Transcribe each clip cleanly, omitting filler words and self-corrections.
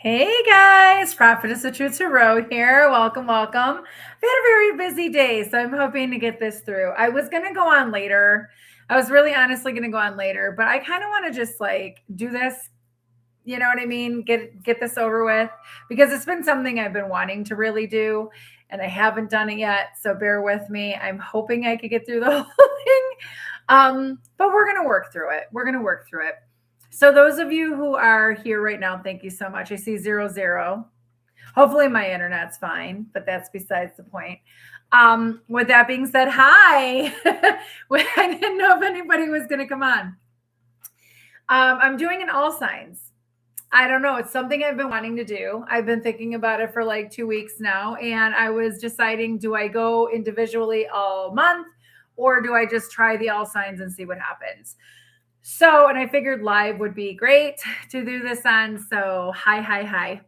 Hey guys, Prophetess of Truth Tarot here. Welcome, welcome. I've had a very busy day, so I'm hoping to get this through. I was going to go on later. I was really honestly going to go on later, but I kind of want to just like do this, you know what I mean? Get this over with because it's been something I've been wanting to really do and I haven't done it yet, so bear with me. I'm hoping I could get through the whole thing. But we're going to work through it. We're going to work through it. So those of you who are here right now, thank you so much. I see 00. Hopefully my internet's fine, but that's besides the point. With that being said, hi. I didn't know if anybody was going to come on. I'm doing an all signs. I don't know. It's something I've been wanting to do. I've been thinking about it for like 2 weeks now, and I was deciding, do I go individually all month or do I just try the all signs and see what happens? So, and I figured live would be great to do this on. So hi.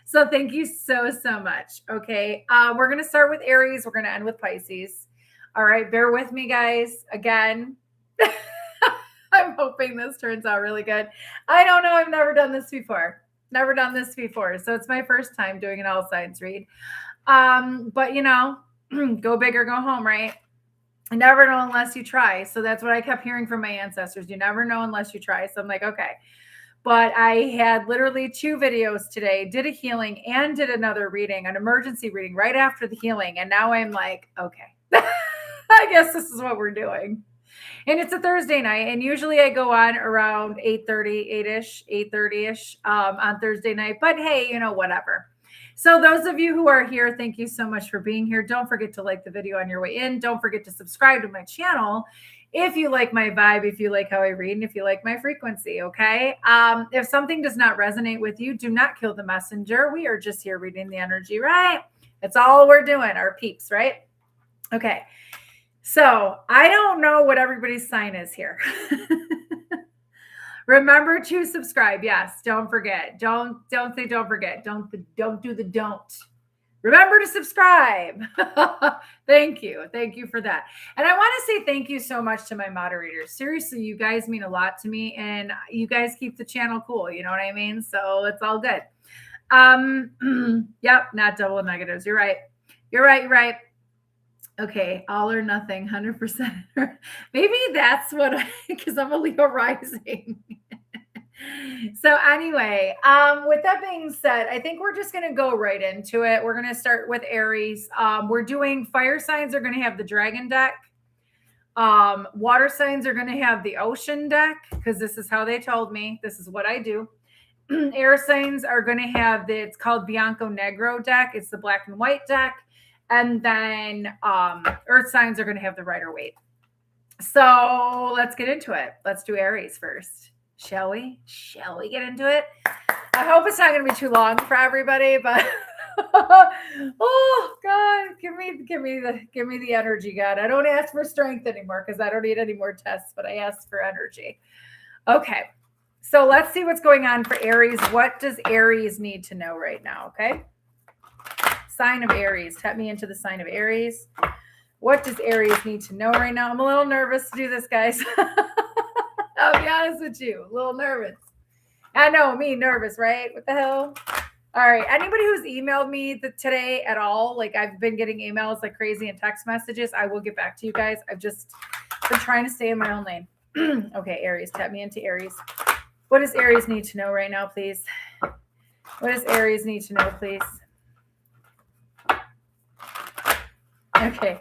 So thank you so much. Okay. We're going to start with Aries. We're going to end with Pisces. All right. Bear with me, guys. Again, I'm hoping this turns out really good. I don't know. I've never done this before. So it's my first time doing an all signs read. But you know, go big or go home, right? I never know unless you try. So that's what I kept hearing from my ancestors. You never know unless you try. So I'm like, okay. But I had literally 2 videos today, did a healing and did another reading, an emergency reading right after the healing. And now I'm like, okay, I guess this is what we're doing. And it's a Thursday night. And usually I go on around 8:30-ish on Thursday night. But hey, you know, whatever. So those of you who are here, thank you so much for being here. Don't forget to like the video on your way in. Don't forget to subscribe to my channel if you like my vibe, if you like how I read, and if you like my frequency, okay? If something does not resonate with you, do not kill the messenger. We are just here reading the energy, right? That's all we're doing, our peeps, right? Okay. So I don't know what everybody's sign is here. Remember to subscribe. Yes, don't forget. Don't say don't forget. Don't do the don't. Remember to subscribe. Thank you for that. And I want to say thank you so much to my moderators. Seriously, you guys mean a lot to me, and you guys keep the channel cool. You know what I mean? So it's all good. Yep, not double negatives. You're right. Okay, all or nothing, 100%. Maybe that's what because I'm a Leo rising. So anyway, with that being said, I think we're just going to go right into it. We're going to start with Aries. We're doing fire signs are going to have the dragon deck. Water signs are going to have the ocean deck because this is how they told me. This is what I do. Air signs are going to have it's called Bianco Negro deck. It's the black and white deck. And then earth signs are going to have the Rider-Waite. So let's get into it. Let's do Aries first. Shall we get into it? I hope it's not going to be too long for everybody, but oh God, give me the energy, God. I don't ask for strength anymore because I don't need any more tests, but I ask for energy. Okay. So let's see what's going on for Aries. What does Aries need to know right now? Okay. Sign of Aries. Tap me into the sign of Aries. What does Aries need to know right now? I'm a little nervous to do this, guys. I'll be honest with you. A little nervous. I know, me nervous, right? What the hell? All right. Anybody who's emailed me today at all, like I've been getting emails like crazy and text messages, I will get back to you guys. I've just been trying to stay in my own lane. Okay, Aries. Tap me into Aries. What does Aries need to know right now, please? What does Aries need to know, please? Okay.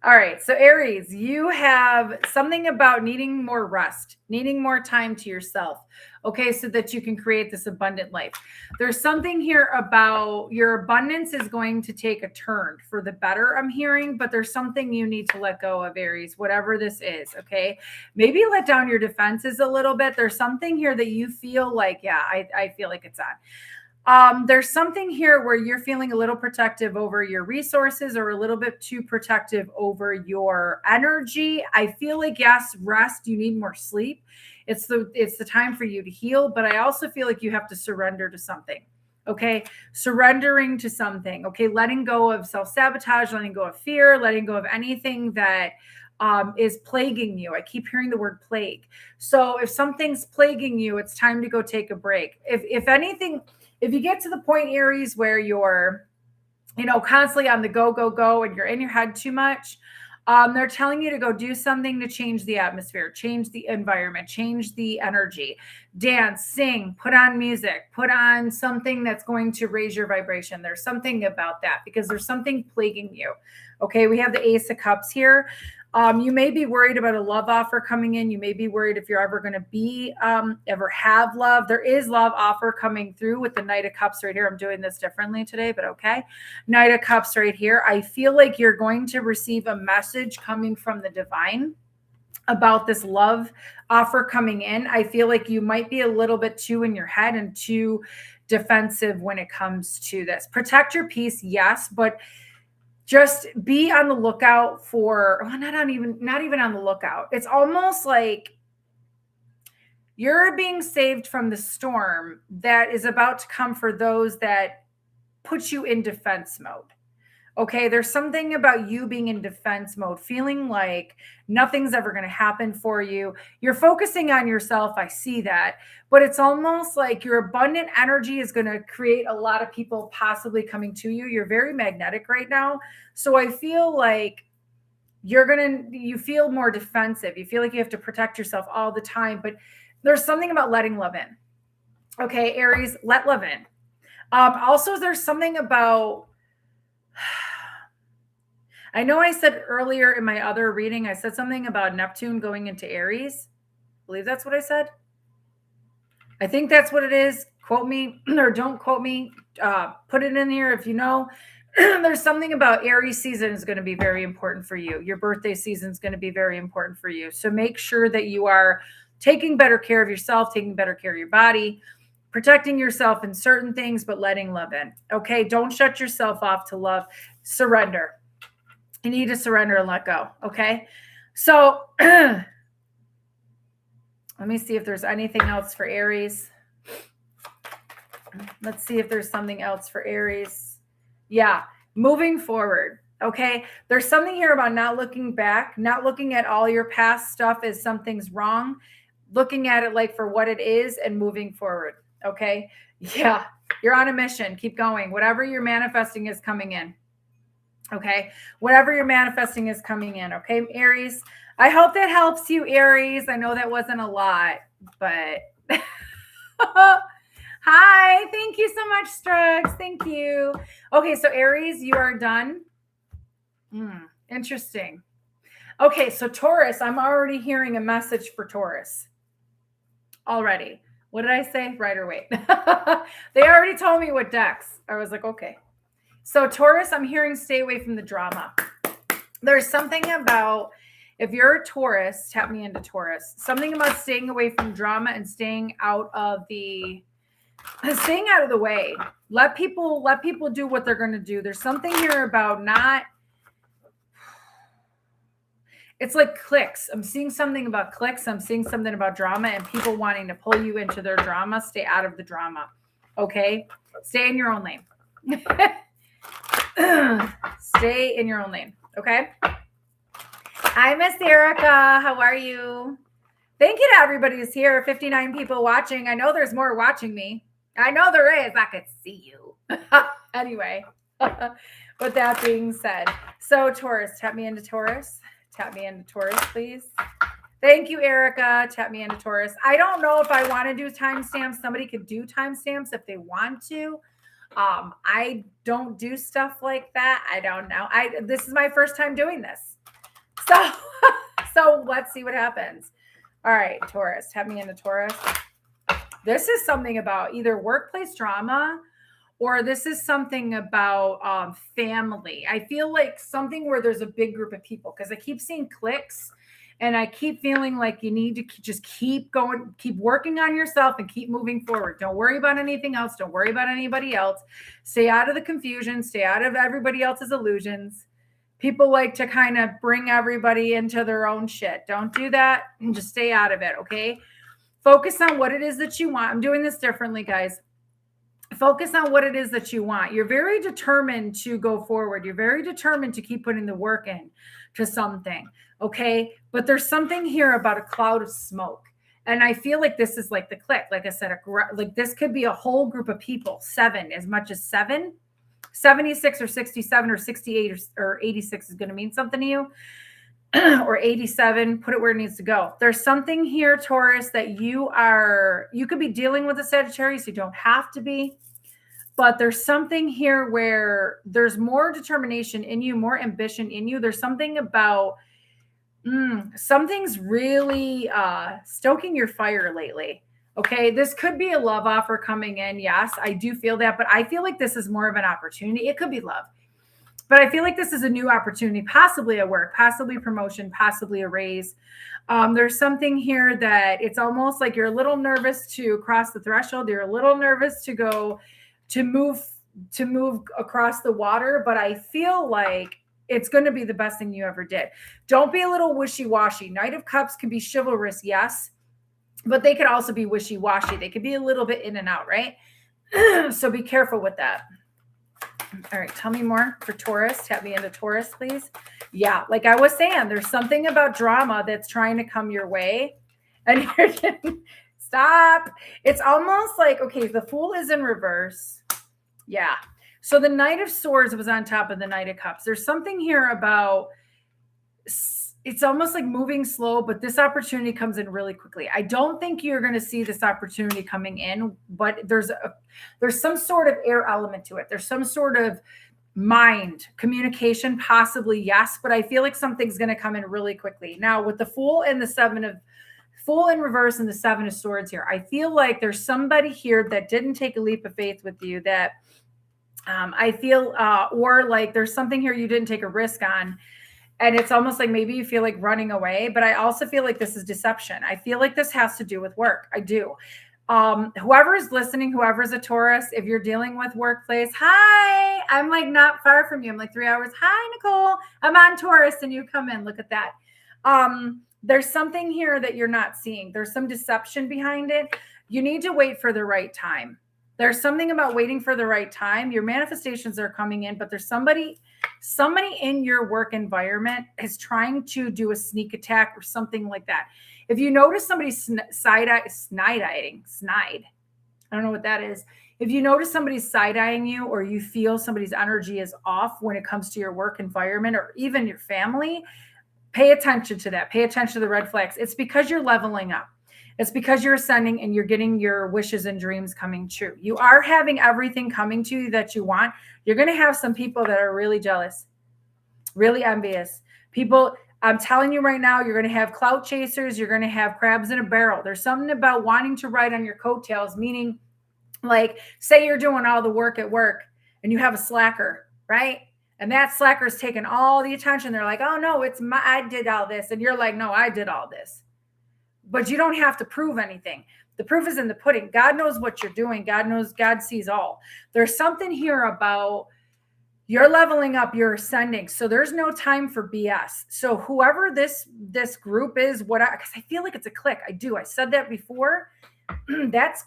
All right. So Aries, you have something about needing more rest, needing more time to yourself. Okay. So that you can create this abundant life. There's something here about your abundance is going to take a turn for the better, I'm hearing, but there's something you need to let go of, Aries, whatever this is. Okay. Maybe let down your defenses a little bit. There's something here that you feel like, yeah, I feel like it's on. There's something here where you're feeling a little protective over your resources or a little bit too protective over your energy. I feel like, yes, rest, you need more sleep. It's the time for you to heal, but I also feel like you have to surrender to something. Okay. Surrendering to something. Okay. Letting go of self-sabotage, letting go of fear, letting go of anything that is plaguing you. I keep hearing the word plague. So if something's plaguing you, it's time to go take a break. If anything, if you get to the point, Aries, where you're, constantly on the go, and you're in your head too much, they're telling you to go do something to change the atmosphere, change the environment, change the energy, dance, sing, put on music, put on something that's going to raise your vibration. There's something about that because there's something plaguing you. Okay, we have the Ace of Cups here. You may be worried about a love offer coming in. You may be worried if you're ever going to ever have love. There is love offer coming through with the Knight of Cups right here. I'm doing this differently today, but okay. Knight of Cups right here. I feel like you're going to receive a message coming from the divine about this love offer coming in. I feel like you might be a little bit too in your head and too defensive when it comes to this. Protect your peace, yes, but just be on the lookout for, not even on the lookout. It's almost like you're being saved from the storm that is about to come for those that put you in defense mode. Okay, there's something about you being in defense mode, feeling like nothing's ever going to happen for you. You're focusing on yourself. I see that. But it's almost like your abundant energy is going to create a lot of people possibly coming to you. You're very magnetic right now. So I feel like you feel more defensive. You feel like you have to protect yourself all the time. But there's something about letting love in. Okay, Aries, let love in. Also, there's something about, I know I said earlier in my other reading, I said something about Neptune going into Aries. I believe that's what I said. I think that's what it is. Quote me or don't quote me. Put it in here if you know. There's something about Aries season is going to be very important for you. Your birthday season is going to be very important for you. So make sure that you are taking better care of yourself, taking better care of your body, protecting yourself in certain things, but letting love in. Okay, don't shut yourself off to love. Surrender. You need to surrender and let go. Okay, so let me see if there's anything else for Aries. Let's see if there's something else for Aries. Yeah, moving forward. Okay, there's something here about not looking back, not looking at all your past stuff as something's wrong, looking at it like for what it is and moving forward. Okay, yeah, you're on a mission. Keep going. Whatever you're manifesting is coming in. Okay, whatever you're manifesting is coming in. Okay, Aries, I hope that helps you, Aries. I know that wasn't a lot, but hi, thank you so much, Strux. Thank you. Okay, so Aries, you are done. Interesting. Okay, so Taurus, I'm already hearing a message for Taurus already. What did I say? Right or wait? They already told me what decks. I was like, okay. So Taurus, I'm hearing stay away from the drama. There's something about, if you're a Taurus, tap me into Taurus, something about staying away from drama and staying out of the way. Let people do what they're going to do. There's something here about it's like clicks. I'm seeing something about clicks. I'm seeing something about drama and people wanting to pull you into their drama. Stay out of the drama. Okay? Stay in your own lane. Stay in your own lane. Okay? Hi, Miss Erica. How are you? Thank you to everybody who's here. 59 people watching. I know there's more watching me. I know there is. I could see you. Anyway, with that being said, so Taurus, tap me into Taurus. Tap me into Taurus, please. Thank you, Erica. Tap me into Taurus. I don't know if I want to do timestamps. Somebody could do timestamps if they want to. I don't do stuff like that. I don't know. This is my first time doing this. So let's see what happens. All right, Taurus, tap me into Taurus. This is something about either workplace drama or this is something about family. I feel like something where there's a big group of people because I keep seeing clicks and I keep feeling like you need to just keep going, keep working on yourself and keep moving forward. Don't worry about anything else. Don't worry about anybody else. Stay out of the confusion. Stay out of everybody else's illusions. People like to kind of bring everybody into their own shit. Don't do that and just stay out of it, okay? Focus on what it is that you want. I'm doing this differently, guys. Focus on what it is that you want. You're very determined to go forward. You're very determined to keep putting the work in, to something. Okay. But there's something here about a cloud of smoke. And I feel like this is like the click. Like I said, like this could be a whole group of people, 7, as much as 7. 76 or 67 or 68 or 86 is going to mean something to you. Or 87, put it where it needs to go. There's something here, Taurus, that you could be dealing with a Sagittarius. You don't have to be, but there's something here where there's more determination in you, more ambition in you. There's something about something's really stoking your fire lately. Okay, this could be a love offer coming in. Yes, I do feel that, but I feel like this is more of an opportunity. It could be love, but I feel like this is a new opportunity, possibly at work, possibly promotion, possibly a raise. There's something here that it's almost like you're a little nervous to cross the threshold. You're a little nervous to move across the water, but I feel like it's going to be the best thing you ever did. Don't be a little wishy-washy. Knight of Cups can be chivalrous, yes, but they could also be wishy-washy. They could be a little bit in and out, right? So be careful with that. All right, tell me more for Taurus. Tap me into Taurus, please. Yeah, like I was saying, there's something about drama that's trying to come your way. And you're stop. It's almost like, okay, the Fool is in reverse. Yeah. So the Knight of Swords was on top of the Knight of Cups. There's something here about, it's almost like moving slow, but this opportunity comes in really quickly. I don't think you're going to see this opportunity coming in, but there's some sort of air element to it. There's some sort of mind communication, possibly, yes, but I feel like something's going to come in really quickly. Now with the Fool and the Fool in reverse and the 7 of Swords here, I feel like there's somebody here that didn't take a leap of faith with you that I feel, or like there's something here you didn't take a risk on. And it's almost like maybe you feel like running away, but I also feel like this is deception. I feel like this has to do with work. I do. Whoever is listening, whoever's a Taurus, if you're dealing with workplace, hi, I'm like not far from you. I'm like 3 hours. Hi, Nicole. I'm on Taurus and you come in. Look at that. There's something here that you're not seeing. There's some deception behind it. You need to wait for the right time. There's something about waiting for the right time. Your manifestations are coming in, but there's somebody in your work environment is trying to do a sneak attack or something like that. If you notice somebody side-eyeing, I don't know what that is. If you notice somebody side-eyeing you, or you feel somebody's energy is off when it comes to your work environment or even your family, pay attention to that. Pay attention to the red flags. It's because you're leveling up. It's because you're ascending and you're getting your wishes and dreams coming true. You are having everything coming to you that you want. You're going to have some people that are really jealous, really envious. People, I'm telling you right now, you're going to have clout chasers. You're going to have crabs in a barrel. There's something about wanting to ride on your coattails, meaning like say you're doing all the work at work and you have a slacker, right? And that slacker is taking all the attention. They're like, oh no, I did all this. And you're like, no, I did all this. But you don't have to prove anything. The proof is in the pudding. God knows what you're doing. God sees all. There's something here about you're leveling up, you're ascending. So there's no time for BS. So whoever this group is, because I feel like it's a clique. I do. I said that before. That's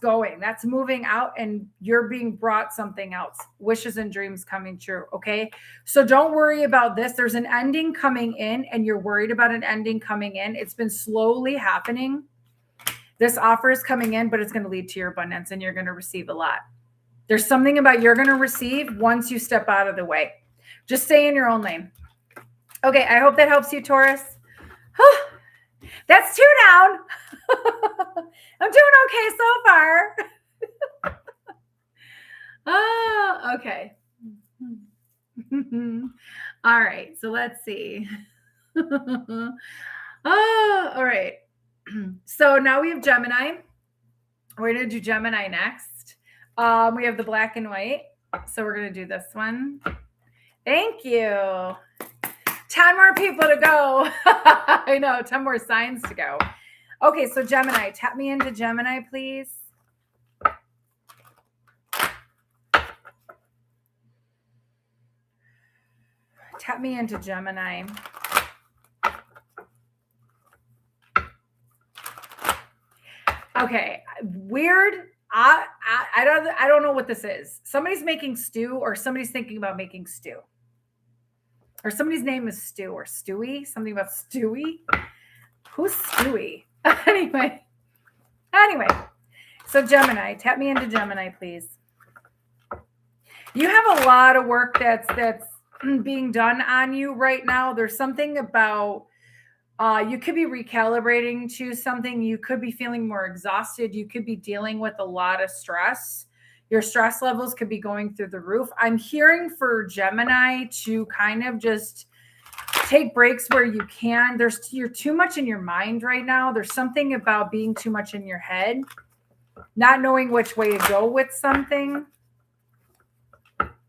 moving out, and you're being brought something else. Wishes and dreams coming true. Okay. So don't worry about this. There's an ending coming in, and you're worried about an ending coming in. It's been slowly happening. This offer is coming in, but it's going to lead to your abundance, and you're going to receive a lot. There's something about you're going to receive once you step out of the way. Just stay in your own lane. Okay. I hope that helps you, Taurus. That's 2 down. I'm doing okay so far. Oh, okay. All right. So let's see. Oh, all right. So now we have Gemini. We're going to do Gemini next. We have the black and white. So we're going to do this one. Thank you. 10 more people to go. I know, 10 more signs to go. Okay, so Gemini, tap me into Gemini, please. Tap me into Gemini. Okay, weird. I don't know what this is. Somebody's making stew, or somebody's thinking about making stew. Or somebody's name is Stu or Stewie. Something about Stewie. Who's Stewie? Anyway. So Gemini, tap me into Gemini, please. You have a lot of work that's being done on you right now. There's something about you could be recalibrating to something. You could be feeling more exhausted. You could be dealing with a lot of stress. Your stress levels could be going through the roof. I'm hearing for Gemini to kind of just take breaks where you can. You're too much in your mind right now. There's something about being too much in your head, not knowing which way to go with something.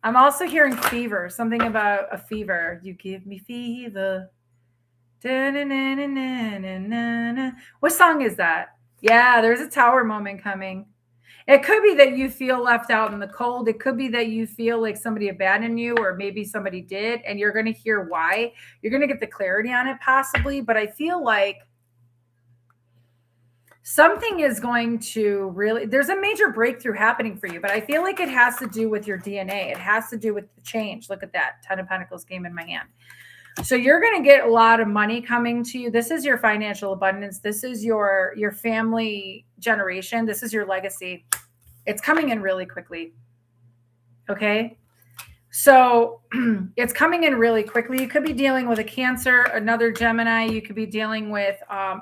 I'm also hearing fever, something about a fever. You give me fever. What song is that? Yeah, there's a tower moment coming. It could be that you feel left out in the cold. It could be that you feel like somebody abandoned you, or maybe somebody did, and you're going to hear why. You're going to get the clarity on it possibly, but I feel like something is going to really, there's a major breakthrough happening for you, but I feel like it has to do with your DNA. It has to do with the change. Look at that. 10 of Pentacles came in my hand. So you're going to get a lot of money coming to you. This is your financial abundance. This is your family generation. This is your legacy. It's coming in really quickly. Okay. So it's coming in really quickly. You could be dealing with a Cancer, another Gemini. You could be dealing with, a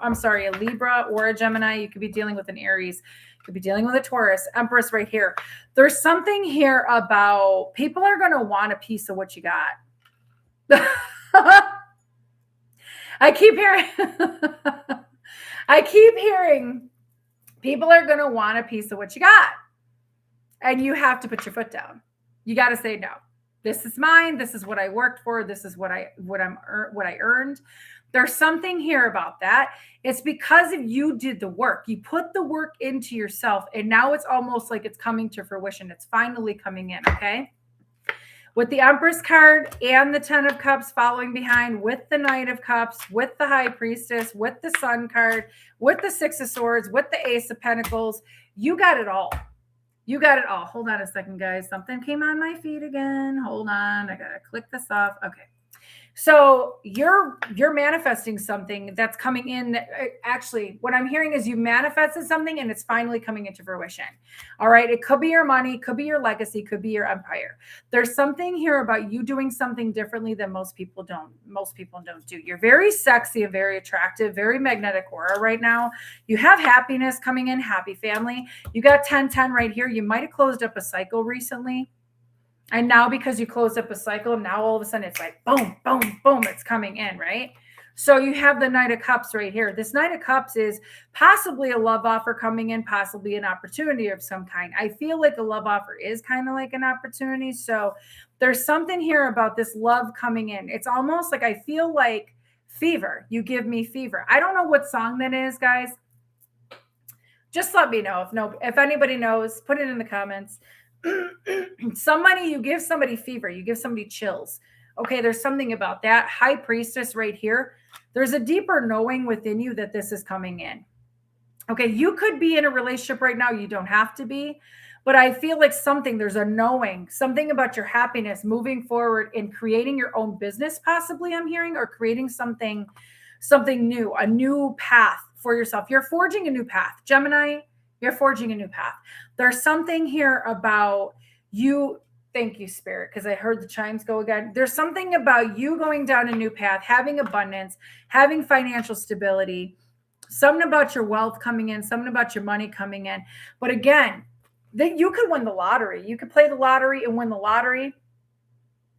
Libra or a Gemini. You could be dealing with an Aries. You could be dealing with a Taurus, Empress right here. There's something here about people are going to want a piece of what you got. I keep hearing people are going to want a piece of what you got, and you have to put your foot down. You got to say no. This is mine. This is what I worked for. This is what I earned. There's something here about that. It's because of you did the work. You put the work into yourself, and now it's almost like it's coming to fruition. It's finally coming in. Okay. With the Empress card and the 10 of Cups following behind, with the Knight of Cups, with the High Priestess, with the Sun card, with the 6 of Swords, with the Ace of Pentacles, you got it all. You got it all. Hold on a second, guys. Something came on my feed again. Hold on. I got to click this off. Okay. So you're manifesting something that's coming in. Actually, what I'm hearing is you manifested something and it's finally coming into fruition. All right. It could be your money, could be your legacy, could be your empire. There's something here about you doing something differently than most people don't do. You're very sexy and very attractive, very magnetic aura right now. You have happiness coming in, happy family. You got 10-10 right here. You might have closed up a cycle recently. And now because you closed up a cycle, now all of a sudden it's like, boom, boom, boom, it's coming in, right? So you have the Knight of Cups right here. This Knight of Cups is possibly a love offer coming in, possibly an opportunity of some kind. I feel like a love offer is kind of like an opportunity. So there's something here about this love coming in. It's almost like I feel like fever. You give me fever. I don't know what song that is, guys. Just let me know. If anybody knows, put it in the comments. You give somebody fever, you give somebody chills. Okay, there's something about that. High Priestess right here. There's a deeper knowing within you that this is coming in. Okay, you could be in a relationship right now. You don't have to be, but I feel like there's a knowing, something about your happiness moving forward in creating your own business, possibly I'm hearing, or creating something new, a new path for yourself. You're forging a new path. Gemini, you're forging a new path. There's something here about you. Thank you, Spirit, because I heard the chimes go again. There's something about you going down a new path, having abundance, having financial stability, something about your wealth coming in, something about your money coming in. But again, that you could win the lottery. You could play the lottery and win the lottery.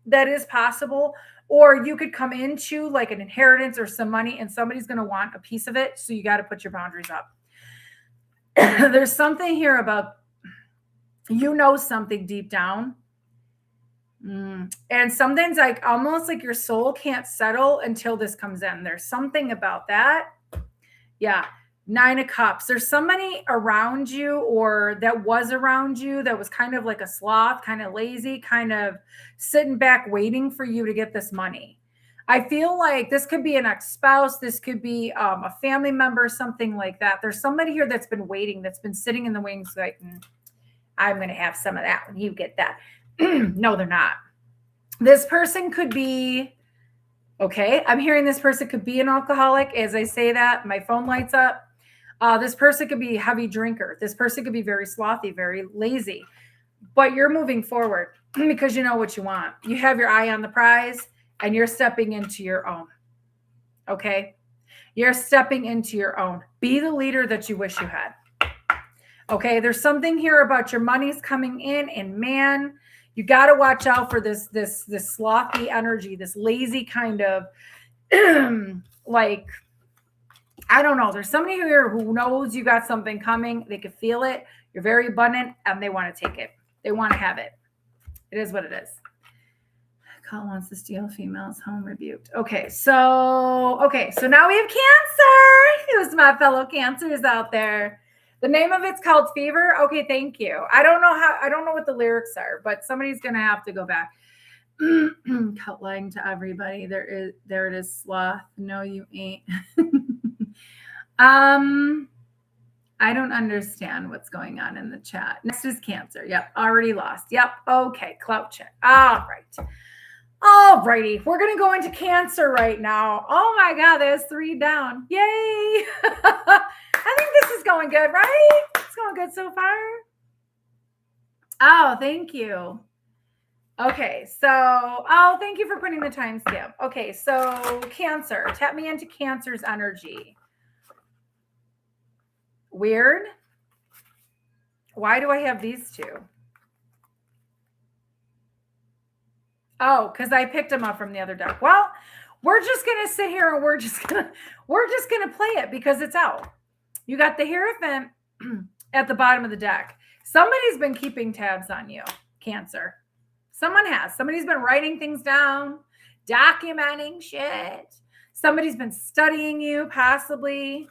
That is possible. Or you could come into like an inheritance or some money and somebody's going to want a piece of it. So you got to put your boundaries up. There's something here about, something deep down. And something's like almost like your soul can't settle until this comes in. There's something about that. Yeah. 9 of Cups. There's somebody around you or that was around you that was kind of like a sloth, kind of lazy, kind of sitting back waiting for you to get this money. I feel like this could be an ex-spouse. This could be a family member, something like that. There's somebody here that's been waiting, that's been sitting in the wings like, I'm going to have some of that when you get that. No, they're not. This person could be Okay. I'm hearing this person could be an alcoholic. As I say that, my phone lights up. This person could be a heavy drinker. This person could be very slothy, very lazy, but you're moving forward because you know what you want. You have your eye on the prize and you're stepping into your own. Okay. You're stepping into your own. Be the leader that you wish you had. Okay. There's something here about your money's coming in, and man, you got to watch out for this slothy energy, this lazy kind of like, I don't know. There's somebody here who knows you got something coming. They can feel it. You're very abundant and they want to take it. They want to have it. It is what it is. Call wants to steal females home rebuked. Okay. So now we have Cancer. Who's my fellow Cancers out there? The name of it's called Fever. Okay. Thank you. I don't know what the lyrics are, but somebody's going to have to go back. Cut lying to everybody. There it is. Sloth. No, you ain't. I don't understand what's going on in the chat. Next is Cancer. Yep. Already lost. Yep. Okay. Clout check. All right. All righty. We're going to go into Cancer right now. Oh my God. There's 3 down. Yay. I think this is going good, right? It's going good so far. Oh, thank you. Okay. So, thank you for putting the timestamp. Okay. So Cancer, tap me into Cancer's energy. Weird. Why do I have these two? Oh, because I picked them up from the other deck. Well, we're just gonna sit here and we're just gonna play it because it's out. You got the Hierophant at the bottom of the deck. Somebody's been keeping tabs on you, Cancer. Someone has. Somebody's been writing things down, documenting shit. Somebody's been studying you, possibly.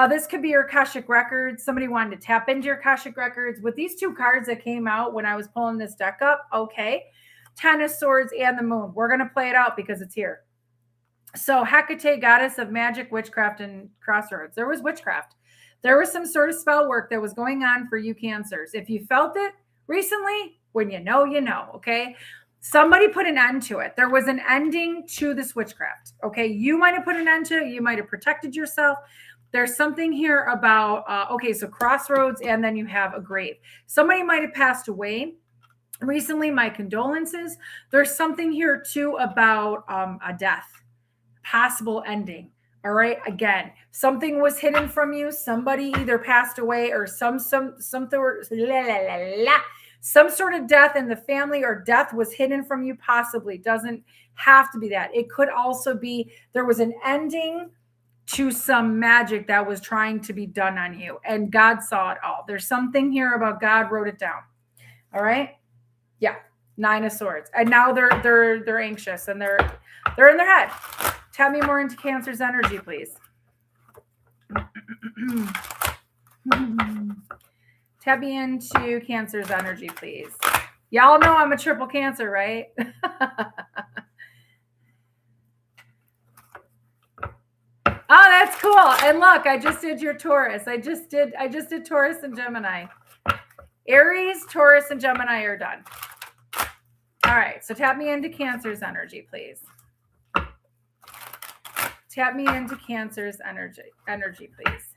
This could be your Akashic records. Somebody wanted to tap into your Akashic records. With these 2 cards that came out when I was pulling this deck up, okay. 10 of Swords and the Moon. We're going to play it out because it's here. So Hecate, goddess of magic, witchcraft, and crossroads. There was witchcraft. There was some sort of spell work that was going on for you Cancers. If you felt it recently, when you know, okay? Somebody put an end to it. There was an ending to this witchcraft, okay? You might have put an end to it. You might have protected yourself. There's something here about, so crossroads, and then you have a grave. Somebody might have passed away recently. My condolences. There's something here too about a death, possible ending. All right. Again, something was hidden from you. Somebody either passed away or some sort of death in the family, or death was hidden from you. Possibly doesn't have to be that. It could also be there was an ending to some magic that was trying to be done on you, and God saw it all. There's something here about God wrote it down. All right. Yeah. 9 of Swords. And now they're anxious and they're in their head. Tell me more into Cancer's energy, please. Tap me into Cancer's energy, please. Y'all know I'm a triple Cancer, right? Oh, that's cool. And look, I just did your Taurus. I just did Taurus and Gemini. Aries, Taurus, and Gemini are done. All right. So tap me into Cancer's energy, please. Tap me into Cancer's energy, please.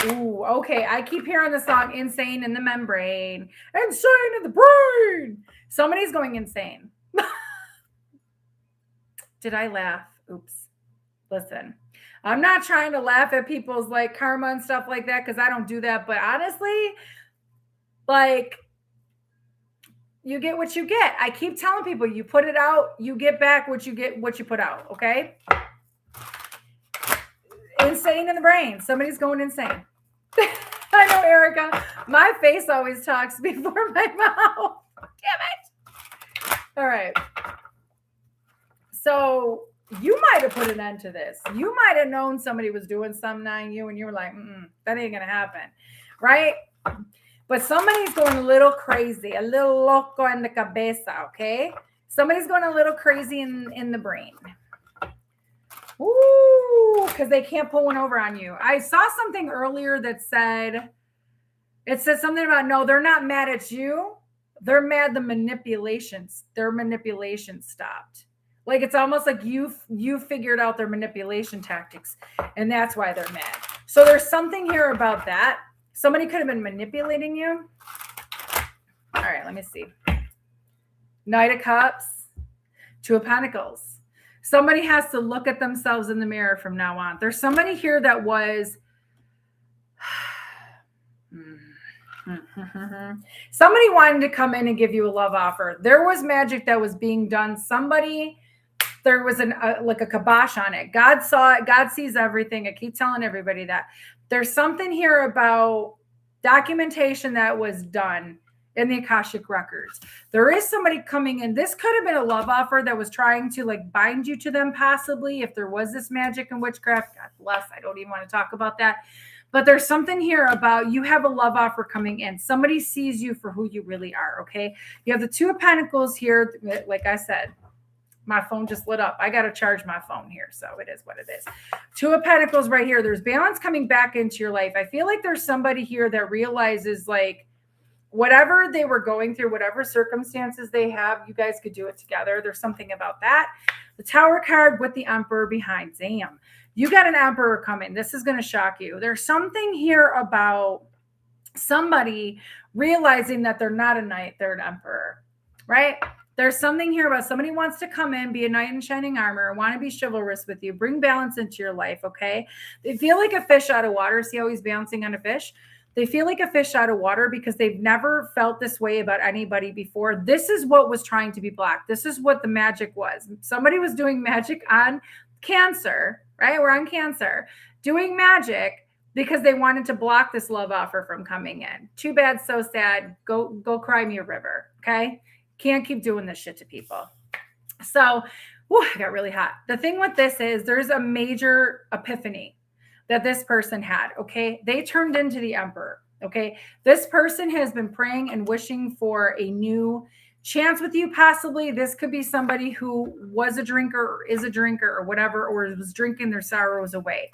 Ooh, okay. I keep hearing the song Insane in the Membrane. Insane in the brain. Somebody's going insane. Did I laugh? Oops. Listen, I'm not trying to laugh at people's like karma and stuff like that, because I don't do that. But honestly, like, you get what you get. I keep telling people, you put it out, you get back what you put out. Okay. Insane in the brain. Somebody's going insane. I know, Erica. My face always talks before my mouth. Damn it. All right. So you might have put an end to this. You might have known somebody was doing something on you and you were like, that ain't going to happen. Right? But somebody's going a little crazy, a little loco en la cabeza, okay? Somebody's going a little crazy in the brain. Ooh, because they can't pull one over on you. I saw something earlier that said, It says something about, no, they're not mad at you. They're mad their manipulation stopped. Like it's almost like you figured out their manipulation tactics, and that's why they're mad. So there's something here about that. Somebody could have been manipulating you. All right, let me see. Knight of Cups, Two of Pentacles. Somebody has to look at themselves in the mirror from now on. There's somebody here that was somebody wanted to come in and give you a love offer. There was magic that was being done. There was like a kibosh on it. God saw it. God sees everything. I keep telling everybody that. There's something here about documentation that was done in the Akashic records. There is somebody coming in. This could have been a love offer that was trying to like bind you to them, possibly, if there was this magic and witchcraft. God bless. I don't even want to talk about that. But there's something here about you have a love offer coming in. Somebody sees you for who you really are, okay? You have the Two of Pentacles here. Like I said, my phone just lit up. I got to charge my phone here, so it is what it is. Two of Pentacles right here. There's balance coming back into your life. I feel like there's somebody here that realizes like whatever they were going through, whatever circumstances they have, you guys could do it together. There's something about that. The Tower card with the Emperor behind. Damn. You got an Emperor coming. This is going to shock you. There's something here about somebody realizing that they're not a knight, they're an emperor, right? There's something here about somebody wants to come in, be a knight in shining armor, want to be chivalrous with you, bring balance into your life, okay? They feel like a fish out of water. See how he's bouncing on a fish? They feel like a fish out of water because they've never felt this way about anybody before. This is what was trying to be blocked. This is what the magic was. Somebody was doing magic on Cancer, right? We're on Cancer, doing magic because they wanted to block this love offer from coming in. Too bad, so sad. Go cry me a river, okay? Can't keep doing this shit to people. So, I got really hot. The thing with this is there's a major epiphany that this person had, okay? They turned into the Emperor, okay? This person has been praying and wishing for a new chance with you, possibly. This could be somebody who was a drinker or is a drinker or whatever, or was drinking their sorrows away.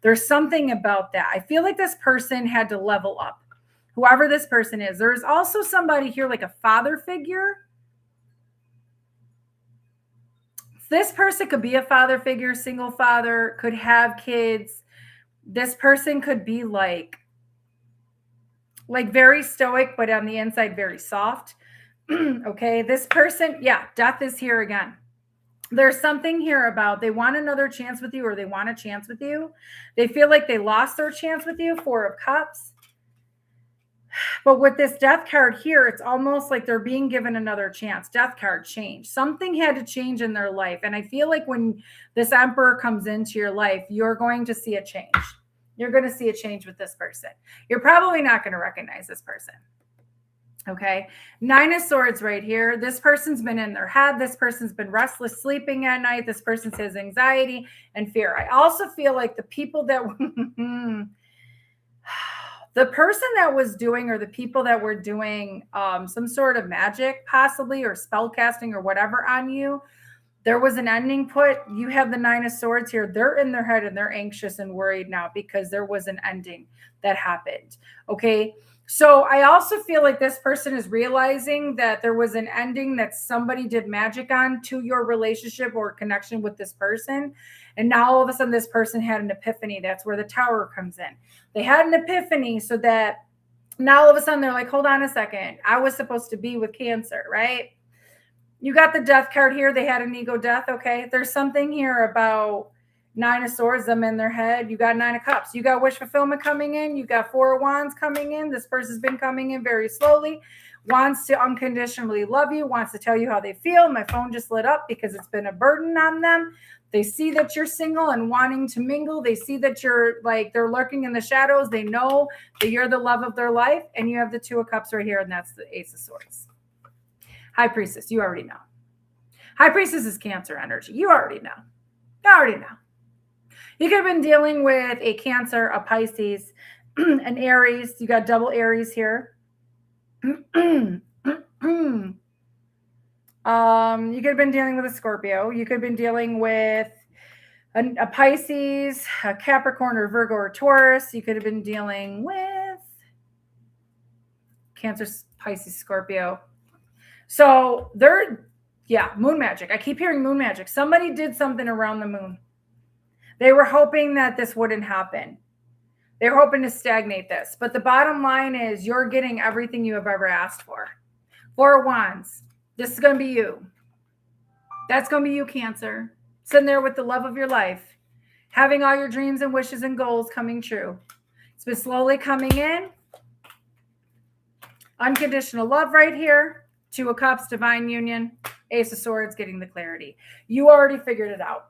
There's something about that. I feel like this person had to level up, whoever this person is. There's also somebody here like a father figure. This person could be a father figure, single father, could have kids. This person could be like very stoic, but on the inside, very soft. Okay, this person, yeah, death is here again. There's something here about they want another chance with you, or they want a chance with you. They feel like they lost their chance with you, Four of Cups. But with this death card here, it's almost like they're being given another chance. Death card, change. Something had to change in their life. And I feel like when this Emperor comes into your life, you're going to see a change. You're going to see a change with this person. You're probably not going to recognize this person. Okay. Nine of Swords right here. This person's been in their head. This person's been restless, sleeping at night. This person has anxiety and fear. I also feel like the people that the person that was doing, or the people that were doing some sort of magic possibly, or spell casting or whatever on you, there was an ending put. You have the Nine of Swords here. They're in their head and they're anxious and worried now because there was an ending that happened. Okay. So I also feel like this person is realizing that there was an ending that somebody did magic on to your relationship or connection with this person. And now all of a sudden this person had an epiphany. That's where the Tower comes in. They had an epiphany so that now all of a sudden they're like, hold on a second. I was supposed to be with Cancer, right? You got the Death card here. They had an ego death. Okay. There's something here about Nine of Swords, them in their head. You got Nine of Cups. You got wish fulfillment coming in. You got Four of Wands coming in. This person's been coming in very slowly, wants to unconditionally love you, wants to tell you how they feel. My phone just lit up because it's been a burden on them. They see that you're single and wanting to mingle. They see that you're like, they're lurking in the shadows. They know that you're the love of their life. And you have the Two of Cups right here. And that's the Ace of Swords. High Priestess, you already know. High Priestess is Cancer energy. You already know. You already know. You could have been dealing with a Cancer, a Pisces, an Aries. You got double Aries here. You could have been dealing with a Scorpio. You could have been dealing with a Pisces, a Capricorn, or Virgo, or Taurus. You could have been dealing with Cancer, Pisces, Scorpio. So moon magic. I keep hearing moon magic. Somebody did something around the moon. They were hoping that this wouldn't happen. They're hoping to stagnate this. But the bottom line is you're getting everything you have ever asked for. Four of Wands. This is going to be you. That's going to be you, Cancer. Sitting there with the love of your life. Having all your dreams and wishes and goals coming true. It's been slowly coming in. Unconditional love right here. Two of Cups, divine union. Ace of Swords, getting the clarity. You already figured it out.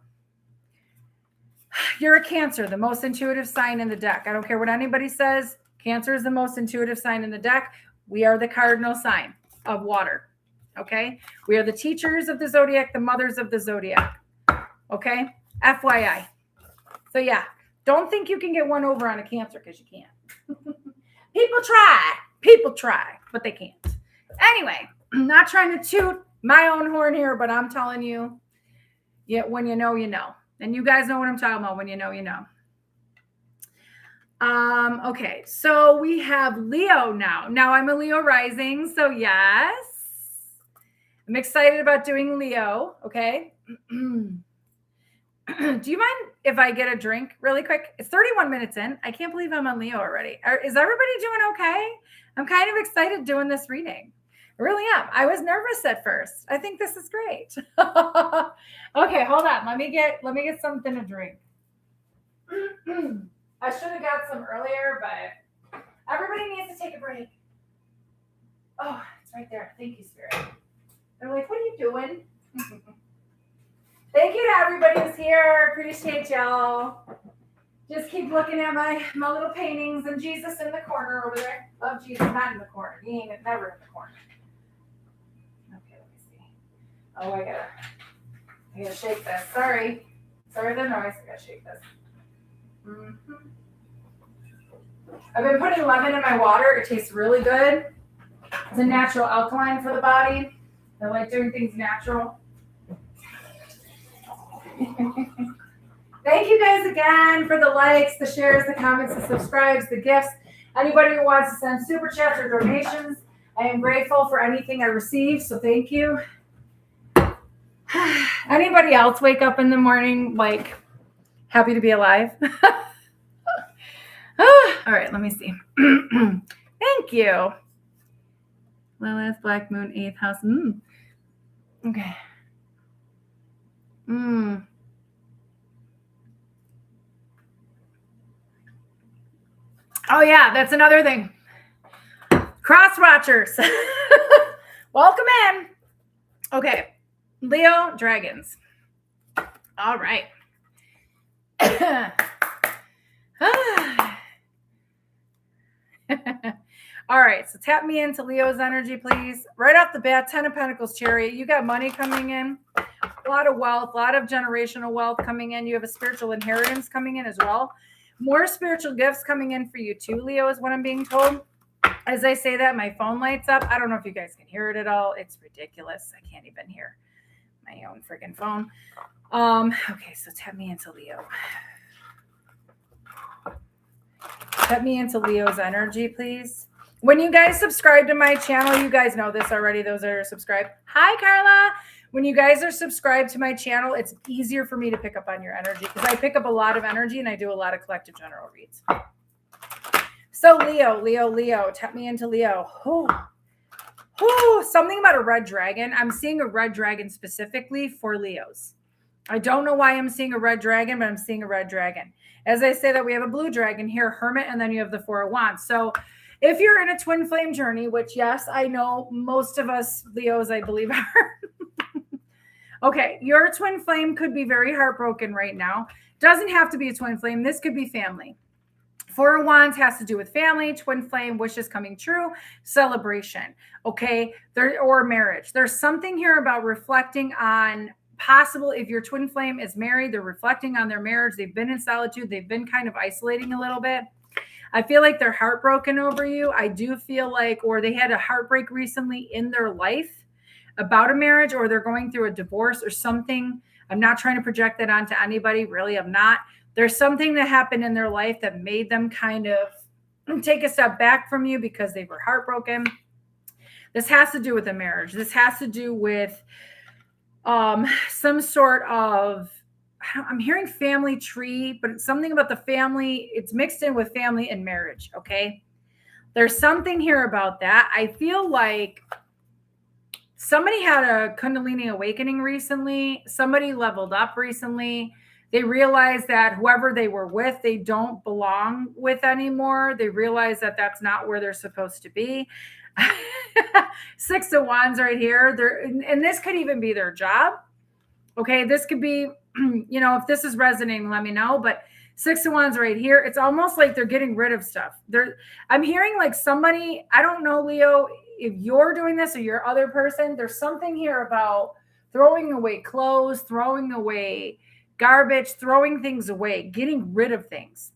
You're a Cancer, the most intuitive sign in the deck. I don't care what anybody says. Cancer is the most intuitive sign in the deck. We are the cardinal sign of water. Okay? We are the teachers of the zodiac, the mothers of the zodiac. Okay? FYI. So yeah, don't think you can get one over on a Cancer because you can't. People try, but they can't. Anyway, I'm not trying to toot my own horn here, but I'm telling you, when you know, you know. And you guys know what I'm talking about. When you know, you know. Okay, so we have Leo now. Now I'm a Leo rising, so yes. I'm excited about doing Leo, okay? Do you mind if I get a drink really quick? It's 31 minutes in. I can't believe I'm on Leo already. Is everybody doing okay? I'm kind of excited doing this reading. I really am. I was nervous at first. I think this is great. Okay, hold on. Let me get something to drink. I should have got some earlier, but everybody needs to take a break. Oh, it's right there. Thank you, Spirit. They're like, what are you doing? Thank you to everybody who's here. Appreciate y'all. Just keep looking at my little paintings and Jesus in the corner over there. Love Jesus, not in the corner. He ain't never in the corner. Okay, let me see. Oh, I gotta shake this. Sorry the noise. I gotta shake this. Mm-hmm. I've been putting lemon in my water. It tastes really good. It's a natural alkaline for the body. I like doing things natural. Thank you guys again for the likes, the shares, the comments, the subscribes, the gifts. Anybody who wants to send super chats or donations, I am grateful for anything I receive, so thank you. Anybody else wake up in the morning like happy to be alive? All right, let me see. Thank you. Lilith, Black Moon, 8th house. Okay. Oh, yeah, that's another thing. Cross watchers. Welcome in. Okay. Leo, dragons. All right. All right, so tap me into Leo's energy, please. Right off the bat, 10 of Pentacles, Chariot. You got money coming in, a lot of wealth, a lot of generational wealth coming in. You have a spiritual inheritance coming in as well. More spiritual gifts coming in for you too, Leo, is what I'm being told. As I say that, my phone lights up. I don't know if you guys can hear it at all. It's ridiculous. I can't even hear my own freaking phone. Okay, so tap me into Leo. Tap me into Leo's energy, please. When you guys subscribe to my channel, you guys know this already, those that are subscribed. Hi, Carla. When you guys are subscribed to my channel, it's easier for me to pick up on your energy because I pick up a lot of energy and I do a lot of collective general reads. So Leo, tap me into Leo. Something about a red dragon. I'm seeing a red dragon specifically for Leos. I don't know why I'm seeing a red dragon, but I'm seeing a red dragon. As I say that, we have a blue dragon here, Hermit, and then you have the Four of Wands. So if you're in a twin flame journey, which, yes, I know most of us Leos, I believe, are. Okay, your twin flame could be very heartbroken right now. Doesn't have to be a twin flame. This could be family. Four of Wands has to do with family, twin flame, wishes coming true, celebration, okay, or marriage. There's something here about reflecting on possible, if your twin flame is married, they're reflecting on their marriage. They've been in solitude. They've been kind of isolating a little bit. I feel like they're heartbroken over you. I do feel like, or they had a heartbreak recently in their life about a marriage, or they're going through a divorce or something. I'm not trying to project that onto anybody. Really, I'm not. There's something that happened in their life that made them kind of take a step back from you because they were heartbroken. This has to do with a marriage. This has to do with some sort of, I'm hearing family tree, but it's something about the family. It's mixed in with family and marriage. Okay. There's something here about that. I feel like somebody had a Kundalini awakening recently. Somebody leveled up recently. They realized that whoever they were with, they don't belong with anymore. They realize that that's not where they're supposed to be. 6 of Wands right here. And this could even be their job. Okay, this could be, if this is resonating, let me know. But 6 of Wands right here, it's almost like they're getting rid of stuff. I'm hearing like somebody, I don't know, Leo, if you're doing this or your other person, there's something here about throwing away clothes, throwing away garbage, throwing things away, getting rid of things.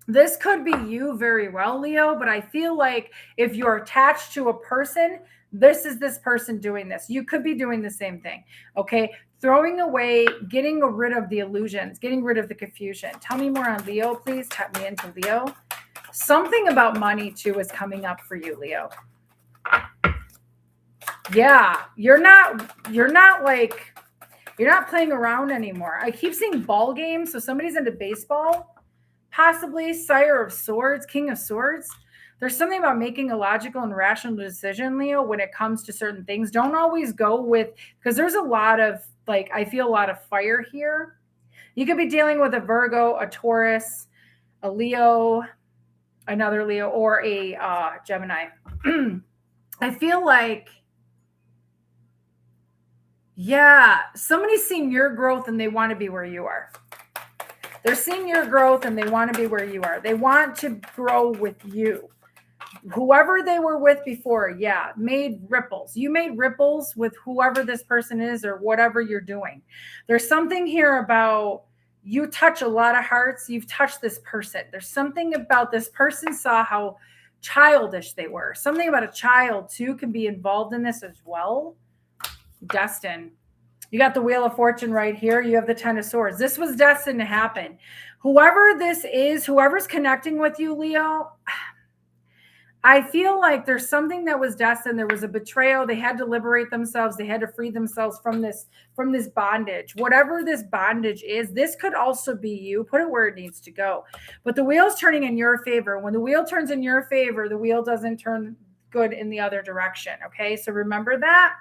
This could be you very well, Leo, but I feel like if you're attached to a person, this is this person doing this. You could be doing the same thing. Okay. Throwing away, getting rid of the illusions, getting rid of the confusion. Tell me more on Leo, please. Tap me into Leo. Something about money too is coming up for you, Leo. Yeah, you're not playing around anymore. I keep seeing ball games. So somebody's into baseball, possibly Sire of Swords, King of Swords. There's something about making a logical and rational decision, Leo, when it comes to certain things. Don't always go with, because there's a lot of, I feel a lot of fire here. You could be dealing with a Virgo, a Taurus, a Leo, another Leo, or a Gemini. I feel like, yeah, somebody's seeing your growth and they want to be where you are. They're seeing your growth and they want to be where you are. They want to grow with you. Whoever they were with before, yeah, made ripples. You made ripples with whoever this person is or whatever you're doing. There's something here about you touch a lot of hearts. You've touched this person. There's something about this person saw how childish they were. Something about a child too can be involved in this as well. Destined. You got the Wheel of Fortune right here. You have the 10 of Swords. This was destined to happen. Whoever this is, whoever's connecting with you, Leo, I feel like there's something that was destined. There was a betrayal. They had to liberate themselves. They had to free themselves from this bondage. Whatever this bondage is, this could also be you. Put it where it needs to go. But the wheel's turning in your favor. When the wheel turns in your favor, the wheel doesn't turn good in the other direction. Okay, so remember that.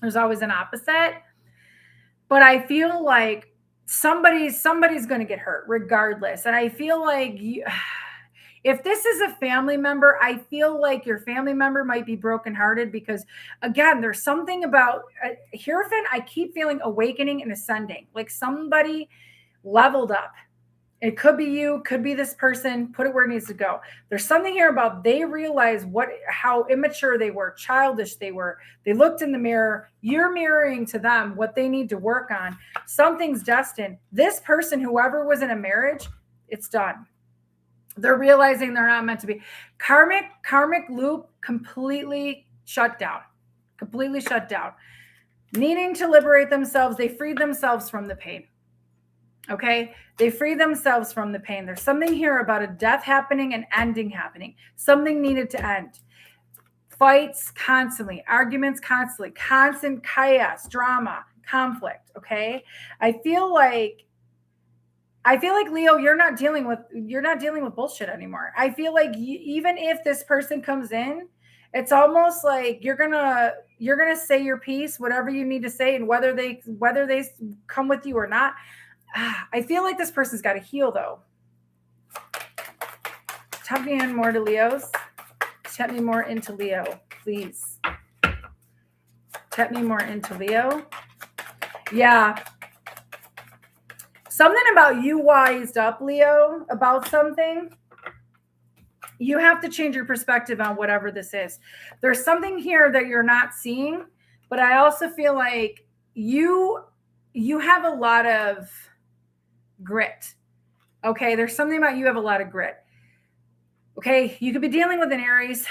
There's always an opposite. But I feel like somebody's going to get hurt regardless. And I feel like if this is a family member, I feel like your family member might be brokenhearted because, again, there's something about Hierophant. I keep feeling awakening and ascending, like somebody leveled up. It could be you, could be this person. Put it where it needs to go. There's something here about they realize how immature they were, childish they were. They looked in the mirror. You're mirroring to them what they need to work on. Something's destined. This person, whoever was in a marriage, it's done. They're realizing they're not meant to be. Karmic loop completely shut down. Completely shut down. Needing to liberate themselves, they freed themselves from the pain. Okay, they free themselves from the pain. There's something here about a death happening and ending happening. Something needed to end. Fights constantly, arguments constantly, constant chaos, drama, conflict. Okay, I feel like Leo, you're not dealing with bullshit anymore. I feel like even if this person comes in, it's almost like you're gonna say your piece, whatever you need to say, and whether they come with you or not. I feel like this person's got to heal, though. Tap me in more to Leos. Tap me more into Leo, please. Tap me more into Leo. Yeah. Something about you wised up, Leo, about something. You have to change your perspective on whatever this is. There's something here that you're not seeing, but I also feel like you have a lot of grit. Okay, there's something about you have a lot of grit. Okay, you could be dealing with an Aries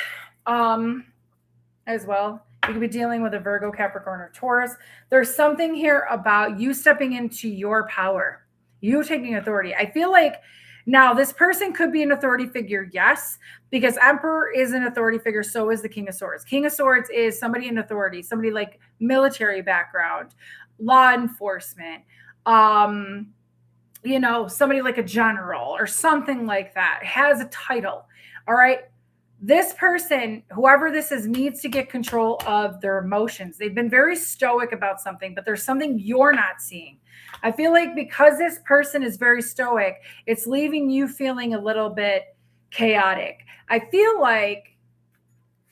as well. You could be dealing with a Virgo, Capricorn, or Taurus. There's something here about you stepping into your power, you taking authority. I feel like Now, this person could be an authority figure, yes, because Emperor is an authority figure, so is the King of Swords. King of Swords is somebody in authority, somebody like military background, law enforcement, somebody like a general or something like that, has a title. All right. This person, whoever this is, needs to get control of their emotions. They've been very stoic about something, but there's something you're not seeing. I feel like because this person is very stoic, it's leaving you feeling a little bit chaotic. I feel like,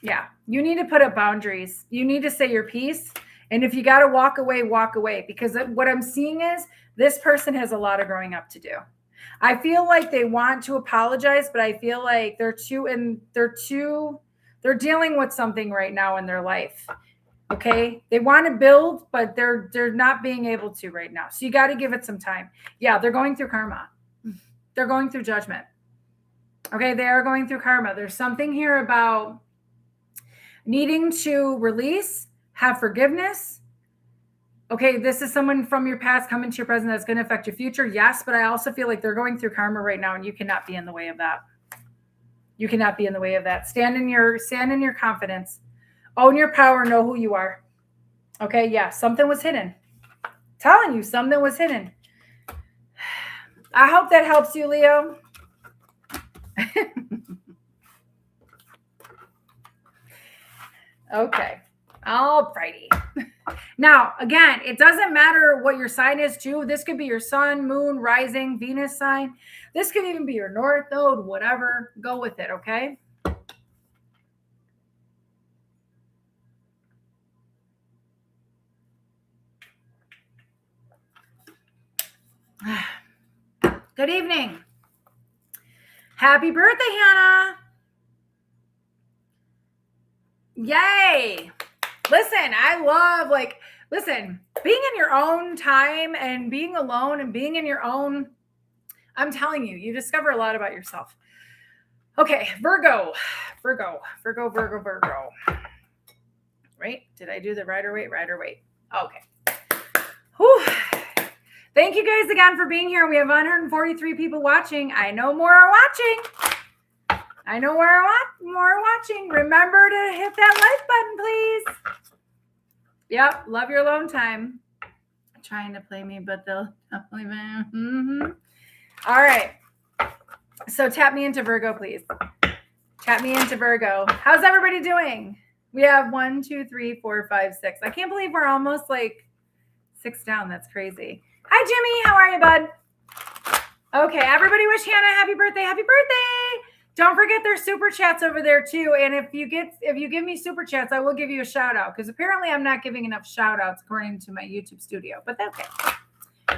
yeah, you need to put up boundaries. You need to say your piece. And if you got to walk away, because what I'm seeing is this person has a lot of growing up to do. I feel like they want to apologize, but I feel like they're dealing with something right now in their life. Okay. They want to build, but they're not being able to right now. So you got to give it some time. Yeah. They're going through karma. They're going through judgment. Okay. They are going through karma. There's something here about needing to release, have forgiveness. Okay, this is someone from your past coming to your present that's going to affect your future. Yes, but I also feel like they're going through karma right now, and you cannot be in the way of that. You cannot be in the way of that. Stand in your confidence. Own your power. Know who you are. Okay, yeah, something was hidden. Telling you, something was hidden. I hope that helps you, Leo. Okay. All righty. Now, again, it doesn't matter what your sign is too. This could be your sun, moon, rising, Venus sign. This could even be your north node, whatever. Go with it, okay? Good evening. Happy birthday, Hannah. Yay. Listen, I love, being in your own time and being alone and being in your own, I'm telling you, you discover a lot about yourself. Okay, Virgo. Right? Did I do the rider weight? Okay. Whew. Thank you guys again for being here. We have 143 people watching. I know more are watching. More watching. Remember to hit that like button, please. Yep, love your alone time. Trying to play me, but they'll leave it. Mm-hmm. All right. So tap me into Virgo, please. Tap me into Virgo. How's everybody doing? We have 1, 2, 3, 4, 5, 6. I can't believe we're almost like 6 down. That's crazy. Hi, Jimmy. How are you, bud? Okay, everybody wish Hannah happy birthday. Happy birthday. Don't forget there's super chats over there too. And if you give me super chats, I will give you a shout out, because apparently I'm not giving enough shout outs according to my YouTube studio, but that's okay.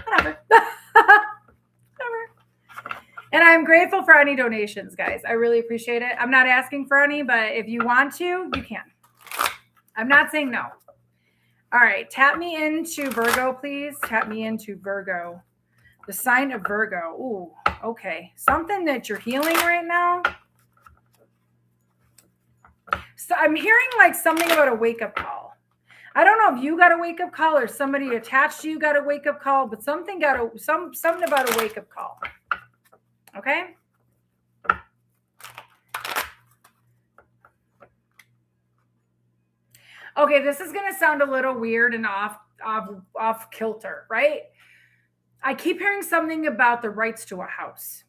Whatever. Whatever. And I'm grateful for any donations, guys. I really appreciate it. I'm not asking for any, but if you want to, you can. I'm not saying no. All right. Tap me into Virgo, please. Tap me into Virgo. The sign of Virgo. Ooh, okay. Something that you're healing right now. So I'm hearing like something about a wake-up call. I don't know if you got a wake-up call or somebody attached to you got a wake-up call, but something about a wake-up call. Okay? Okay, this is going to sound a little weird and off kilter, right? I keep hearing something about the rights to a house.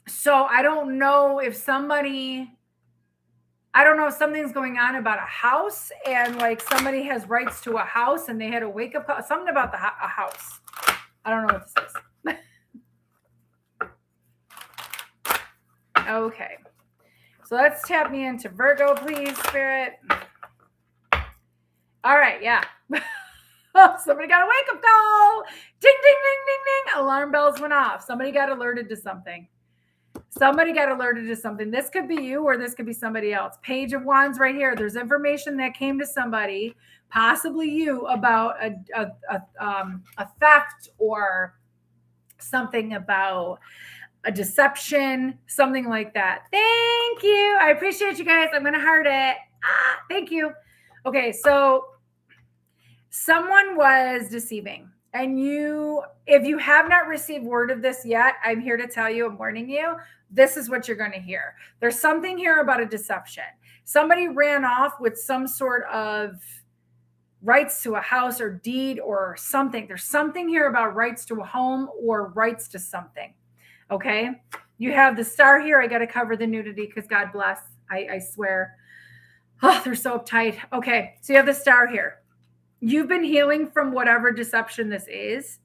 So I don't know if something's going on about a house, and like somebody has rights to a house and they had a wake up call, something about a house. I don't know what this is. Okay. So let's tap me into Virgo, please, Spirit. All right. Yeah. Oh, somebody got a wake-up call. Ding, ding, ding, ding, ding. Alarm bells went off. Somebody got alerted to something. This could be you or this could be somebody else. Page of Wands right here. There's information that came to somebody, possibly you, about a theft or something about a deception, something like that. Thank you. I appreciate you guys. I'm going to heart it. Thank you. Okay, so someone was deceiving. And if you have not received word of this yet, I'm here to tell you, I'm warning you, this is what you're going to hear. There's something here about a deception. Somebody ran off with some sort of rights to a house or deed or something. There's something here about rights to a home or rights to something. Okay. You have the star here. I got to cover the nudity because God bless. I swear. Oh, they're so uptight. Okay. So you have the star here. You've been healing from whatever deception this is.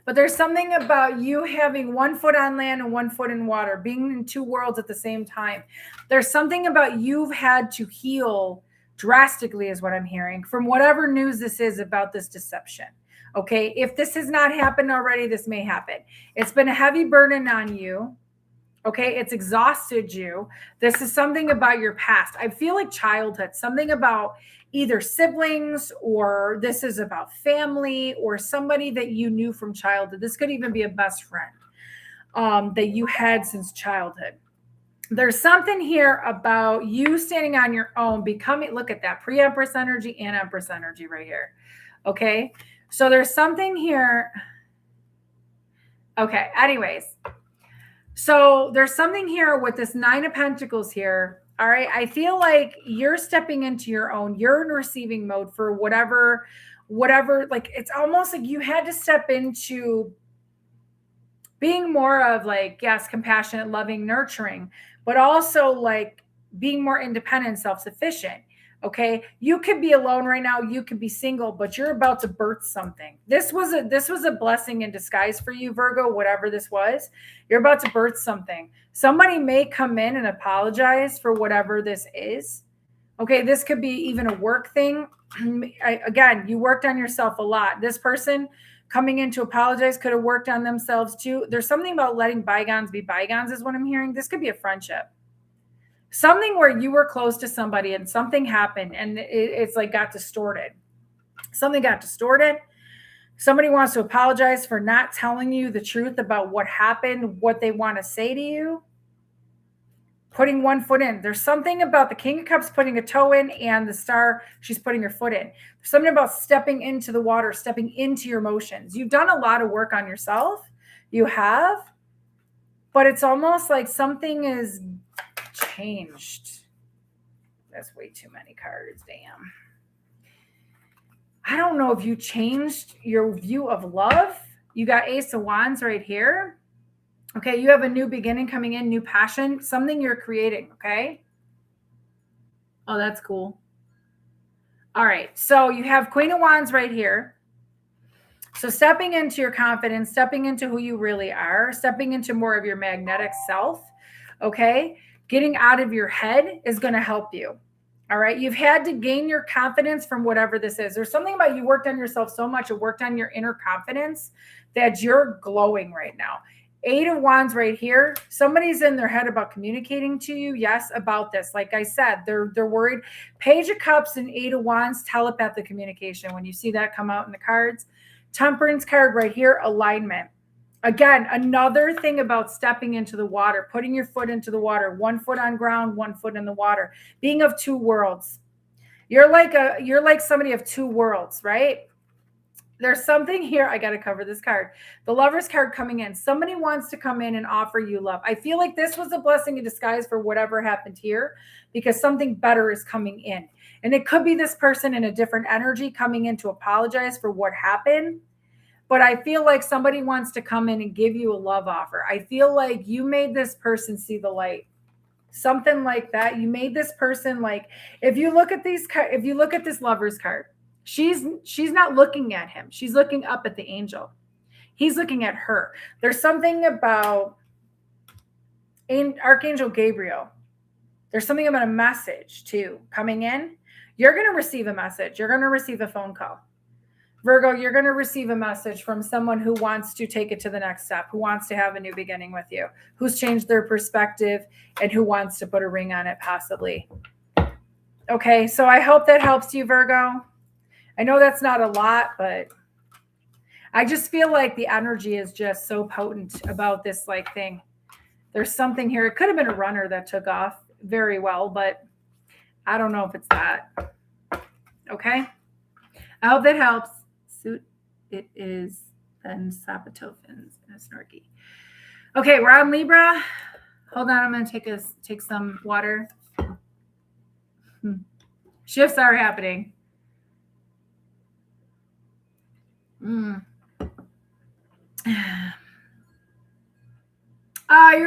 But there's something about you having one foot on land and one foot in water, being in two worlds at the same time. There's something about you've had to heal drastically, is what I'm hearing, from whatever news this is about this deception. Okay. If this has not happened already, this may happen. It's been a heavy burden on you. Okay. It's exhausted you. This is something about your past. I feel like childhood, something about either siblings, or this is about family or somebody that you knew from childhood. This could even be a best friend that you had since childhood. There's something here about you standing on your own, becoming, look at that, pre-Empress energy and Empress energy right here. Okay. So there's something here. Okay. Anyways. So there's something here with this 9 of Pentacles here. All right. I feel like you're stepping into your own, you're in receiving mode for whatever, like it's almost like you had to step into being more of like, yes, compassionate, loving, nurturing, but also like being more independent, self-sufficient. Okay. You could be alone right now. You could be single, but you're about to birth something. This was a blessing in disguise for you, Virgo, whatever this was. You're about to birth something. Somebody may come in and apologize for whatever this is. Okay. This could be even a work thing. Again, you worked on yourself a lot. This person coming in to apologize could have worked on themselves too. There's something about letting bygones be bygones is what I'm hearing. This could be a friendship. Something where you were close to somebody and something happened and it's like got distorted. Something got distorted. Somebody wants to apologize for not telling you the truth about what happened, what they want to say to you. Putting one foot in. There's something about the King of Cups putting a toe in and the star, she's putting her foot in. There's something about stepping into the water, stepping into your emotions. You've done a lot of work on yourself. You have. But it's almost like something is changed. That's way too many cards. Damn. I don't know if you changed your view of love. You got Ace of Wands right here. Okay, you have a new beginning coming in, new passion, something you're creating, okay? Oh, that's cool. All right, so you have Queen of Wands right here. So stepping into your confidence, stepping into who you really are, stepping into more of your magnetic self, okay? Getting out of your head is going to help you. All right. You've had to gain your confidence from whatever this is. There's something about you worked on yourself so much, you worked on your inner confidence that you're glowing right now. 8 of Wands right here. Somebody's in their head about communicating to you. Yes, about this. Like I said, they're worried. Page of Cups and 8 of Wands, telepathic communication. When you see that come out in the cards, Temperance card right here, alignment. Again, another thing about stepping into the water, putting your foot into the water, 1 foot on ground, 1 foot in the water, being of two worlds. You're like somebody of two worlds, right? There's something here. I got to cover this card. The Lover's card coming in. Somebody wants to come in and offer you love. I feel like this was a blessing in disguise for whatever happened here because something better is coming in. And it could be this person in a different energy coming in to apologize for what happened. But I feel like somebody wants to come in and give you a love offer. I feel like you made this person see the light. Something like that. You made this person like, if you look at this Lover's card, she's not looking at him. She's looking up at the angel. He's looking at her. There's something about Archangel Gabriel. There's something about a message too coming in. You're going to receive a message. You're going to receive a phone call. Virgo, you're going to receive a message from someone who wants to take it to the next step, who wants to have a new beginning with you, who's changed their perspective, and who wants to put a ring on it possibly. Okay, so I hope that helps you, Virgo. I know that's not a lot, but I just feel like the energy is just so potent about this like thing. There's something here. It could have been a runner that took off very well, but I don't know if it's that. Okay, I hope that helps. Suit it is then Sapotofins and a Snorky. Okay, we're on Libra. Hold on, I'm going to take some water. Shifts are happening. You're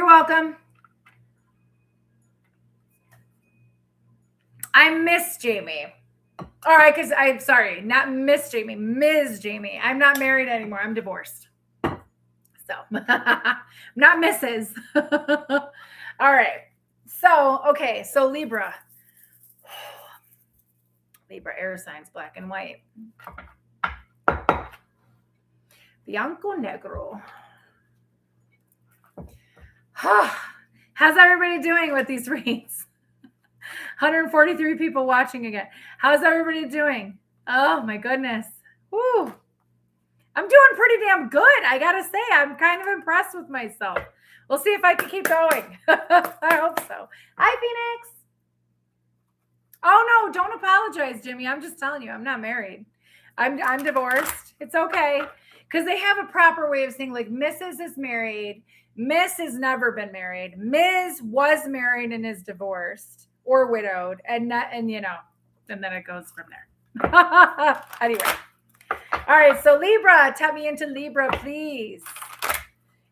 welcome. I miss Jamie. All right, because I'm sorry, not Miss Jamie, Ms. Jamie. I'm not married anymore. I'm divorced. So, not Mrs. All right. So, okay. So Libra. Libra air signs, black and white. Bianco Negro. How's everybody doing with these reads? 143 people watching again. How's everybody doing? Oh my goodness. Woo. I'm doing pretty damn good. I got to say, I'm kind of impressed with myself. We'll see if I can keep going. I hope so. Hi, Phoenix. Oh no, don't apologize, Jimmy. I'm just telling you, I'm not married. I'm divorced. It's okay. Because they have a proper way of saying, like, Mrs. is married. Miss has never been married. Ms. was married and is divorced or widowed. And then it goes from there. Anyway. All right. So Libra, tap me into Libra, please.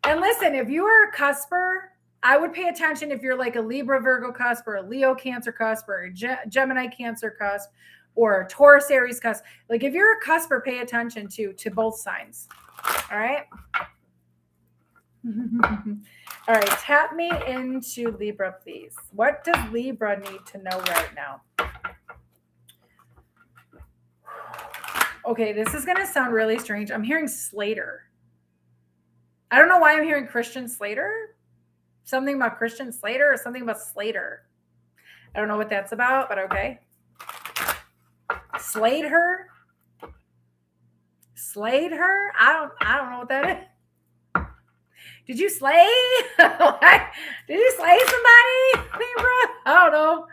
And listen, if you are a cusper, I would pay attention if you're like a Libra, Virgo cusp, or a Leo, Cancer cusp, or a Gemini, Cancer cusp, or a Taurus, Aries cusp. Like if you're a cusper, pay attention to both signs. All right. All right. Tap me into Libra, please. What does Libra need to know right now? Okay. This is going to sound really strange. I'm hearing Slater. I don't know why I'm hearing Christian Slater. Something about Christian Slater or something about Slater. I don't know what that's about, but okay. Slayed her? Slayed her? I don't know what that is. Did you slay? Did you slay somebody, Libra? I don't know.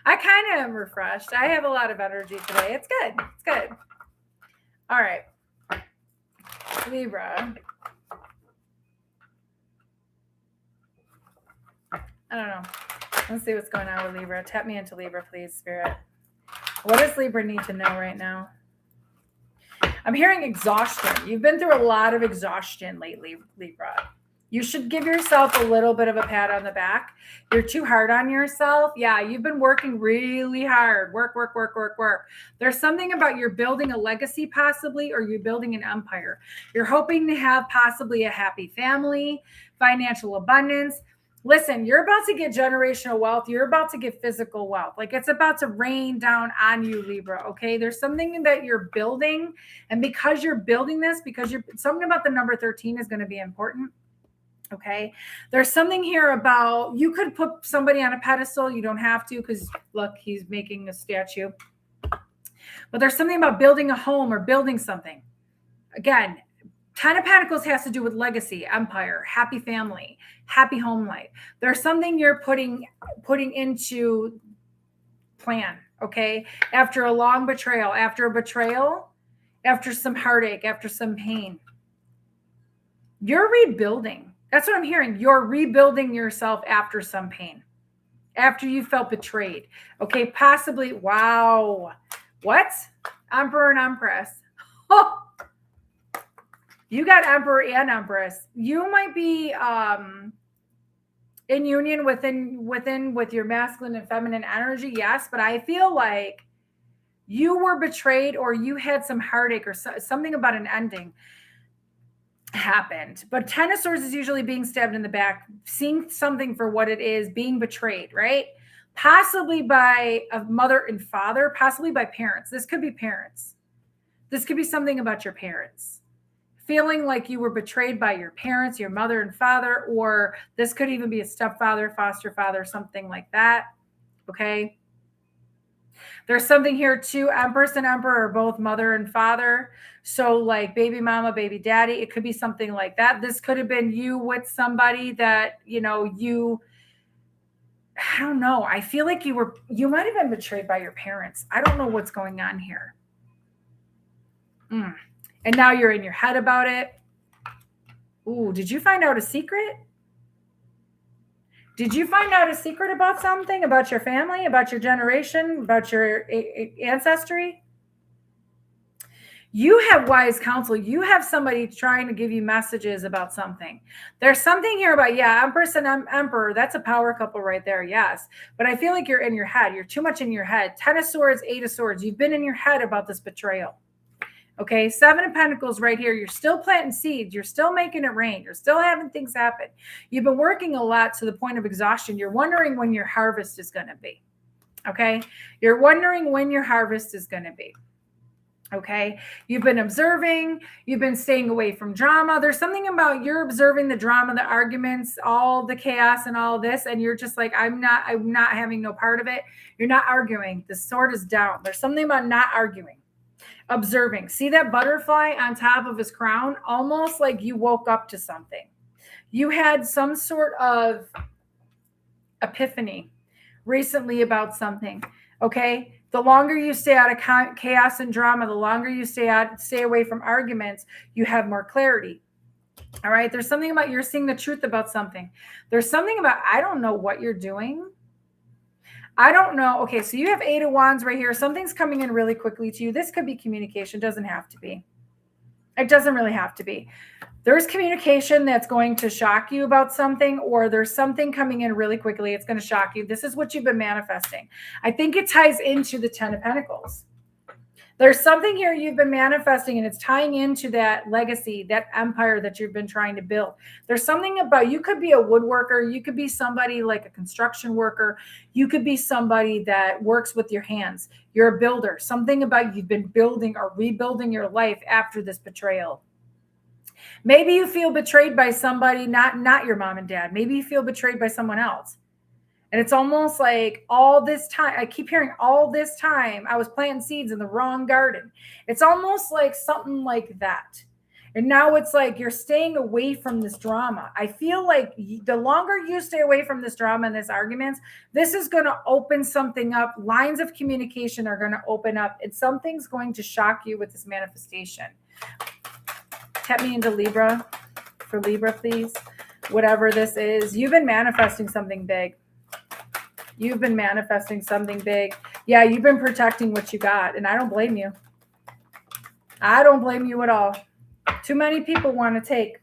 I kind of am refreshed. I have a lot of energy today. It's good. It's good. All right. Libra. I don't know. Let's see what's going on with Libra. Tap me into Libra, please, Spirit. What does Libra need to know right now? I'm hearing exhaustion. You've been through a lot of exhaustion lately, Libra. You should give yourself a little bit of a pat on the back. You're too hard on yourself. Yeah, you've been working really hard. Work. There's something about you're building a legacy possibly, or you're building an empire. You're hoping to have possibly a happy family, financial abundance. Listen, you're about to get generational wealth. You're about to get physical wealth. Like it's about to rain down on you, Libra. Okay. There's something that you're building. And because you're building this, something about the number 13 is going to be important. Okay. There's something here about, you could put somebody on a pedestal. You don't have to, because look, he's making a statue. But there's something about building a home or building something. Again, 10 of Pentacles has to do with legacy, empire, happy family, happy home life. There's something you're putting into plan, okay? After a long betrayal, after some heartache, after some pain. You're rebuilding. That's what I'm hearing. You're rebuilding yourself after some pain, after you felt betrayed. Okay, possibly, wow. What? Emperor and Empress. Oh. You got Emperor and Empress. You might be in union with your masculine and feminine energy, yes, but I feel like you were betrayed or you had some heartache or something about an ending happened. But 10 of Swords is usually being stabbed in the back, seeing something for what it is, being betrayed, right? Possibly by a mother and father, possibly by parents. This could be parents. This could be something about your parents. Feeling like you were betrayed by your parents, your mother and father, or this could even be a stepfather, foster father, something like that. Okay. There's something here too. Empress and Emperor are both mother and father. So like baby mama, baby daddy, it could be something like that. This could have been you with somebody that, I don't know. I feel like you might have been betrayed by your parents. I don't know what's going on here. And now you're in your head about it. Ooh, did you find out a secret? Did you find out a secret about something, about your family, about your generation, about your ancestry? You have wise counsel. You have somebody trying to give you messages about something. There's something here about, yeah, Empress and Emperor. That's a power couple right there. Yes. But I feel like you're in your head. You're too much in your head. 10 of Swords, 8 of Swords. You've been in your head about this betrayal. Okay. 7 of Pentacles right here. You're still planting seeds. You're still making it rain. You're still having things happen. You've been working a lot to the point of exhaustion. You're wondering when your harvest is going to be. Okay. You're wondering when your harvest is going to be. Okay. You've been observing, you've been staying away from drama. There's something about you're observing the drama, the arguments, all the chaos and all this. And you're just like, I'm not having no part of it. You're not arguing. The sword is down. There's something about not arguing, observing. See that butterfly on top of his crown? Almost like you woke up to something. You had some sort of epiphany recently about something. Okay. The longer you stay out of chaos and drama, the longer you stay away from arguments, you have more clarity. All right. There's something about you're seeing the truth about something. There's something about, I don't know what you're doing. I don't know. Okay. So you have 8 of Wands right here. Something's coming in really quickly to you. This could be communication. Doesn't have to be. It doesn't really have to be. There's communication that's going to shock you about something, or there's something coming in really quickly. It's going to shock you. This is what you've been manifesting. I think it ties into the 10 of Pentacles. There's something here you've been manifesting, and it's tying into that legacy, that empire that you've been trying to build. There's something about, you could be a woodworker. You could be somebody like a construction worker. You could be somebody that works with your hands. You're a builder. Something about you've been building or rebuilding your life after this betrayal. Maybe you feel betrayed by somebody, not your mom and dad. Maybe you feel betrayed by someone else. And it's almost like all this time, I keep hearing all this time, I was planting seeds in the wrong garden. It's almost like something like that. And now it's like you're staying away from this drama. I feel like the longer you stay away from this drama and this arguments, this is going to open something up. Lines of communication are going to open up, and something's going to shock you with this manifestation. Tap me into Libra for Libra, please. Whatever this is, you've been manifesting something big. You've been manifesting something big. Yeah, you've been protecting what you got, and I don't blame you. I don't blame you at all. Too many people want to take.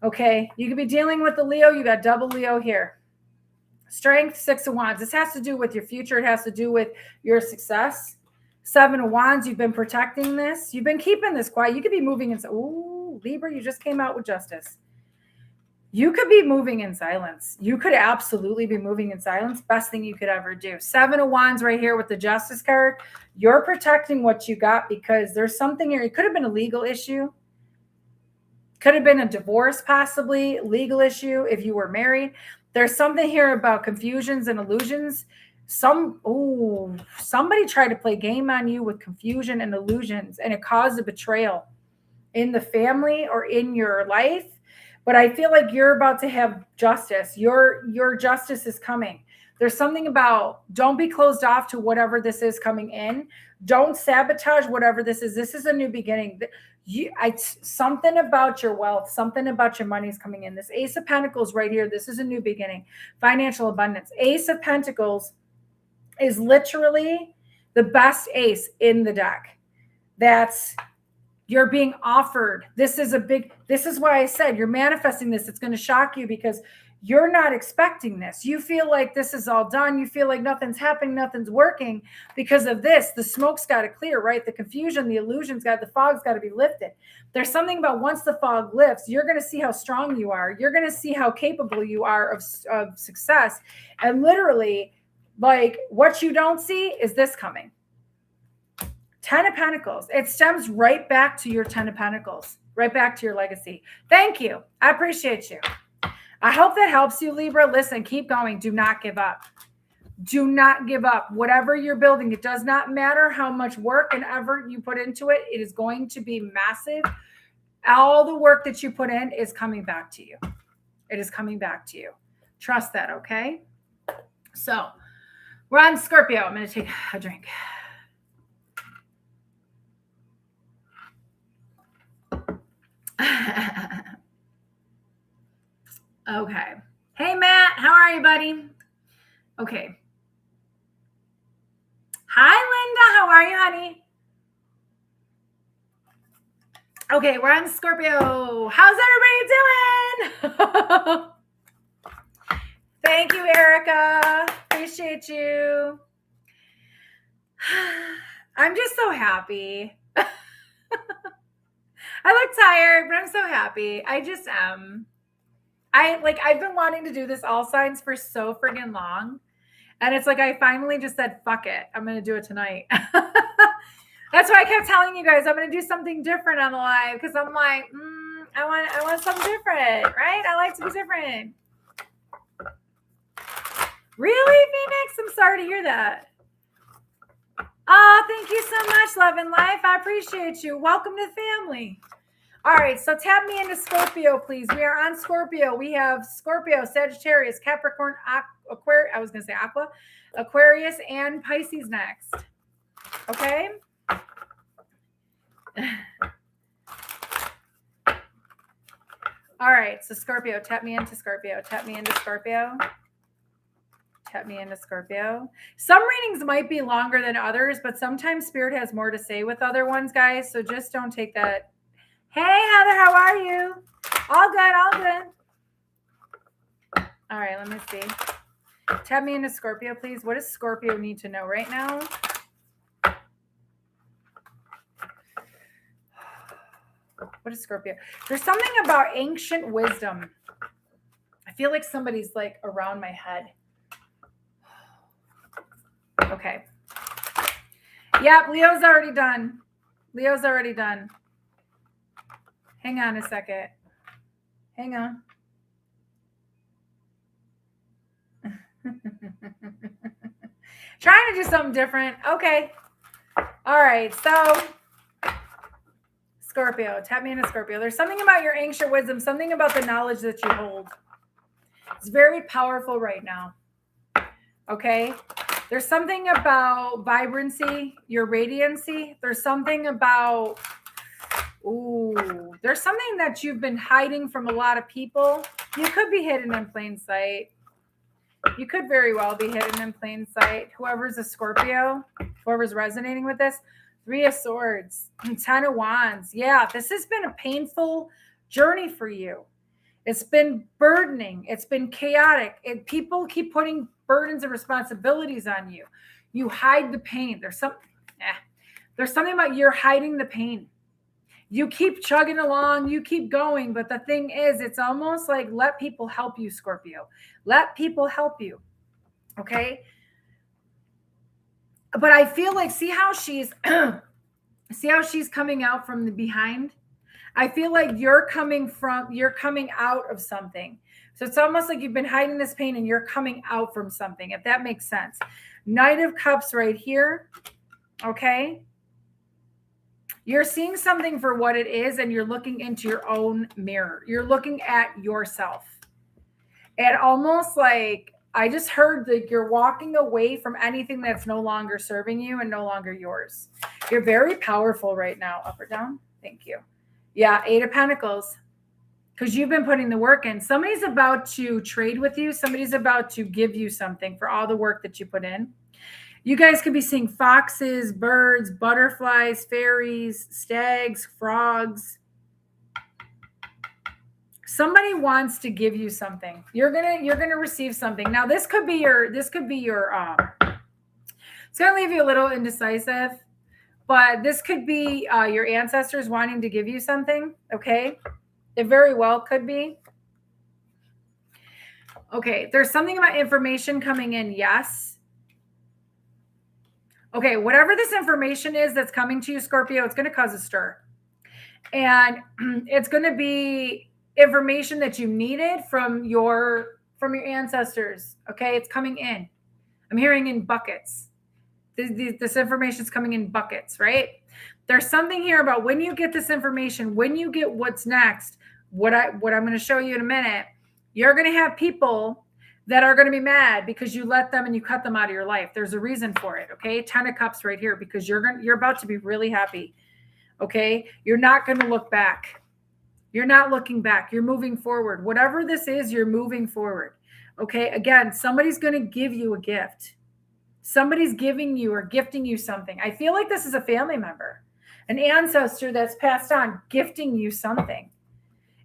Okay, you could be dealing with the Leo. You got double Leo here. Strength, 6 of Wands. This has to do with your future. It has to do with your success. 7 of Wands, you've been protecting this. You've been keeping this quiet. You could be moving in. Ooh, Libra, you just came out with justice. You could be moving in silence. You could absolutely be moving in silence. Best thing you could ever do. 7 of Wands right here with the Justice card. You're protecting what you got because there's something here. It could have been a legal issue. Could have been a divorce, possibly. Legal issue if you were married. There's something here about confusions and illusions. Somebody tried to play a game on you with confusion and illusions, and it caused a betrayal in the family or in your life. But I feel like you're about to have justice. Your justice is coming. There's something about, don't be closed off to whatever this is coming in. Don't sabotage whatever this is. This is a new beginning. Something about your wealth, something about your money is coming in. This Ace of Pentacles right here, this is a new beginning. Financial abundance. Ace of Pentacles is literally the best ace in the deck. You're being offered. This is why I said you're manifesting this. It's going to shock you because you're not expecting this. You feel like this is all done. You feel like nothing's happening, nothing's working because of this. The smoke's got to clear, right? The confusion, the illusions, the fog's got to be lifted. There's something about once the fog lifts, you're going to see how strong you are. You're going to see how capable you are of success. And literally, like, what you don't see is this coming. 10 of Pentacles. It stems right back to your 10 of Pentacles, right back to your legacy. Thank you. I appreciate you. I hope that helps you, Libra. Listen, keep going. Do not give up. Do not give up. Whatever you're building, it does not matter how much work and effort you put into it. It is going to be massive. All the work that you put in is coming back to you. It is coming back to you. Trust that, okay? So we're on Scorpio. I'm going to take a drink. Okay. Hey, Matt. How are you, buddy? Okay. Hi, Linda. How are you, honey? Okay, we're on Scorpio. How's everybody doing? Thank you, Erica. Appreciate you. I'm just so happy. I look tired, but I'm so happy. I just am. I've been wanting to do this all signs for so friggin' long. And it's like I finally just said, fuck it. I'm gonna do it tonight. That's why I kept telling you guys I'm gonna do something different on the live because I'm like, I want something different, right? I like to be different. Really, Phoenix? I'm sorry to hear that. Oh, thank you so much, Love and Life. I appreciate you. Welcome to the family. All right, so tap me into Scorpio, please. We are on Scorpio. We have Scorpio, Sagittarius, Capricorn, Aquarius. I was going to say Aqua, Aquarius, and Pisces next. Okay. All right, so Scorpio, tap me into Scorpio. Tap me into Scorpio. Tap me into Scorpio. Some readings might be longer than others, but sometimes Spirit has more to say with other ones, guys. So just don't take that. Hey, Heather, how are you? All good, all good. All right, let me see. Tap me into Scorpio, please. What does Scorpio need to know right now? What is Scorpio? There's something about ancient wisdom. I feel like somebody's like around my head. Okay. Yep, Leo's already done. Leo's already done. Hang on a second. Hang on. Trying to do something different. Okay. All right. So, Scorpio, tap me into Scorpio. There's something about your ancient wisdom, something about the knowledge that you hold. It's very powerful right now. Okay. There's something about vibrancy, your radiancy. There's something about, there's something that you've been hiding from a lot of people. You could be hidden in plain sight. You could very well be hidden in plain sight. Whoever's a Scorpio, whoever's resonating with this, 3 of Swords, 10 of Wands. Yeah, this has been a painful journey for you. It's been burdening. It's been chaotic. People keep putting burdens and responsibilities on you. You hide the pain. There's something about you're hiding the pain. You keep chugging along, you keep going, but the thing is, it's almost like let people help you, Scorpio. Let people help you, okay? But I feel like, see how she's coming out from the behind? I feel like you're coming out of something. So it's almost like you've been hiding this pain and you're coming out from something, if that makes sense. Knight of Cups right here, okay? You're seeing something for what it is, and you're looking into your own mirror. You're looking at yourself. And almost like I just heard that you're walking away from anything that's no longer serving you and no longer yours. You're very powerful right now. Up or down? Thank you. Yeah, 8 of Pentacles. Because you've been putting the work in. Somebody's about to trade with you. Somebody's about to give you something for all the work that you put in. You guys could be seeing foxes, birds, butterflies, fairies, stags, frogs. Somebody wants to give you something. You're gonna receive something. Now this could be your it's gonna leave you a little indecisive, but this could be your ancestors wanting to give you something. Okay, it very well could be. Okay, there's something about information coming in. Yes. Okay, whatever this information is that's coming to you, Scorpio, it's going to cause a stir. And it's going to be information that you needed from your ancestors. Okay, it's coming in. I'm hearing in buckets. This information is coming in buckets, right? There's something here about when you get this information, when you get what's next, what I'm going to show you in a minute, you're going to have people that are going to be mad because you let them and you cut them out of your life. There's a reason for it, okay? 10 of Cups right here because you're about to be really happy, okay? You're not going to look back. You're not looking back. You're moving forward. Whatever this is, you're moving forward. Okay. Again, somebody's going to give you a gift. Somebody's giving you or gifting you something. I feel like this is a family member, an ancestor that's passed on, gifting you something.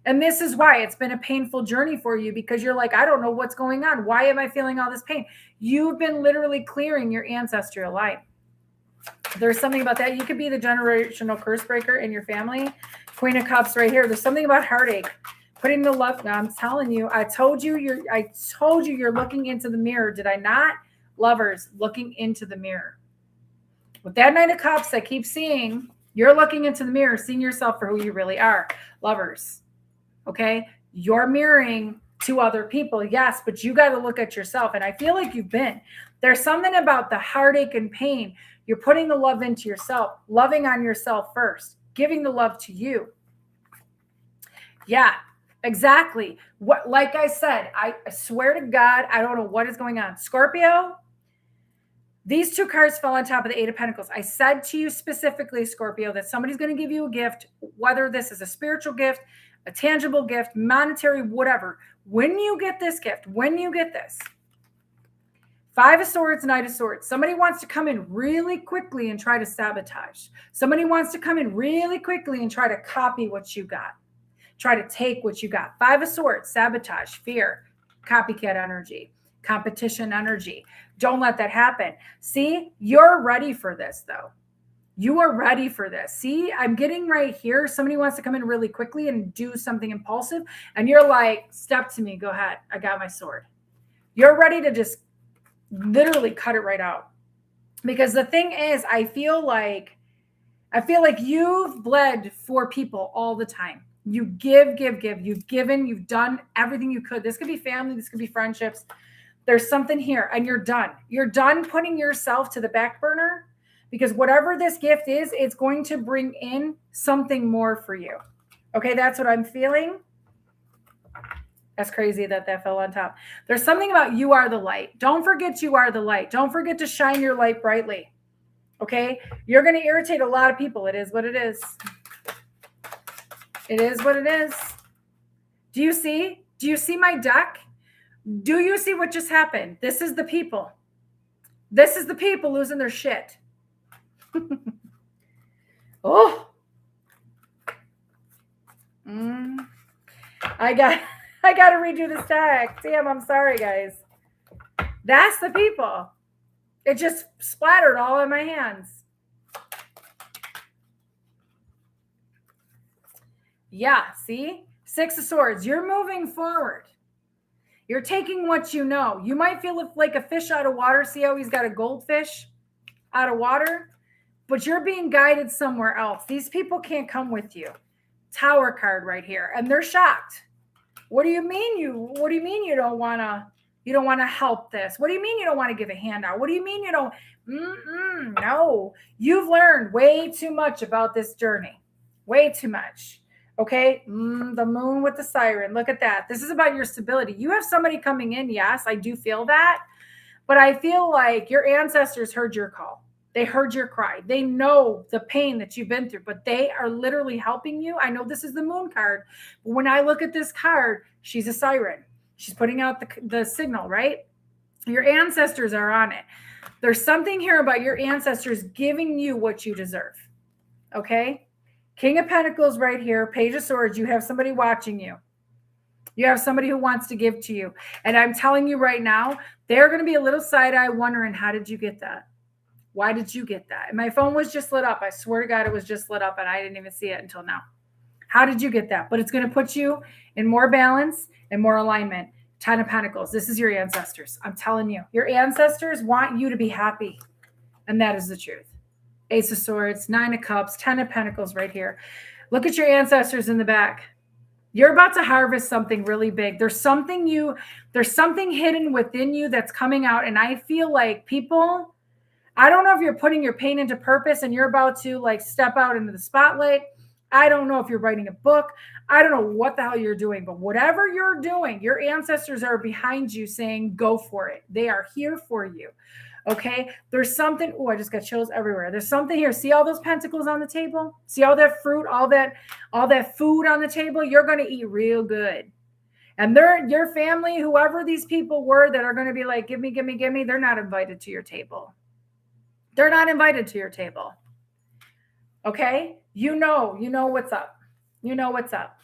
And this is why it's been a painful journey for you, because you're like, I don't know what's going on. Why am I feeling all this pain? You've been literally clearing your ancestral line. There's something about that. You could be the generational curse breaker in your family. Queen of Cups right here. There's something about heartache. Putting the love. Now I'm telling you, I told you you're looking into the mirror. Did I not? Lovers, looking into the mirror. With that Knight of Cups, I keep seeing you're looking into the mirror, seeing yourself for who you really are. Lovers. Okay. You're mirroring to other people. Yes, but you got to look at yourself. And I feel like you've been. There's something about the heartache and pain. You're putting the love into yourself, loving on yourself first, giving the love to you. Yeah, exactly. What, like I said, I swear to God, I don't know what is going on. Scorpio, these two cards fell on top of the Eight of Pentacles. I said to you specifically, Scorpio, that somebody's going to give you a gift, whether this is a spiritual gift, a tangible gift, monetary, whatever. When you get this gift, when you get this, Five of Swords, Knight of Swords. Somebody wants to come in really quickly and try to sabotage. Somebody wants to come in really quickly and try to copy what you got. Try to take what you got. Five of Swords, sabotage, fear, copycat energy, competition energy. Don't let that happen. See, you're ready for this though. You are ready for this. See, I'm getting right here. Somebody wants to come in really quickly and do something impulsive. And you're like, step to me. Go ahead. I got my sword. You're ready to just literally cut it right out. Because the thing is, I feel like you've bled for people all the time. You give. You've given, you've done everything you could. This could be family. This could be friendships. There's something here and you're done. You're done putting yourself to the back burner, because whatever this gift is, it's going to bring in something more for you. Okay, that's what I'm feeling. That's crazy that fell on top. There's something about you are the light. Don't forget you are the light. Don't forget to shine your light brightly. Okay, you're going to irritate a lot of people. It is what it is. It is what it is. Do you see? Do you see my deck? Do you see what just happened? This is the people. This is the people losing their shit. Oh. I got to redo this deck. Damn, I'm sorry, guys. That's the people. It just splattered all in my hands. Yeah, see? Six of Swords. You're moving forward. You're taking what you know. You might feel like a fish out of water. See how he's got a goldfish out of water? But you're being guided somewhere else. These people can't come with you. Tower card right here. And they're shocked. What do you mean you don't want to help this? What do you mean you don't want to give a handout? What do you mean you don't? No. You've learned way too much about this journey. Way too much. Okay, the moon with the siren. Look at that. This is about your stability. You have somebody coming in. Yes, I do feel that. But I feel like your ancestors heard your call. They heard your cry. They know the pain that you've been through, but they are literally helping you. I know this is the moon card. But when I look at this card, she's a siren. She's putting out the signal, right? Your ancestors are on it. There's something here about your ancestors giving you what you deserve. Okay? King of Pentacles right here, Page of Swords. You have somebody watching you. You have somebody who wants to give to you. And I'm telling you right now, they're going to be a little side-eye wondering, how did you get that? Why did you get that? And my phone was just lit up. I swear to God, it was just lit up and I didn't even see it until now. How did you get that? But it's going to put you in more balance and more alignment. 10 of Pentacles. This is your ancestors. I'm telling you, your ancestors want you to be happy. And that is the truth. Ace of Swords, 9 of Cups, 10 of Pentacles right here. Look at your ancestors in the back. You're about to harvest something really big. There's something hidden within you that's coming out. And I feel like people, I don't know if you're putting your pain into purpose and you're about to like step out into the spotlight. I don't know if you're writing a book. I don't know what the hell you're doing, but whatever you're doing, your ancestors are behind you saying, go for it. They are here for you. Okay. There's something. Oh, I just got chills everywhere. There's something here. See all those pentacles on the table? See all that fruit, all that food on the table? You're going to eat real good. And your family, whoever these people were that are going to be like, give me, give me, give me, they're not invited to your table. They're not invited to your table. Okay. You know what's up. You know what's up.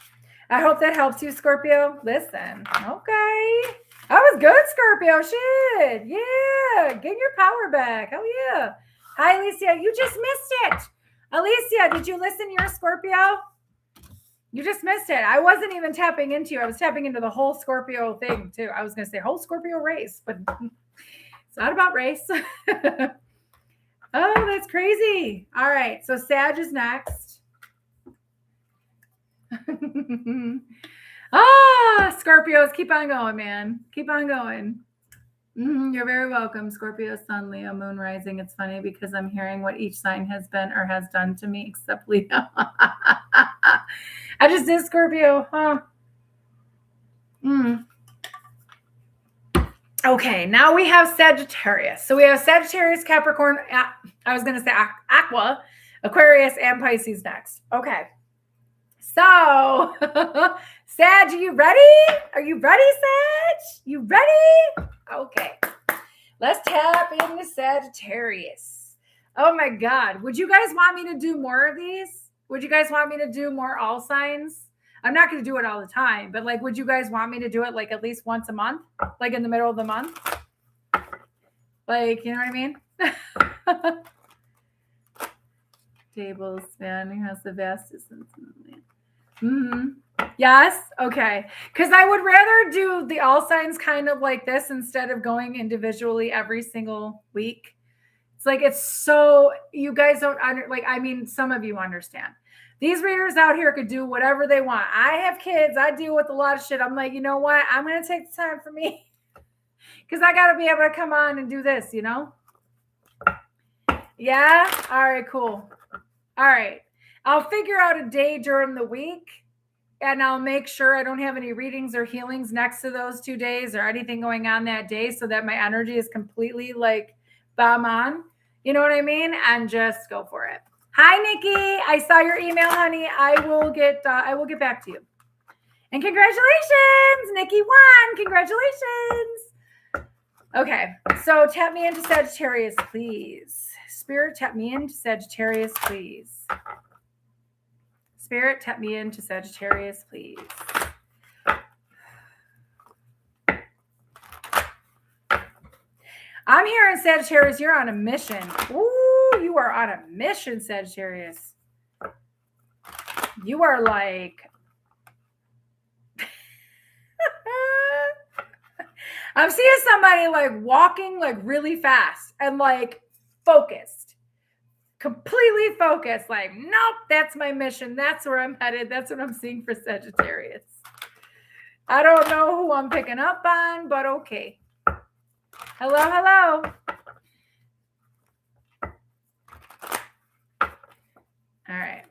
I hope that helps you, Scorpio. Listen. Okay. That was good, Scorpio. Shit. Yeah. Get your power back. Oh, yeah. Hi, Alicia. You just missed it. Alicia, did you listen? You're a Scorpio? You just missed it. I wasn't even tapping into you. I was tapping into the whole Scorpio thing, too. I was going to say whole Scorpio race, but it's not about race. Oh, that's crazy. All right. So Sag is next. Scorpios, keep on going, man. Keep on going. You're very welcome, Scorpio, Sun, Leo, Moon, Rising. It's funny because I'm hearing what each sign has been or has done to me except Leo. I just did Scorpio, huh? Okay, now we have Sagittarius. So we have Sagittarius, Capricorn, I was going to say Aqua, Aquarius, and Pisces next. Okay. So, Sag, are you ready? Are you ready, Sag? You ready? Okay. Let's tap into Sagittarius. Oh my God. Would you guys want me to do more of these? Would you guys want me to do more all signs? I'm not going to do it all the time, but like, would you guys want me to do it like at least once a month? Like in the middle of the month? Like, you know what I mean? Table spanning has the vast distance. Yes. Okay. Because I would rather do the all signs kind of like this instead of going individually every single week. It's like, it's so, you guys don't some of you understand. These readers out here could do whatever they want. I have kids. I deal with a lot of shit. I'm like, you know what? I'm going to take the time for me because I got to be able to come on and do this, you know? Yeah. All right, cool. All right. I'll figure out a day during the week and I'll make sure I don't have any readings or healings next to those 2 days or anything going on that day so that my energy is completely like bomb on. You know what I mean? And just go for it. Hi, Nikki. I saw your email, honey. I will get back to you. And congratulations, Nikki won. Congratulations. Okay, so tap me into Sagittarius, please. Spirit, tap me into Sagittarius, please. Spirit, tap me into Sagittarius, please. I'm here in Sagittarius. You're on a mission. Ooh, you are on a mission, Sagittarius. You are like... I'm seeing somebody like walking like really fast and like focused. Completely focused. Like, nope, that's my mission. That's where I'm headed. That's what I'm seeing for Sagittarius. I don't know who I'm picking up on, but okay. Hello, hello. All right.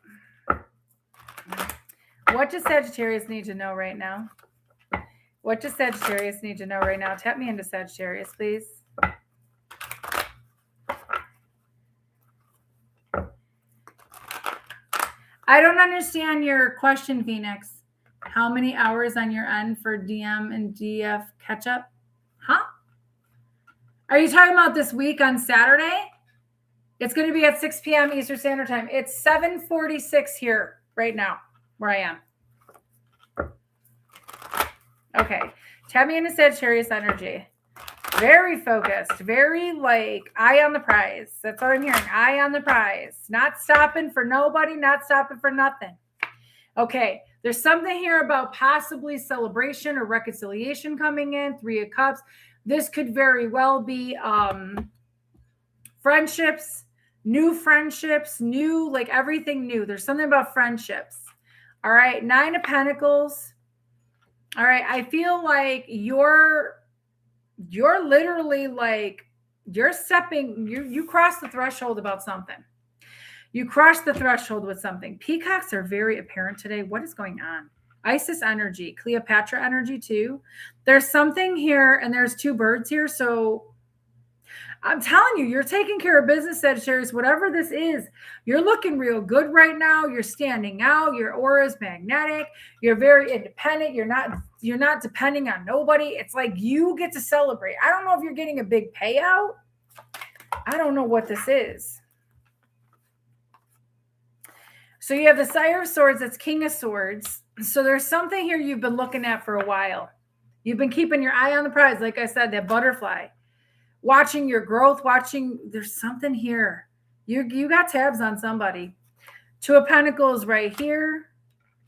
What does Sagittarius need to know right now? What does Sagittarius need to know right now? Tap me into Sagittarius, please. I don't understand your question, Phoenix. How many hours on your end for DM and DF catch-up? Huh? Are you talking about this week on Saturday? It's going to be at 6 p.m. Eastern Standard Time. It's 7:46 here right now where I am. Okay. Tap me into Sagittarius energy. Very focused. Very like eye on the prize. That's what I'm hearing. Eye on the prize. Not stopping for nobody. Not stopping for nothing. Okay. There's something here about possibly celebration or reconciliation coming in. 3 of Cups. This could very well be friendships, new, like everything new. There's something about friendships. All right. 9 of Pentacles. All right. I feel like you're literally like, you crossed the threshold about something. You crossed the threshold with something. Peacocks are very apparent today. What is going on? Isis energy, Cleopatra energy too. There's something here and there's 2 birds here. So I'm telling you, you're taking care of business, Sagittarius, whatever this is. You're looking real good right now. You're standing out. Your aura is magnetic. You're very independent. You're not depending on nobody. It's like you get to celebrate. I don't know if you're getting a big payout. I don't know what this is. So you have the Sire of Swords, that's King of Swords. So there's something here you've been looking at for a while. You've been keeping your eye on the prize. Like I said, that butterfly. Watching your growth, there's something here. You got tabs on somebody. Two of Pentacles right here.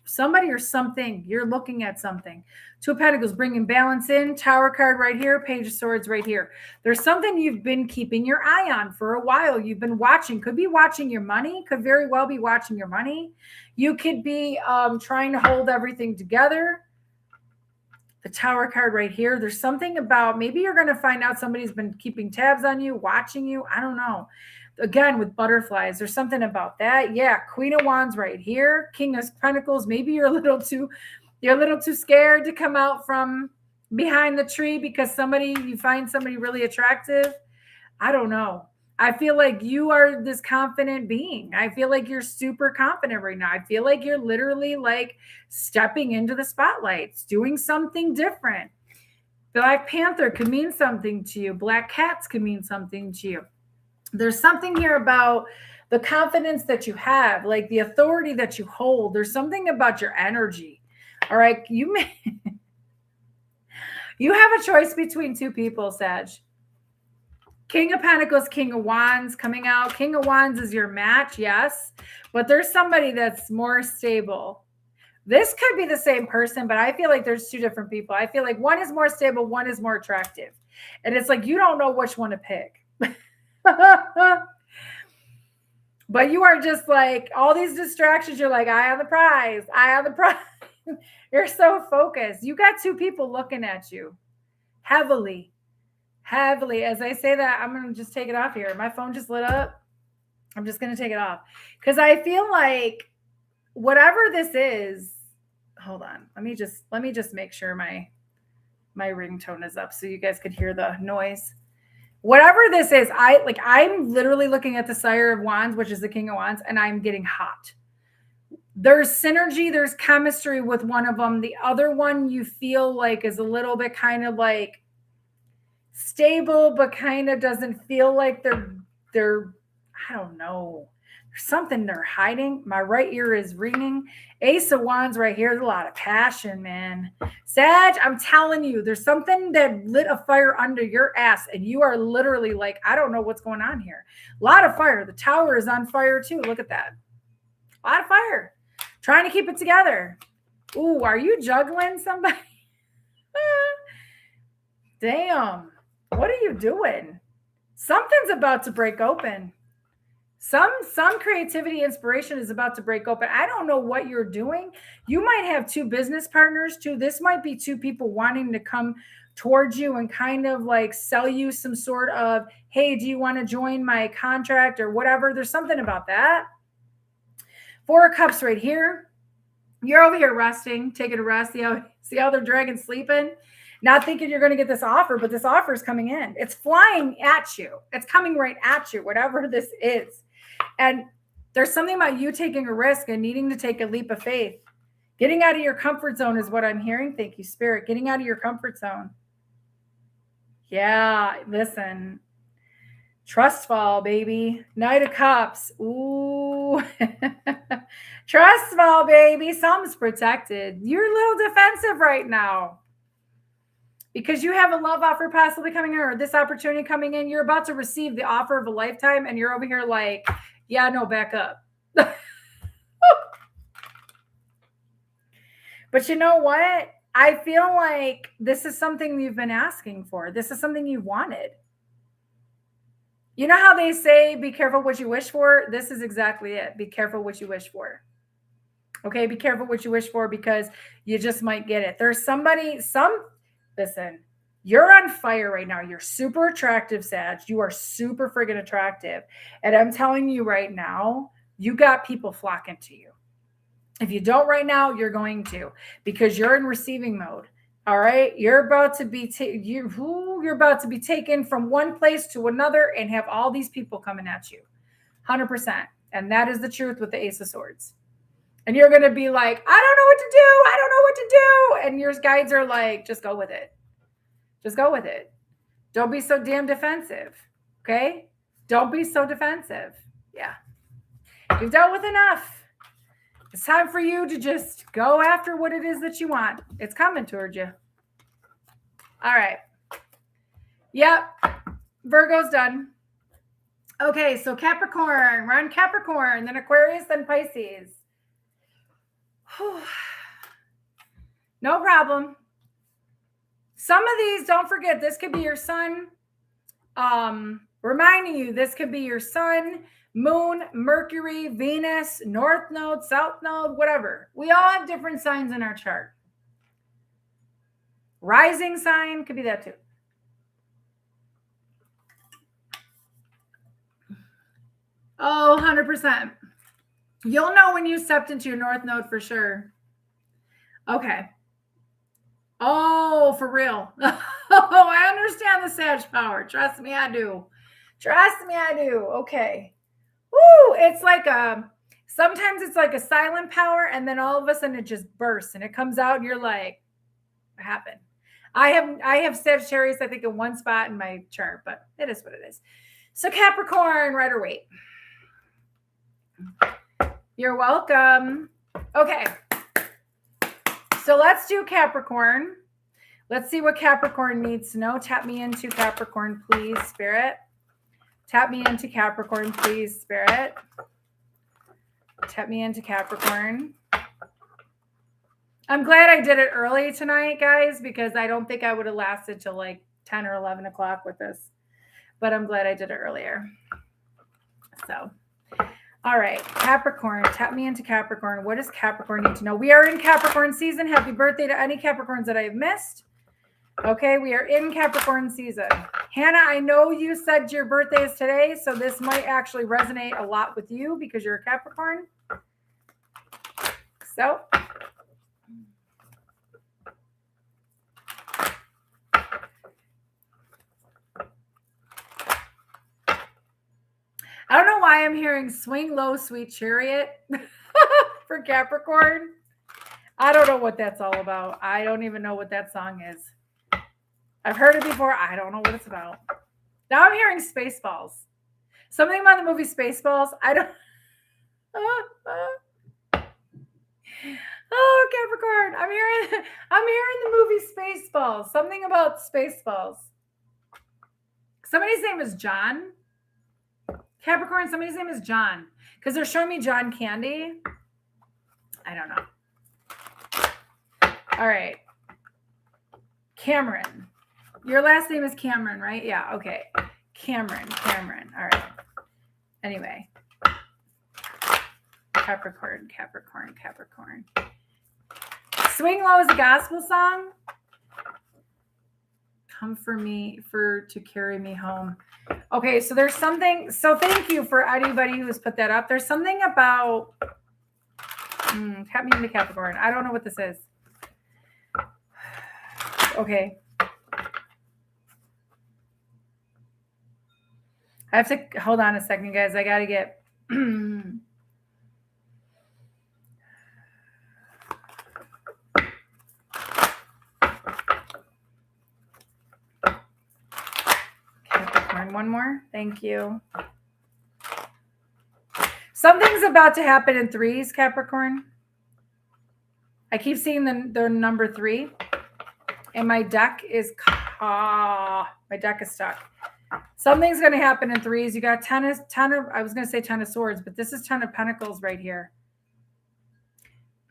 Somebody or something. You're looking at something. Two of Pentacles, bringing balance in. Tower card right here. Page of Swords right here. There's something you've been keeping your eye on for a while. You've been watching. Could be watching your money. Could very well be watching your money. You could be trying to hold everything together. The Tower card right here. There's something about, maybe you're going to find out somebody's been keeping tabs on you, watching you. I don't know. Again, with butterflies, there's something about that. Yeah. Queen of Wands right here. King of Pentacles. Maybe you're a little too scared to come out from behind the tree because you find somebody really attractive. I don't know. I feel like you are this confident being. I feel like you're super confident right now. I feel like you're literally like stepping into the spotlights, doing something different. Black Panther could mean something to you. Black cats could mean something to you. There's something here about the confidence that you have, like the authority that you hold. There's something about your energy. All right. You have a choice between two people, Sag. King of Pentacles, King of Wands coming out. King of Wands is your match, yes. But there's somebody that's more stable. This could be the same person, but I feel like there's two different people. I feel like one is more stable, one is more attractive. And it's like you don't know which one to pick. But you are just like, all these distractions, you're like, eye on the prize, eye on the prize. You're so focused. You got two people looking at you heavily. As I say that, I'm going to just take it off here. My phone just lit up. I'm just going to take it off because I feel like whatever this is, hold on. Let me just make sure my ringtone is up so you guys could hear the noise. Whatever this is, I'm literally looking at the Sire of Wands, which is the King of Wands, and I'm getting hot. There's synergy, there's chemistry with one of them. The other one you feel like is a little bit kind of like stable, but kind of doesn't feel like they're I don't know. There's something they're hiding. My right ear is ringing. Ace of Wands right here. There's a lot of passion, man. Sag, I'm telling you, there's something that lit a fire under your ass, and you are literally like, I don't know what's going on here. A lot of fire. The tower is on fire too. Look at that. A lot of fire. Trying to keep it together. Ooh, are you juggling somebody? Damn. What are you doing? Something's about to break open. Some creativity, inspiration is about to break open. I don't know what you're doing. You might have two business partners too. This might be two people wanting to come towards you and kind of like sell you some sort of, hey, do you want to join my contract or whatever? There's something about that. Four of Cups right here. You're over here resting, taking a rest. See how they're dragging sleeping? Not thinking you're going to get this offer, but this offer is coming in. It's flying at you. It's coming right at you, whatever this is. And there's something about you taking a risk and needing to take a leap of faith. Getting out of your comfort zone is what I'm hearing. Thank you, Spirit. Getting out of your comfort zone. Yeah, listen. Trust fall, baby. Knight of Cups. Ooh. Trust fall, baby. Something's protected. You're a little defensive right now. Because you have a love offer possibly coming in or this opportunity coming in. You're about to receive the offer of a lifetime and you're over here like, yeah, no, back up. But you know what? I feel like this is something you've been asking for. This is something you wanted. You know how they say, be careful what you wish for? This is exactly it. Be careful what you wish for. Okay, be careful what you wish for because you just might get it. There's listen, you're on fire right now. You're super attractive, Sag. You are super friggin' attractive. And I'm telling you right now, you got people flocking to you. If you don't right now, you're going to because you're in receiving mode. All right. You're about to be you're about to be taken from one place to another and have all these people coming at you. 100%. And that is the truth with the Ace of Swords. And you're going to be like, I don't know what to do. I don't know what to do. And your guides are like, just go with it. Just go with it. Don't be so damn defensive. Okay? Don't be so defensive. Yeah. You've dealt with enough. It's time for you to just go after what it is that you want. It's coming towards you. All right. Yep. Virgo's done. Okay, so Capricorn. We're on Capricorn, then Aquarius, then Pisces. Whew. No problem. Some of these, don't forget, this could be your sun. Reminding you, this could be your sun, moon, Mercury, Venus, North Node, South Node, whatever. We all have different signs in our chart. Rising sign could be that too. Oh, 100%. You'll know when you stepped into your North Node for sure. Okay. Oh, for real. Oh, I understand the Sag power. Trust me, I do. Trust me, I do. Okay. Woo! It's like sometimes it's like a silent power, and then all of a sudden it just bursts and it comes out, and you're like, what happened? I have Sagittarius, I think, in one spot in my chart, but it is what it is. So Capricorn, right or wait. You're welcome. Okay. So let's do Capricorn. Let's see what Capricorn needs to know. Tap me into Capricorn, please, Spirit. Tap me into Capricorn, please, Spirit. Tap me into Capricorn. I'm glad I did it early tonight, guys, because I don't think I would have lasted till like 10 or 11 o'clock with this. But I'm glad I did it earlier. So, all right, Capricorn, tap me into Capricorn. What does Capricorn need to know? We are in Capricorn season. Happy birthday to any Capricorns that I have missed. Okay, we are in Capricorn season. Hannah, I know you said your birthday is today, so this might actually resonate a lot with you because you're a Capricorn. So, I don't know why I'm hearing Swing Low, Sweet Chariot for Capricorn. I don't know what that's all about. I don't even know what that song is. I've heard it before. I don't know what it's about. Now I'm hearing Spaceballs. Something about the movie Spaceballs. I don't. Oh, Capricorn. I'm hearing the movie Spaceballs. Something about Spaceballs. Somebody's name is John. Capricorn, somebody's name is John. Because they're showing me John Candy. I don't know. All right. Cameron. Your last name is Cameron, right? Yeah, okay. Cameron. All right. Anyway. Capricorn. Swing Low is a gospel song. Come for me, to carry me home. Okay, so there's something. So thank you for anybody who has put that up. There's something about. Tap me into Capricorn. I don't know what this is. Okay. I have to hold on a second, guys. I got to get. Capricorn, one more. Thank you. Something's about to happen in threes, Capricorn. I keep seeing the number 3, and my deck is stuck. Something's going to happen in threes. You got I was going to say 10 of swords, but this is 10 of pentacles right here.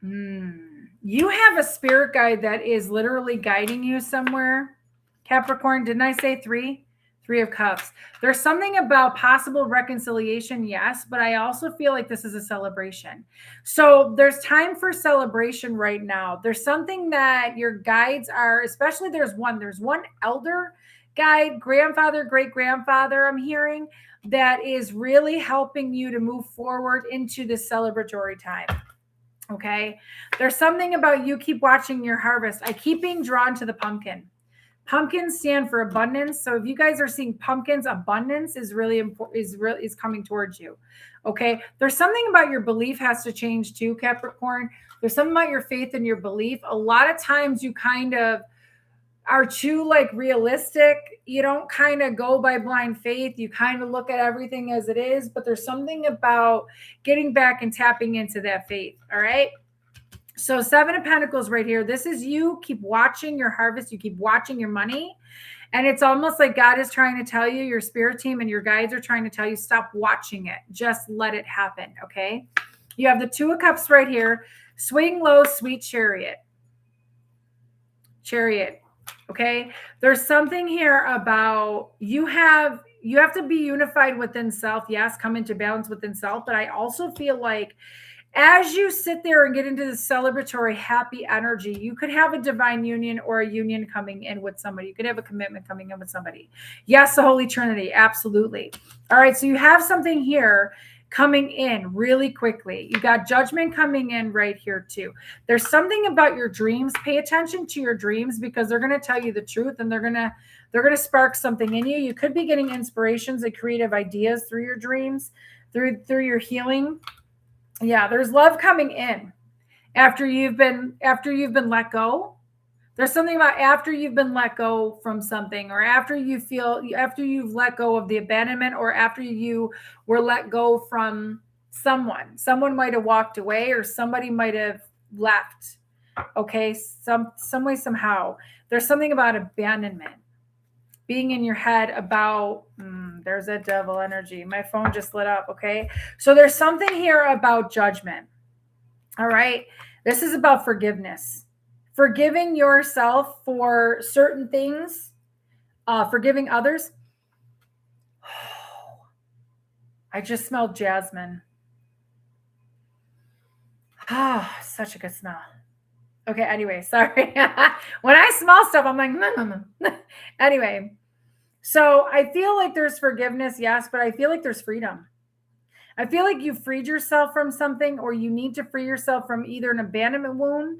You have a spirit guide that is literally guiding you somewhere. Capricorn, didn't I say 3? 3 of cups. There's something about possible reconciliation, yes, but I also feel like this is a celebration. So there's time for celebration right now. There's something that your guides are, especially there's one elder guide, grandfather, great-grandfather, I'm hearing, that is really helping you to move forward into this celebratory time. Okay. There's something about you keep watching your harvest. I keep being drawn to the pumpkin. Pumpkins stand for abundance. So if you guys are seeing pumpkins, abundance is really important, is coming towards you. Okay. There's something about your belief has to change too, Capricorn. There's something about your faith and your belief. A lot of times you kind of are too like realistic. You don't kind of go by blind faith. You kind of look at everything as it is, but there's something about getting back and tapping into that faith. All right. So 7 of Pentacles right here. This is you keep watching your harvest. You keep watching your money. And it's almost like God is trying to tell you, your spirit team and your guides are trying to tell you, stop watching it. Just let it happen. Okay. You have the 2 of Cups right here. Swing low, sweet chariot. Chariot. Okay. There's something here about you have to be unified within self. Yes. Come into balance within self. But I also feel like as you sit there and get into the celebratory, happy energy, you could have a divine union or a union coming in with somebody. You could have a commitment coming in with somebody. Yes, the Holy Trinity. Absolutely. All right. So you have something here coming in really quickly. You got judgment coming in right here too. There's something about your dreams. Pay attention to your dreams because they're going to tell you the truth and they're going to spark something in you. You could be getting inspirations and creative ideas through your dreams, through your healing. Yeah, there's love coming in after you've been let go. There's something about after you've been let go from something, or after you've let go of the abandonment, or after you were let go from someone. Someone might have walked away, or somebody might have left. Okay, some way, somehow. There's something about abandonment being in your head about there's a devil energy. My phone just lit up. Okay. So there's something here about judgment. All right. This is about forgiveness, forgiving yourself for certain things, forgiving others. I just smelled jasmine. Ah, such a good smell. Okay. Anyway, sorry. When I smell stuff, I'm like, anyway. So I feel like there's forgiveness, yes, but I feel like there's freedom. I feel like you freed yourself from something, or you need to free yourself from either an abandonment wound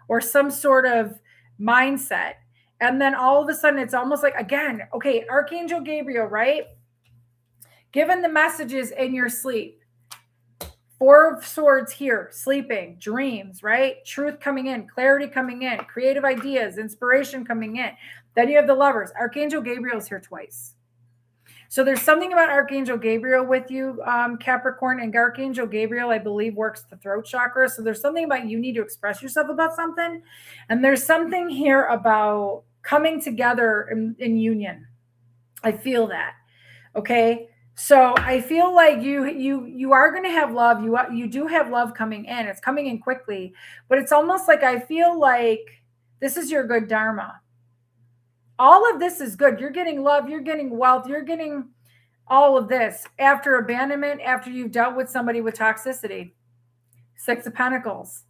or some sort of mindset. And then all of a sudden, it's almost like, again, okay, Archangel Gabriel, right? Given the messages in your sleep. 4 of Swords here, sleeping, dreams, right? Truth coming in, clarity coming in, creative ideas, inspiration coming in. Then you have the Lovers. Archangel Gabriel's here twice. So there's something about Archangel Gabriel with you, Capricorn, and Archangel Gabriel, I believe, works the throat chakra. So there's something about you need to express yourself about something. And there's something here about coming together in union. I feel that. Okay. So I feel like you are going to have love. You do have love coming in. It's coming in quickly, but it's almost like I feel like this is your good dharma. All of this is good. You're getting love. You're getting wealth. You're getting all of this after abandonment, after you've dealt with somebody with toxicity. 6 of Pentacles.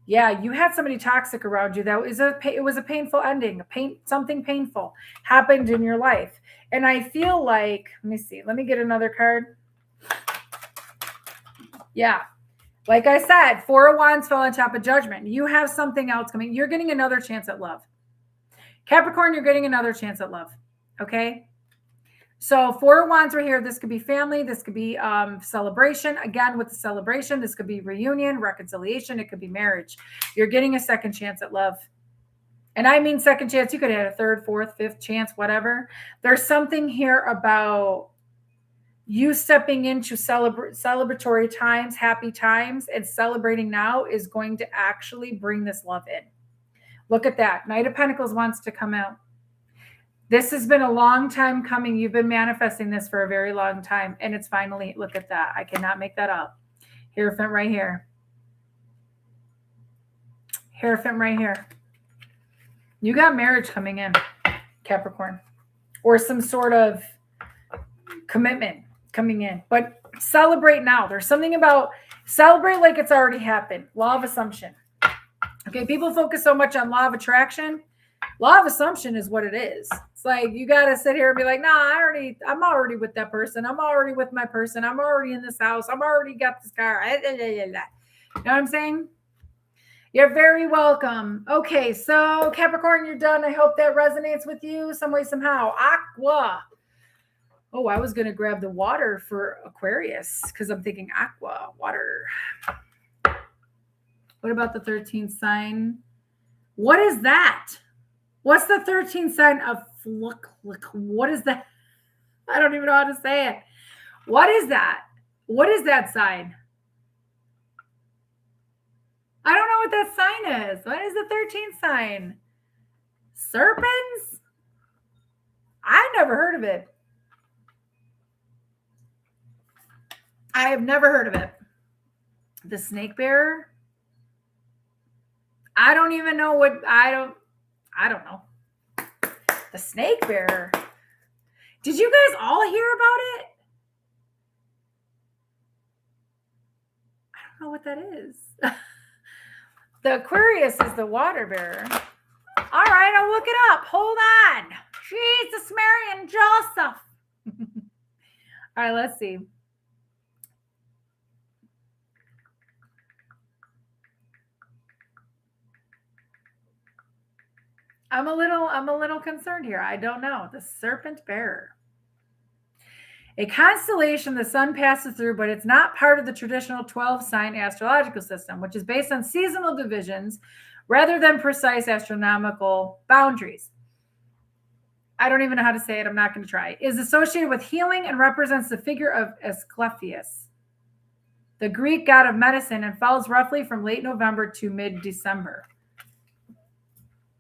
Yeah, you had somebody toxic around you. It was a painful ending. Something painful happened in your life. And I feel like, let me see. Let me get another card. Yeah. Like I said, 4 of Wands fell on top of Judgment. You have something else coming. You're getting another chance at love. Capricorn, you're getting another chance at love. Okay. So 4 of Wands right here. This could be family. This could be celebration. Again, with the celebration, this could be reunion, reconciliation. It could be marriage. You're getting a second chance at love. And I mean second chance. You could have a third, fourth, fifth chance, whatever. There's something here about you stepping into celebratory times, happy times, and celebrating now is going to actually bring this love in. Look at that. Knight of Pentacles wants to come out. This has been a long time coming. You've been manifesting this for a very long time. And it's finally, look at that. I cannot make that up. Hierophant right here. Hierophant right here. You got marriage coming in, Capricorn. Or some sort of commitment coming in. But celebrate now. There's something about celebrate like it's already happened. Law of assumption. Okay, people focus so much on law of attraction. Law of assumption is what it is. It's like you got to sit here and be like, nah, I'm already with that person. I'm already with my person. I'm already in this house. I'm already got this car. You know what I'm saying? You're very welcome. Okay, so Capricorn, you're done. I hope that resonates with you some way, somehow. Aqua. Oh, I was going to grab the water for Aquarius because I'm thinking aqua, water. What about the 13th sign? What is that? What's the 13th sign of Fluck? What is that? I don't even know how to say it. What is that? What is that sign? I don't know what that sign is. What is the 13th sign? Serpents? I never heard of it. I have never heard of it. The snake bearer? I don't even know what, I don't know. The snake bearer. Did you guys all hear about it? I don't know what that is. The Aquarius is the water bearer. All right, I'll look it up. Hold on. Jesus, Mary, and Joseph. All right, let's see. I'm a little concerned here. I don't know. The serpent bearer. A constellation the sun passes through, but it's not part of the traditional 12-sign astrological system, which is based on seasonal divisions rather than precise astronomical boundaries. I don't even know how to say it. I'm not going to try. Is associated with healing and represents the figure of Asclepius, the Greek god of medicine, and falls roughly from late November to mid-December.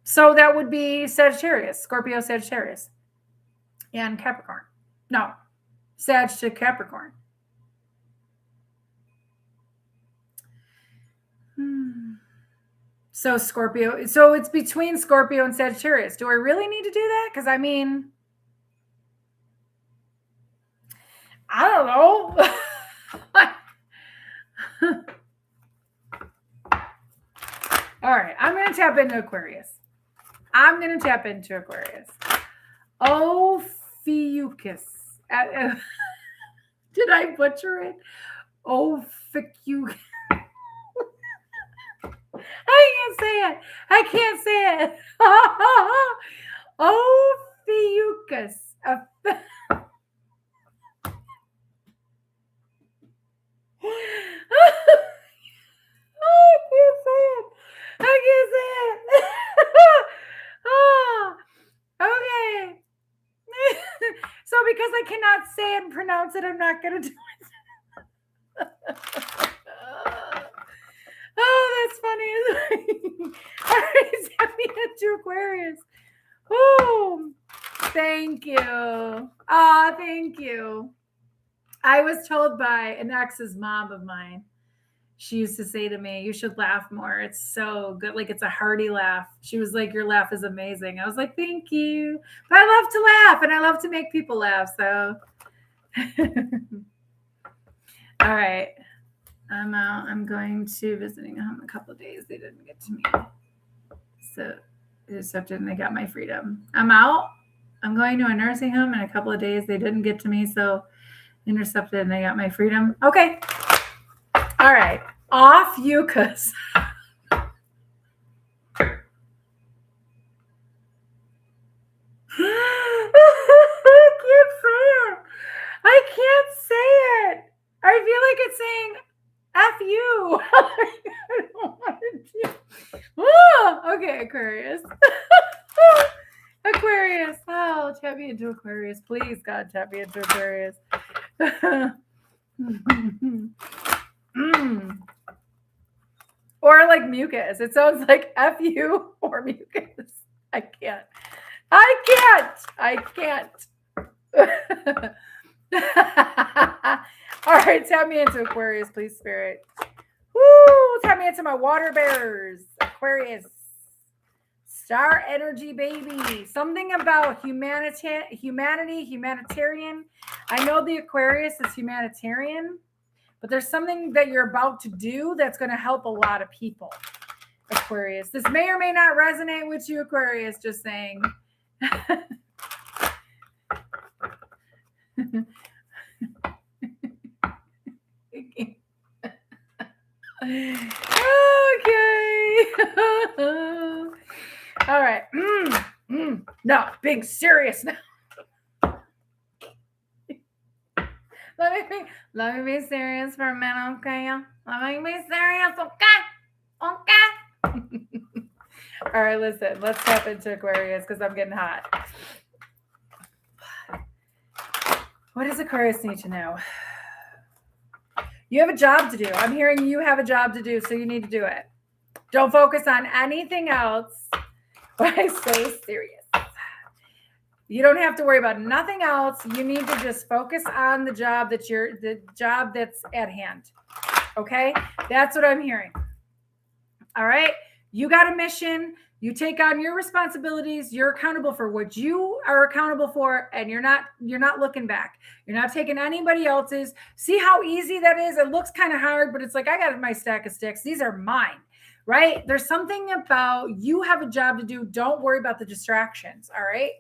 So that would be Sagittarius, Scorpio, Sagittarius, and Capricorn. No, Sag to Capricorn. So Scorpio. So it's between Scorpio and Sagittarius. Do I really need to do that? Because I mean, I don't know. All right, I'm going to tap into Aquarius. Ophiuchus. Did I butcher it? Ophiuchus. I can't say it. Ophiuchus. I can't say it. Oh, okay. So because I cannot say it and pronounce it, I'm not going to do it. Oh, that's funny. All right, send me into Aquarius. Oh, thank you. Thank you. I was told by an ex's mom of mine. She used to say to me, "You should laugh more. It's so good. Like it's a hearty laugh." She was like, "Your laugh is amazing." I was like, "Thank you." But I love to laugh and I love to make people laugh. So, all right. I'm out. I'm going to visiting home in a couple of days. They didn't get to me. So they accepted and they got my freedom. I'm out. I'm going to a nursing home in a couple of days. They didn't get to me. So intercepted and they got my freedom. Okay. All right. Off you, cuz. I can't say it. I feel like it's saying F you. I don't want to do. Oh, okay, Aquarius. Aquarius. Oh, tap me into Aquarius. Please, God, tap me into Aquarius. Or like mucus. It sounds like F you or mucus. I can't. All right, tap me into Aquarius, please, Spirit. Woo! Tap me into my water bearers. Aquarius. Star energy, baby. Something about humanity, humanitarian. I know the Aquarius is humanitarian, but there's something that you're about to do that's going to help a lot of people, Aquarius. This may or may not resonate with you, Aquarius, just saying. Okay. All right. No, being serious now. Let me be serious for a minute, okay? Let me be serious, okay? All right, listen. Let's tap into Aquarius because I'm getting hot. What does Aquarius need to know? You have a job to do. I'm hearing you have a job to do, so you need to do it. Don't focus on anything else. Why so serious? You don't have to worry about nothing else. You need to just focus on the job that's at hand. Okay? That's what I'm hearing. All right? You got a mission. You take on your responsibilities. You're accountable for what you are accountable for, and you're not looking back. You're not taking anybody else's. See how easy that is? It looks kind of hard, but it's like, I got my stack of sticks. These are mine, right? There's something about you have a job to do. Don't worry about the distractions, all right?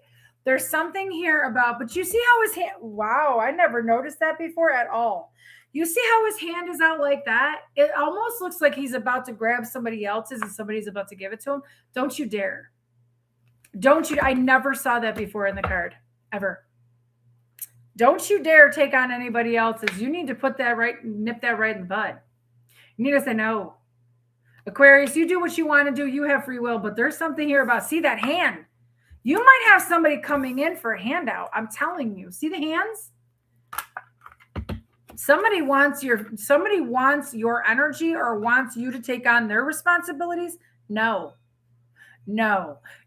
There's something here about, but you see how his hand, wow, I never noticed that before at all. You see how his hand is out like that? It almost looks like he's about to grab somebody else's and somebody's about to give it to him. Don't you dare. Don't you? I never saw that before in the card, ever. Don't you dare take on anybody else's. You need to nip that right in the bud. You need to say no. Aquarius, you do what you want to do. You have free will, but there's something here about, see that hand? You might have somebody coming in for a handout. I'm telling you. See the hands? Somebody wants your energy or wants you to take on their responsibilities. No.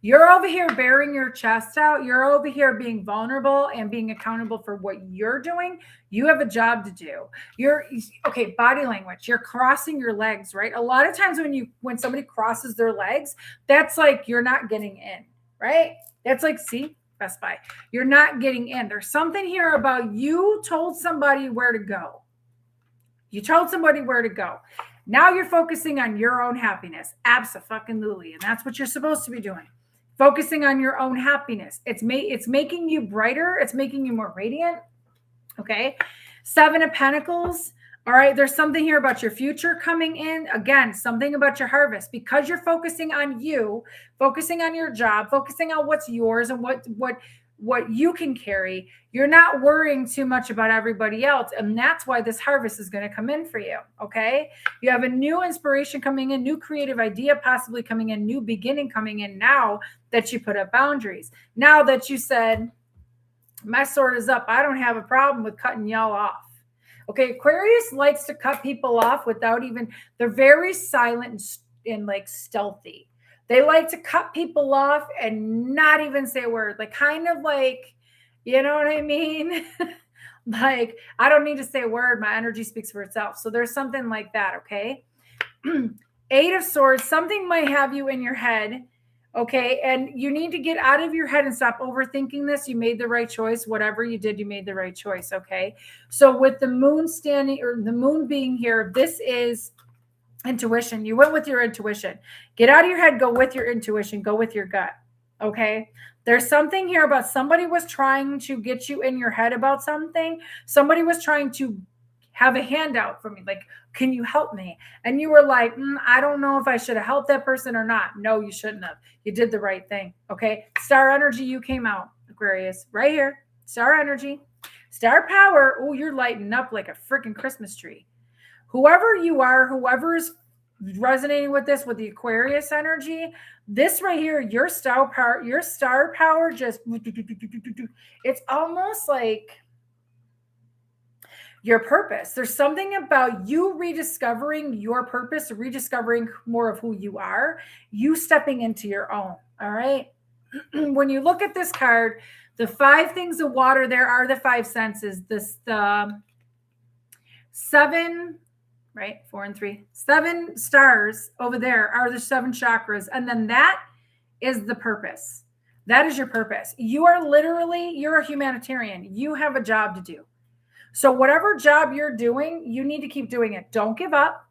You're over here bearing your chest out. You're over here being vulnerable and being accountable for what you're doing. You have a job to do. Body language. You're crossing your legs, right? A lot of times when somebody crosses their legs, that's like you're not getting in, right? That's like, see, Best Buy. You're not getting in. There's something here about you told somebody where to go. You told somebody where to go. Now you're focusing on your own happiness. Abso-fucking-lutely. And that's what you're supposed to be doing. Focusing on your own happiness. It's making you brighter. It's making you more radiant. Okay. 7 of Pentacles. All right. There's something here about your future coming in. Again, something about your harvest, because you're focusing on you, focusing on your job, focusing on what's yours and what you can carry. You're not worrying too much about everybody else. And that's why this harvest is going to come in for you. Okay. You have a new inspiration coming in, new creative idea possibly coming in, new beginning coming in now that you put up boundaries. Now that you said, my sword is up. I don't have a problem with cutting y'all off. Okay. Aquarius likes to cut people off they're very silent and like stealthy. They like to cut people off and not even say a word, like kind of like, you know what I mean? Like, I don't need to say a word. My energy speaks for itself. So there's something like that. Okay. 8 of Swords, something might have you in your head. Okay. And you need to get out of your head and stop overthinking this. You made the right choice. Whatever you did, you made the right choice. Okay. So with the moon the moon being here, this is intuition. You went with your intuition. Get out of your head. Go with your intuition. Go with your gut. Okay. There's something here about somebody was trying to get you in your head about something. Somebody was trying to have a handout for me. Like, can you help me? And you were like, I don't know if I should have helped that person or not. No, you shouldn't have. You did the right thing. Okay. Star energy. You came out, Aquarius, right here. Star energy, star power. Oh, you're lighting up like a freaking Christmas tree. Whoever you are, whoever is resonating with this, with the Aquarius energy, this right here, your star power just, it's almost like your purpose. There's something about you rediscovering your purpose, rediscovering more of who you are, you stepping into your own. All right. When you look at this card, the 5 things of water, there are the 5 senses. The 7, right? 4 and 3, 7 stars over there are the 7 chakras. And then that is the purpose. That is your purpose. You're a humanitarian. You have a job to do. So whatever job you're doing, you need to keep doing it. Don't give up.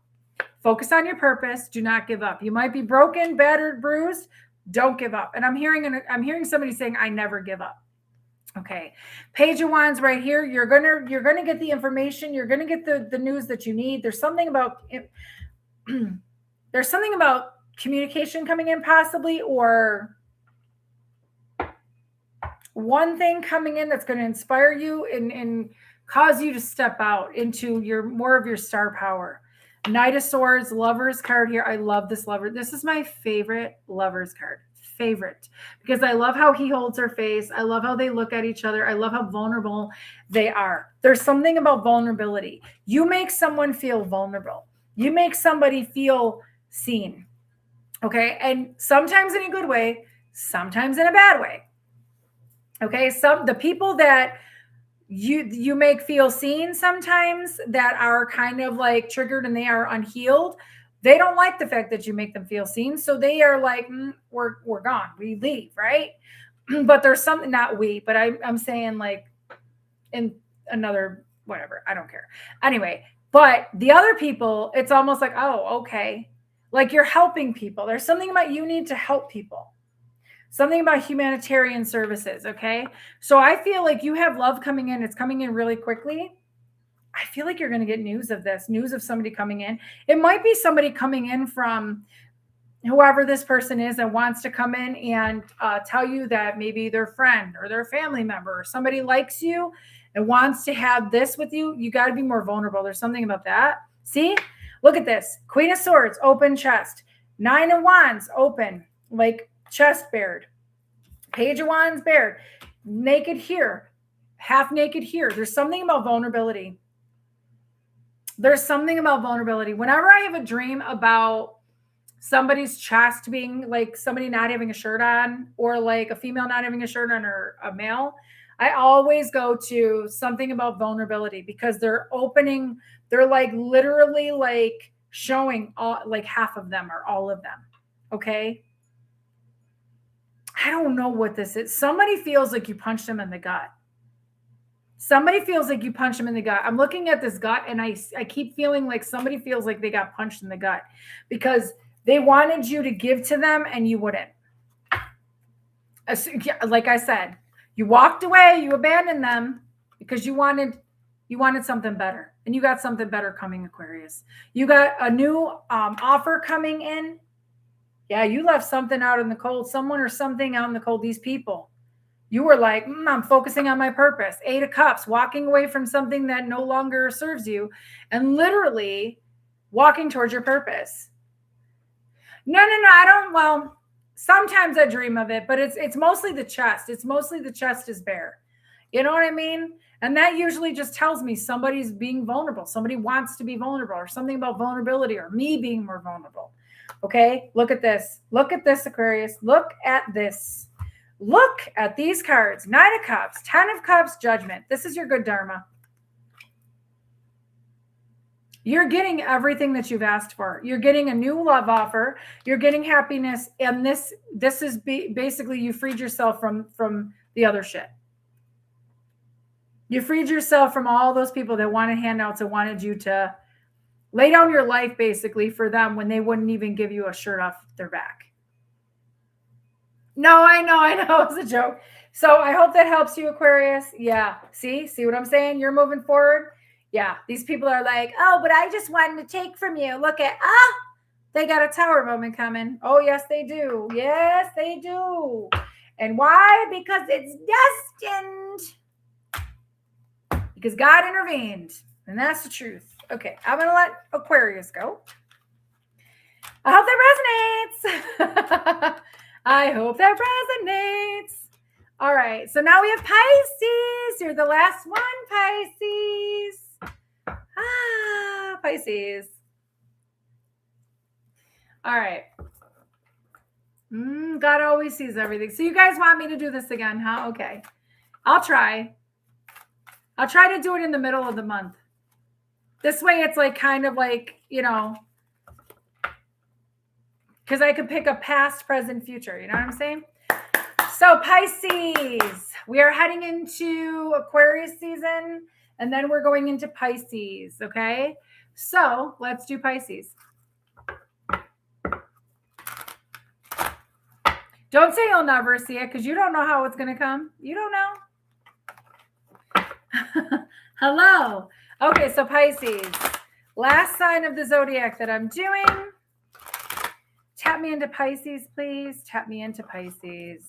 Focus on your purpose. Do not give up. You might be broken, battered, bruised. Don't give up. And I'm hearing somebody saying, I never give up. Okay. Page of Wands right here. You're going to get the information. You're going to get the news that you need. There's something about communication coming in possibly, or one thing coming in that's going to inspire you and cause you to step out into more of your star power. Knight of Swords, Lovers card here. I love this lover. This is my favorite Lovers card. Favorite. Because I love how he holds her face. I love how they look at each other. I love how vulnerable they are. There's something about vulnerability. You make someone feel vulnerable. You make somebody feel seen. Okay? And sometimes in a good way, sometimes in a bad way. Okay? The people that you make feel seen sometimes, that are kind of like triggered and they are unhealed, they don't like the fact that you make them feel seen. So they are like, we're gone. We leave, right? But there's something, not we, but I'm saying like in another, whatever, I don't care. Anyway, but the other people, it's almost like, oh, okay. Like you're helping people. There's something about you need to help people. Something about humanitarian services, okay? So I feel like you have love coming in. It's coming in really quickly. I feel like you're going to get news of this, news of somebody coming in. It might be somebody coming in from whoever this person is and wants to come in and tell you that maybe their friend or their family member or somebody likes you and wants to have this with you. You got to be more vulnerable. There's something about that. See? Look at this. Queen of Swords, open chest. 9 of Wands, open, like chest bared. Page of Wands bared. Naked here. Half naked here. There's something about vulnerability. There's something about vulnerability. Whenever I have a dream about somebody's chest being like somebody not having a shirt on, or like a female not having a shirt on, or a male, I always go to something about vulnerability, because they're opening, they're like literally like showing all, like half of them or all of them. Okay. I don't know what this is. Somebody feels like you punched them in the gut. Somebody feels like you punched them in the gut. I'm looking at this gut and I keep feeling like somebody feels like they got punched in the gut because they wanted you to give to them and you wouldn't. Like I said, you walked away, you abandoned them because you wanted something better, and you got something better coming, Aquarius. You got a new offer coming in. Yeah, you left something out in the cold, someone or something out in the cold. These people, you were like, I'm focusing on my purpose. 8 of Cups, walking away from something that no longer serves you and literally walking towards your purpose. No, I don't. Well, sometimes I dream of it, but it's mostly the chest. It's mostly the chest is bare. You know what I mean? And that usually just tells me somebody's being vulnerable. Somebody wants to be vulnerable, or something about vulnerability, or me being more vulnerable. Okay, look at this. Look at this, Aquarius. Look at this. Look at these cards. 9 of Cups, 10 of Cups, Judgment. This is your good Dharma. You're getting everything that you've asked for. You're getting a new love offer. You're getting happiness. And this is basically you freed yourself from the other shit. You freed yourself from all those people that wanted handouts and wanted you to lay down your life basically for them when they wouldn't even give you a shirt off their back. No, I know. It was a joke. So I hope that helps you, Aquarius. Yeah. See what I'm saying? You're moving forward. Yeah. These people are like, oh, but I just wanted to take from you. Look at, they got a tower moment coming. Oh, yes, they do. Yes, they do. And why? Because it's destined. Because God intervened. And that's the truth. Okay. I'm going to let Aquarius go. I hope that resonates. I hope that resonates. All right. So now we have Pisces. You're the last one, Pisces. Pisces. All right. God always sees everything. So you guys want me to do this again, huh? Okay. I'll try. I'll try to do it in the middle of the month. This way it's like kind of like, because I could pick a past, present, future. You know what I'm saying? So Pisces, we are heading into Aquarius season, and then we're going into Pisces, okay? So let's do Pisces. Don't say you'll never see it, because you don't know how it's going to come. You don't know. Hello. Okay, so Pisces, last sign of the zodiac that I'm doing. Tap me into Pisces, please. Tap me into Pisces.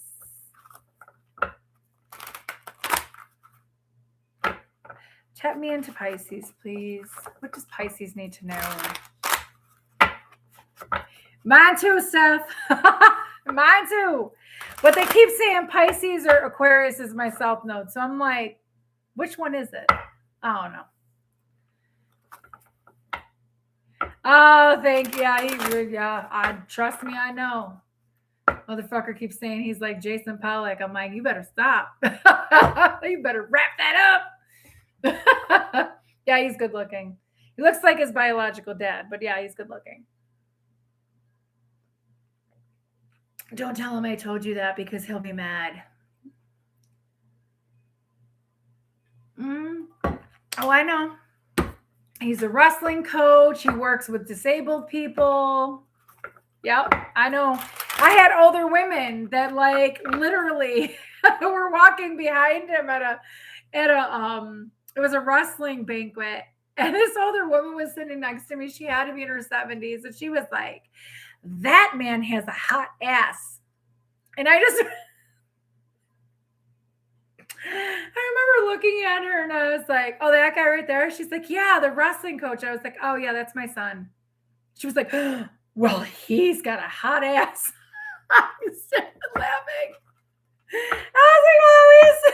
Tap me into Pisces, please. What does Pisces need to know? Mine too, Steph. Mine too. But they keep saying Pisces or Aquarius is my south node. So I'm like, which one is it? I don't know. Oh, thank you. Yeah, trust me, I know. Motherfucker keeps saying he's like Jason Pollock. I'm like, you better stop. You better wrap that up. Yeah, he's good looking. He looks like his biological dad, but yeah, he's good looking. Don't tell him I told you that because he'll be mad. Oh, I know. He's a wrestling coach. He works with disabled people. Yep, I know. I had older women that like literally were walking behind him at it was a wrestling banquet. And this older woman was sitting next to me. She had to be in her 70s. And she was like, that man has a hot ass. And I remember looking at her and I was like, oh, that guy right there? She's like, yeah, the wrestling coach. I was like, oh, yeah, that's my son. She was like, well, he's got a hot ass. I started laughing. I was like,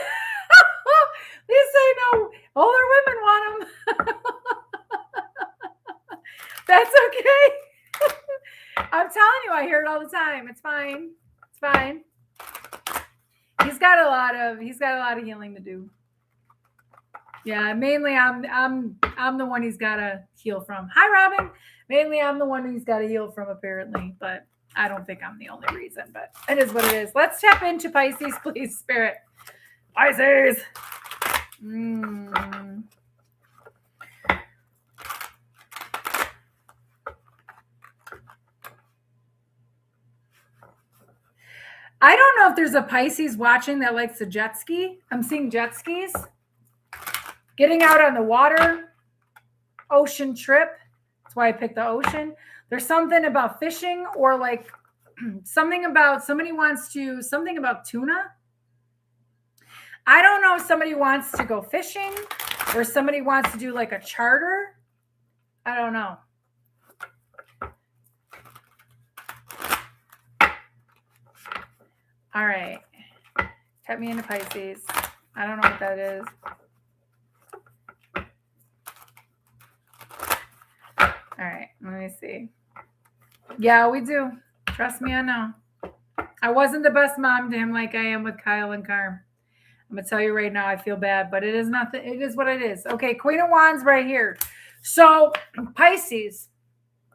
well, at least I know older women want him. That's okay. I'm telling you, I hear it all the time. It's fine. It's fine. He's got a lot of healing to do. Yeah, mainly I'm the one he's got to heal from. Hi, Robin. Mainly I'm the one he's got to heal from, apparently, but I don't think I'm the only reason, but it is what it is. Let's tap into Pisces, please, Spirit. Pisces. I don't know if there's a Pisces watching that likes to jet ski. I'm seeing jet skis. Getting out on the water. Ocean trip. That's why I picked the ocean. There's something about fishing or like something about tuna. I don't know if somebody wants to go fishing or somebody wants to do like a charter. I don't know. All right. Tap me into Pisces. I don't know what that is. All right. Let me see. Yeah, we do. Trust me, I know. I wasn't the best mom to him like I am with Kyle and Carm. I'm going to tell you right now, I feel bad, but it is nothing. It is what it is. Okay, Queen of Wands right here. So, Pisces,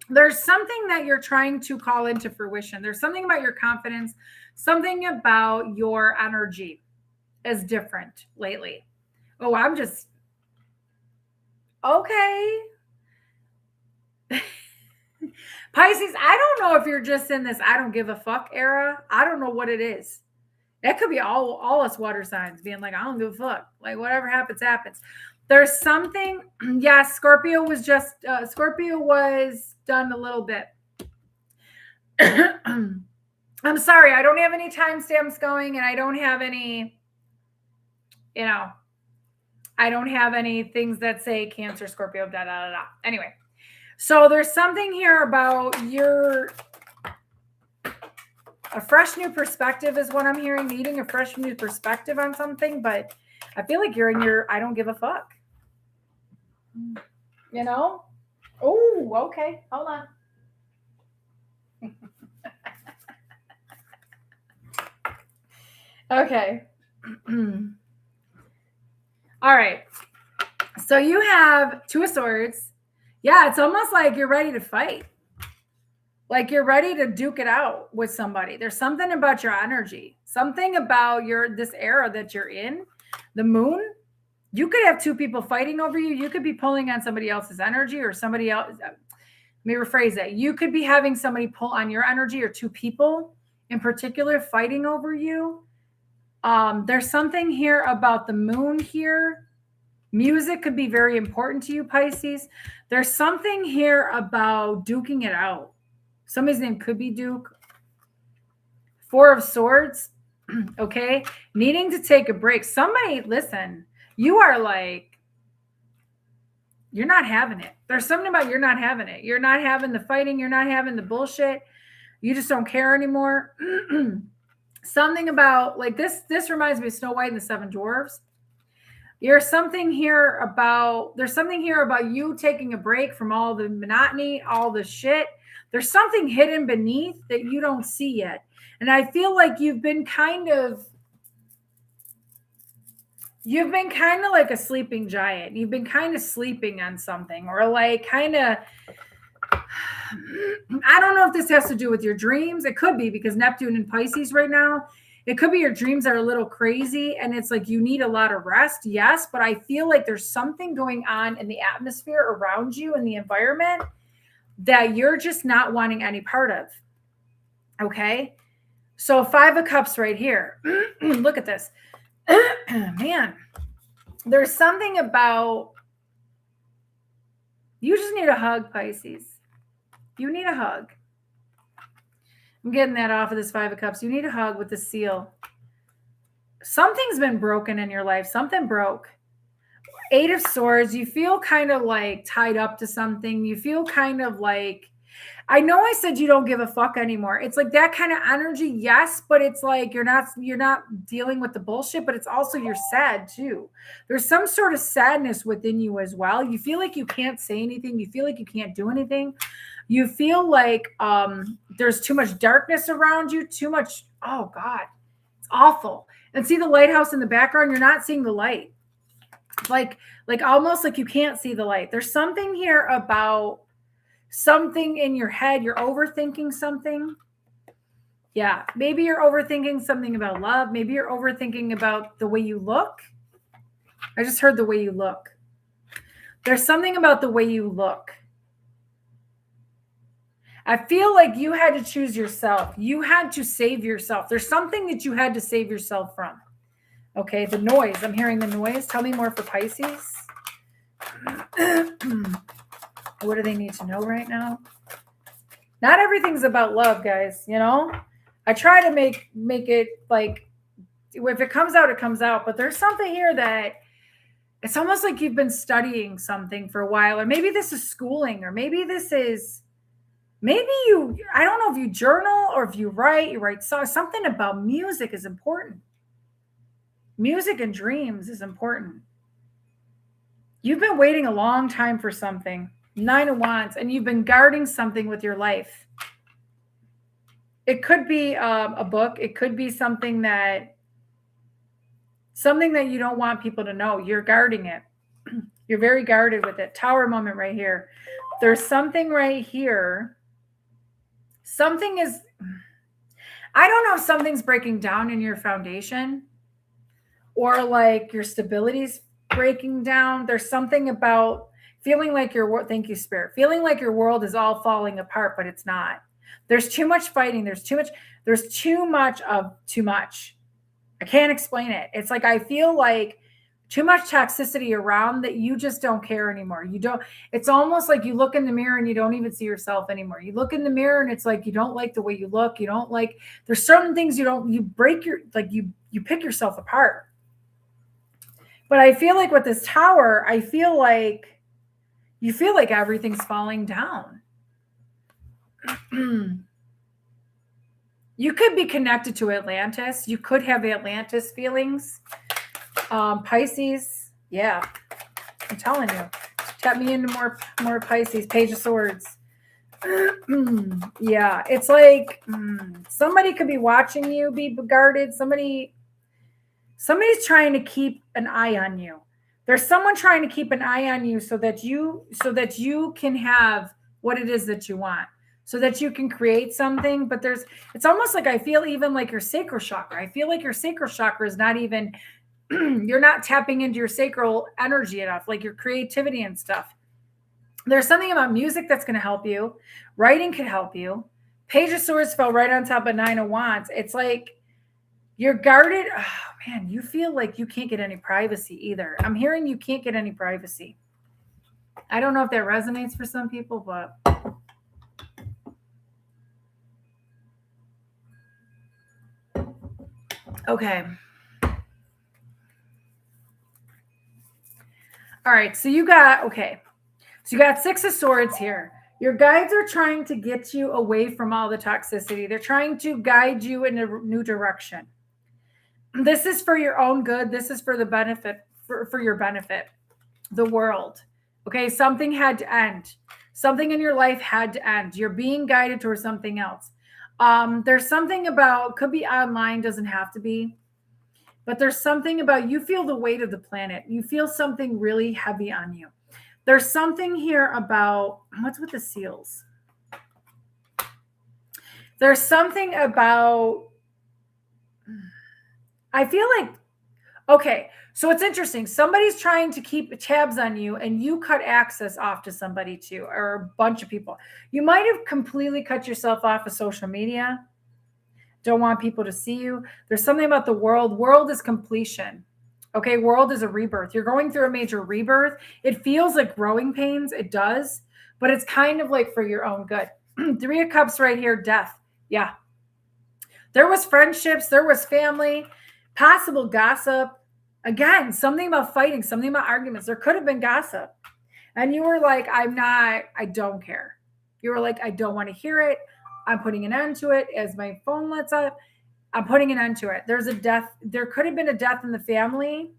there's something that you're trying to call into fruition. There's something about your confidence, something about your energy is different lately. Oh, I'm just, okay. Pisces, I don't know if you're just in this I don't give a fuck era. I don't know what it is. That could be all us water signs being like, I don't give a fuck. Like, whatever happens, happens. There's something, yeah, Scorpio was done a little bit. I'm sorry, I don't have any timestamps going and I don't have any, I don't have any things that say Cancer, Scorpio, da, da, da, da. Anyway, so there's something here about a fresh new perspective is what I'm hearing, needing a fresh new perspective on something, but I feel like you're in your I don't give a fuck. Oh, okay. Hold on. Okay. All right. So you have Two of Swords. Yeah, it's almost like you're ready to fight. Like you're ready to duke it out with somebody. There's something about your energy, something about this era that you're in, the moon. You could have two people fighting over you. You could be pulling on somebody else's energy or somebody else. Let me rephrase that. You could be having somebody pull on your energy or two people in particular fighting over you. There's something here about the moon here. Music could be very important to you, Pisces. There's something here about duking it out. Somebody's name could be Duke. Four of Swords. Okay. Needing to take a break. Somebody, listen, you are like, you're not having it. There's something about you're not having it. You're not having the fighting. You're not having the bullshit. You just don't care anymore. Something about like this reminds me of Snow White and the Seven Dwarfs. There's something here about you taking a break from all the monotony, all the shit. There's something hidden beneath that you don't see yet. And I feel like you've been kind of like a sleeping giant. You've been kind of sleeping on something, or like kind of, I don't know if this has to do with your dreams. It could be, because Neptune in Pisces right now. It could be your dreams are a little crazy and it's like you need a lot of rest. Yes, but I feel like there's something going on in the atmosphere around you, in the environment, that you're just not wanting any part of. Okay? So 5 of Cups right here. Look at this. Man, there's something about, you just need a hug, Pisces. You need a hug. I'm getting that off of this 5 of Cups. You need a hug with the seal. Something's been broken in your life. Something broke. 8 of Swords. You feel kind of like tied up to something. You feel kind of like, I know I said you don't give a fuck anymore. It's like that kind of energy. Yes, but it's like you're not dealing with the bullshit, but it's also you're sad too. There's some sort of sadness within you as well. You feel like you can't say anything. You feel like you can't do anything. You feel like there's too much darkness around you, too much. Oh God, it's awful. And see the lighthouse in the background. You're not seeing the light. Like almost like you can't see the light. There's something here about something in your head. You're overthinking something. Yeah. Maybe you're overthinking something about love. Maybe you're overthinking about the way you look. I just heard the way you look. There's something about the way you look. I feel like you had to choose yourself. You had to save yourself. There's something that you had to save yourself from. Okay. The noise. I'm hearing the noise. Tell me more for Pisces. What do they need to know right now? Not everything's about love, guys. You know, I try to make it like, if it comes out, it comes out. But there's something here that it's almost like you've been studying something for a while, or maybe this is schooling, or maybe this is, I don't know if you journal or if you write songs. Something about music is important. Music and dreams is important. You've been waiting a long time for something. 9 of Wands, and you've been guarding something with your life. It could be a book. It could be something that you don't want people to know. You're guarding it. You're very guarded with it. Tower moment right here. There's something right here. Something is, I don't know if something's breaking down in your foundation, or like your stability's breaking down. There's something about feeling like thank you, Spirit. Feeling like your world is all falling apart, but it's not. There's too much fighting. There's too much of too much. I can't explain it. It's like, I feel like too much toxicity around that you just don't care anymore. It's almost like you look in the mirror and you don't even see yourself anymore. You look in the mirror and it's like, you don't like the way you look. You don't like, there's certain things you pick yourself apart. But I feel like with this Tower, I feel like you feel like everything's falling down. You could be connected to Atlantis. You could have Atlantis feelings. Pisces. Yeah. I'm telling you. Tap me into more Pisces. Page of Swords. Yeah. It's like somebody could be watching you be guarded. Somebody's trying to keep an eye on you. There's someone trying to keep an eye on you so that you can have what it is that you want, so that you can create something. But it's almost like, I feel even like your sacral chakra. I feel like your sacral chakra is not even, you're not tapping into your sacral energy enough, like your creativity and stuff. There's something about music that's going to help you. Writing could help you. Page of Swords fell right on top of 9 of Wands. It's like you're guarded. Oh, man, you feel like you can't get any privacy either. I'm hearing you can't get any privacy. I don't know if that resonates for some people, but Okay. All right. So you got Six of Swords here. Your guides are trying to get you away from all the toxicity. They're trying to guide you in a new direction. This is for your own good. This is for the benefit, for your benefit, the world. Okay. Something had to end. Something in your life had to end. You're being guided towards something else. There's something about, could be online, doesn't have to be, but there's something about, you feel the weight of the planet. You feel something really heavy on you. There's something here about, what's with the seals? There's something about, I feel like, okay, so it's interesting. Somebody's trying to keep tabs on you and you cut access off to somebody too, or a bunch of people. You might have completely cut yourself off of social media. Don't want people to see you. There's something about the world. World is completion. Okay, world is a rebirth. You're going through a major rebirth. It feels like growing pains. It does, but it's kind of like for your own good. 3 of Cups right here, death. Yeah. There was friendships. There was family, possible gossip. Again, something about fighting, something about arguments. There could have been gossip. And you were like, I don't care. You were like, I don't want to hear it. I'm putting an end to it. As my phone lets up, I'm putting an end to it. There's a death. There could have been a death in the family,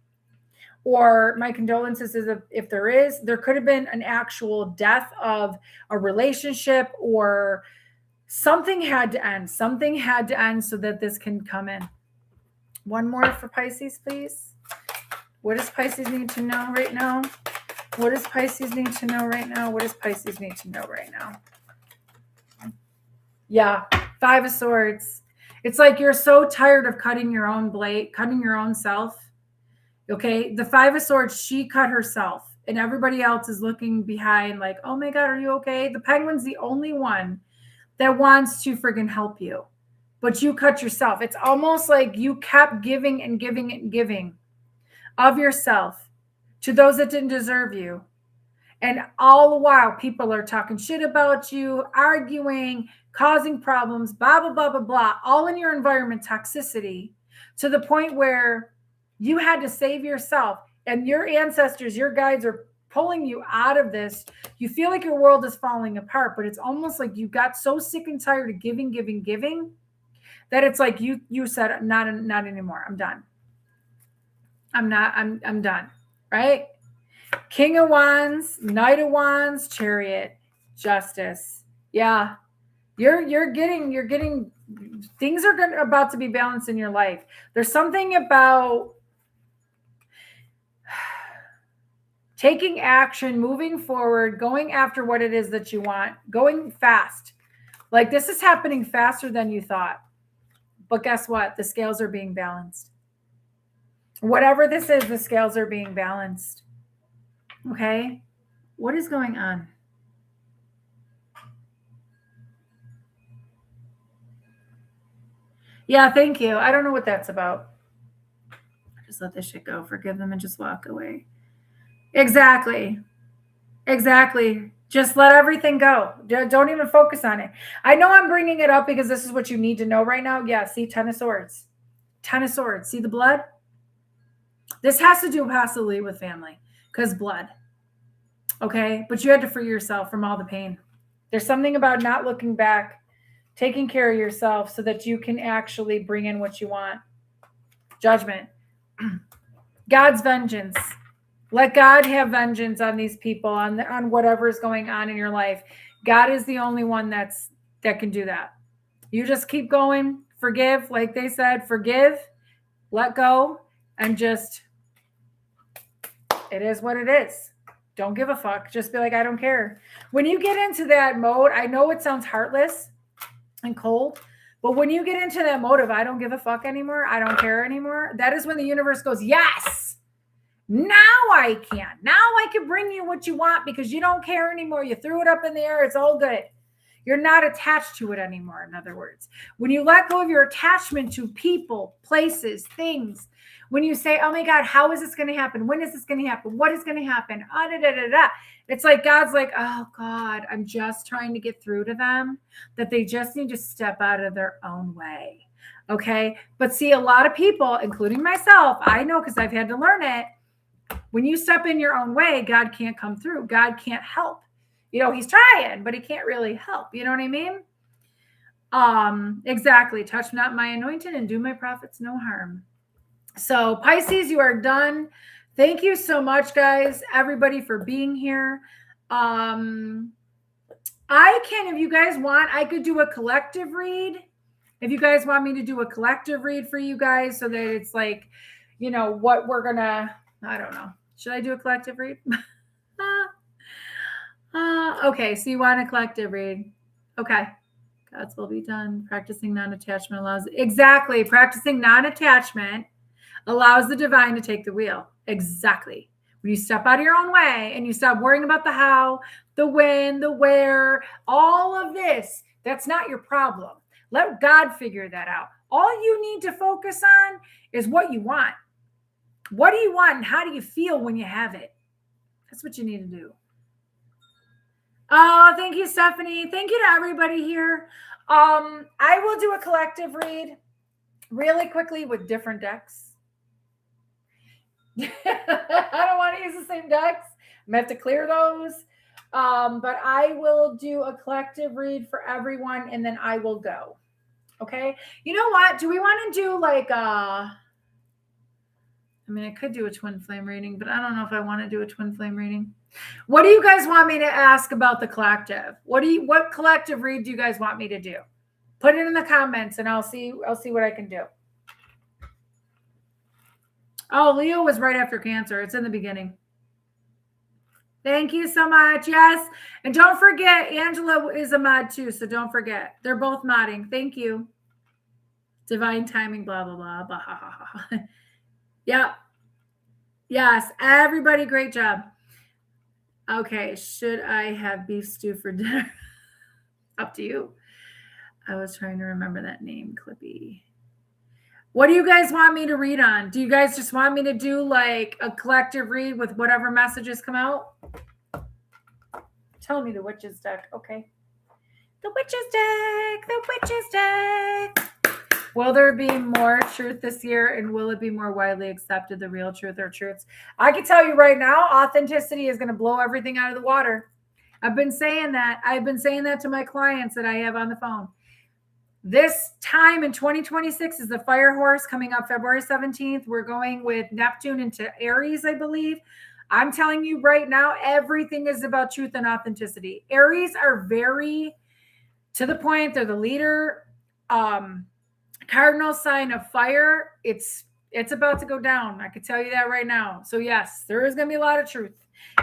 or my condolences if there is. There could have been an actual death of a relationship, or something had to end. Something had to end so that this can come in. One more for Pisces, please. What does Pisces need to know right now? What does Pisces need to know right now? What does Pisces need to know right now? Yeah, 5 of Swords. It's like you're so tired of cutting your own blade, cutting your own self. Okay, the 5 of Swords, she cut herself, and everybody else is looking behind like, oh my God, are you okay? The Penguin's the only one that wants to friggin' help you, but you cut yourself. It's almost like you kept giving and giving and giving of yourself to those that didn't deserve you. And all the while, people are talking shit about you, arguing, causing problems, blah, blah, blah, blah, blah, all in your environment, toxicity, to the point where you had to save yourself. And your ancestors, your guides are pulling you out of this. You feel like your world is falling apart, but it's almost like you got so sick and tired of giving, giving, giving, that it's like you said, not anymore. I'm done. I'm done. Right? King of Wands, Knight of Wands, Chariot, Justice. Yeah. You're getting things are about to be balanced in your life. There's something about taking action, moving forward, going after what it is that you want, going fast. Like this is happening faster than you thought. But guess what? The scales are being balanced. Whatever this is, the scales are being balanced. Okay? What is going on? Yeah, thank you. I don't know what that's about. Just let this shit go. Forgive them and just walk away. Exactly. Just let everything go. Don't even focus on it. I know I'm bringing it up because this is what you need to know right now. Yeah, see, 10 of Swords. 10 of Swords. See the blood? This has to do possibly with family because blood. Okay? But you had to free yourself from all the pain. There's something about not looking back, taking care of yourself so that you can actually bring in what you want. Judgment. God's vengeance. Let God have vengeance on these people, on whatever is going on in your life. God is the only one that can do that. You just keep going, forgive, like they said, forgive, let go, and just, it is what it is. Don't give a fuck. Just be like, I don't care. When you get into that mode, I know it sounds heartless and cold, but when you get into that mode of I don't give a fuck anymore, I don't care anymore, that is when the universe goes, yes, now I can. Now I can bring you what you want because you don't care anymore. You threw it up in the air. It's all good. You're not attached to it anymore, in other words. When you let go of your attachment to people, places, things, when you say, oh my God, how is this going to happen? When is this going to happen? What is going to happen? It's like God's like, oh God, I'm just trying to get through to them that they just need to step out of their own way. Okay. But see, a lot of people, including myself, I know because I've had to learn it. When you step in your own way, God can't come through. God can't help. He's trying, but he can't really help. You know what I mean? Exactly. Touch not my anointed and do my prophets no harm. So Pisces, you are done. Thank you so much, guys, everybody, for being here. If you guys want, I could do a collective read. If you guys want me to do a collective read for you guys so that it's like, what we're gonna, I don't know. Should I do a collective read? Okay, so you want a collective read. Okay. God's will be done. Practicing non-attachment practicing non-attachment allows the divine to take the wheel. Exactly. When you step out of your own way and you stop worrying about the how, the when, the where, all of this, that's not your problem. Let God figure that out. All you need to focus on is what you want. What do you want and how do you feel when you have it? That's what you need to do. Oh, thank you, Stephanie. Thank you to everybody here. I will do a collective read really quickly with different decks. I don't want to use the same decks. I'm going to have to clear those. But I will do a collective read for everyone, and then I will go. Okay. You know what? Do we want to do like I could do a twin flame reading, but I don't know if I want to do a twin flame reading. What do you guys want me to ask about the collective? What collective read do you guys want me to do? Put it in the comments and I'll see what I can do. Oh, Leo was right after Cancer. It's in the beginning. Thank you so much. Yes. And don't forget, Angela is a mod too. So don't forget. They're both modding. Thank you. Divine timing, blah, blah, blah, blah, blah, blah. Yeah. Yes. Everybody, great job. Okay. Should I have beef stew for dinner? Up to you. I was trying to remember that name, Clippy. What do you guys want me to read on? Do you guys just want me to do like a collective read with whatever messages come out? Tell me the witch's deck. Okay. The witch's deck. The witch's deck. Will there be more truth this year, and will it be more widely accepted, the real truth or truths? I can tell you right now, authenticity is going to blow everything out of the water. I've been saying that. I've been saying that to my clients that I have on the phone. This time in 2026 is the fire horse coming up February 17th. We're going with Neptune into Aries, I believe. I'm telling you right now, everything is about truth and authenticity. Aries are very to the point. They're the leader. Cardinal sign of fire. It's about to go down. I can tell you that right now. So yes, there is going to be a lot of truth.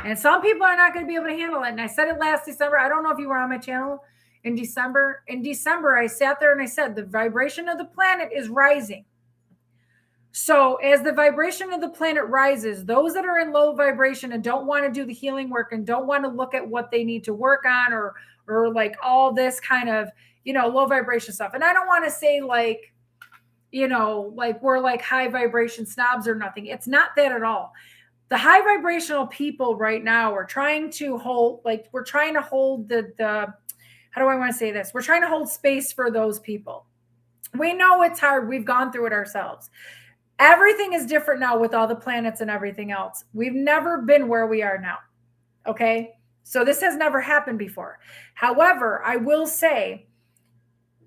And some people are not going to be able to handle it. And I said it last December. I don't know if you were on my channel in December. In December, I sat there and I said, the vibration of the planet is rising. So as the vibration of the planet rises, those that are in low vibration and don't want to do the healing work and don't want to look at what they need to work on or like all this kind of, low vibration stuff. And I don't want to say like, like we're like high vibration snobs or nothing. It's not that at all. The high vibrational people right now are trying to hold, like we're trying to hold the how do I want to say this? We're trying to hold space for those people. We know it's hard. We've gone through it ourselves. Everything is different now with all the planets and everything else. We've never been where we are now. Okay. So this has never happened before. However, I will say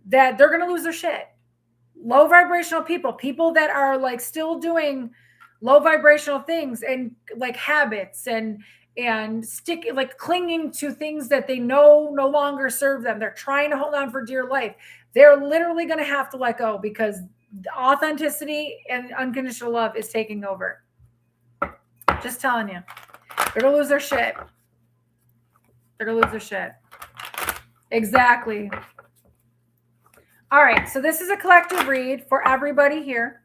that they're going to lose their shit. Low vibrational people that are like still doing low vibrational things and like habits and clinging to things that they know no longer serve them. They're trying to hold on for dear life. They're literally going to have to let go because authenticity and unconditional love is taking over. Just telling you. They're going to lose their shit. They're going to lose their shit. Exactly. All right. So this is a collective read for everybody here.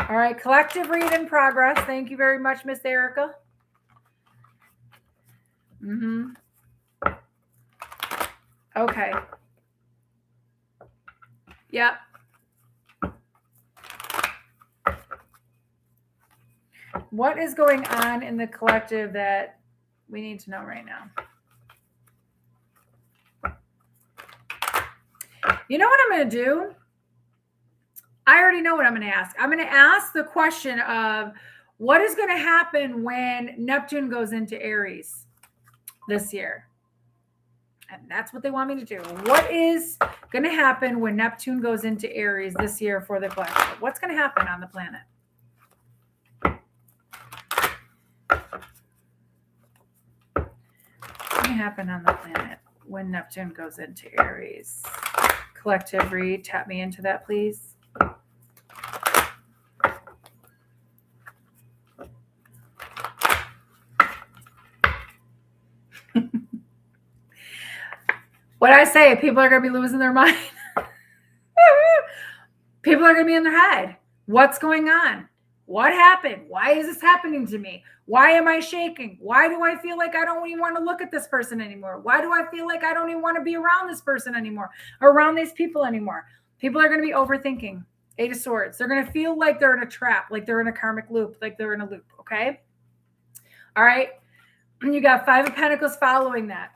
All right. Collective read in progress. Thank you very much, Miss Erica. Okay. Yep. What is going on in the collective that we need to know right now? You know what I'm going to do? I already know what I'm going to ask. I'm going to ask the question of what is going to happen when Neptune goes into Aries this year? And that's what they want me to do. What is going to happen when Neptune goes into Aries this year for the collective? What's going to happen on the planet? What's going to happen on the planet when Neptune goes into Aries? Collective read, tap me into that, please. What I say, people are going to be losing their mind. People are going to be in their head. What's going on? What happened? Why is this happening to me? Why am I shaking? Why do I feel like I don't even want to look at this person anymore? Why do I feel like I don't even want to be around this person anymore, or around these people anymore? People are going to be overthinking. 8 of Swords. They're going to feel like they're in a trap, like they're in a karmic loop, like they're in a loop, okay? All right. You got 5 of Pentacles following that.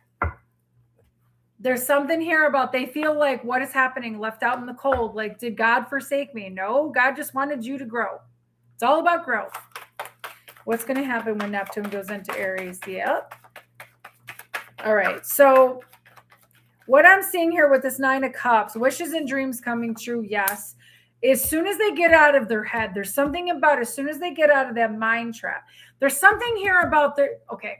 There's something here about they feel like what is happening, left out in the cold. Like, did God forsake me? No, God just wanted you to grow. It's all about growth. What's going to happen when Neptune goes into Aries? Yep. All right. So what I'm seeing here with this 9 of Cups, wishes and dreams coming true. Yes. As soon as they get out of their head, there's something about as soon as they get out of that mind trap, there's something here about their, okay.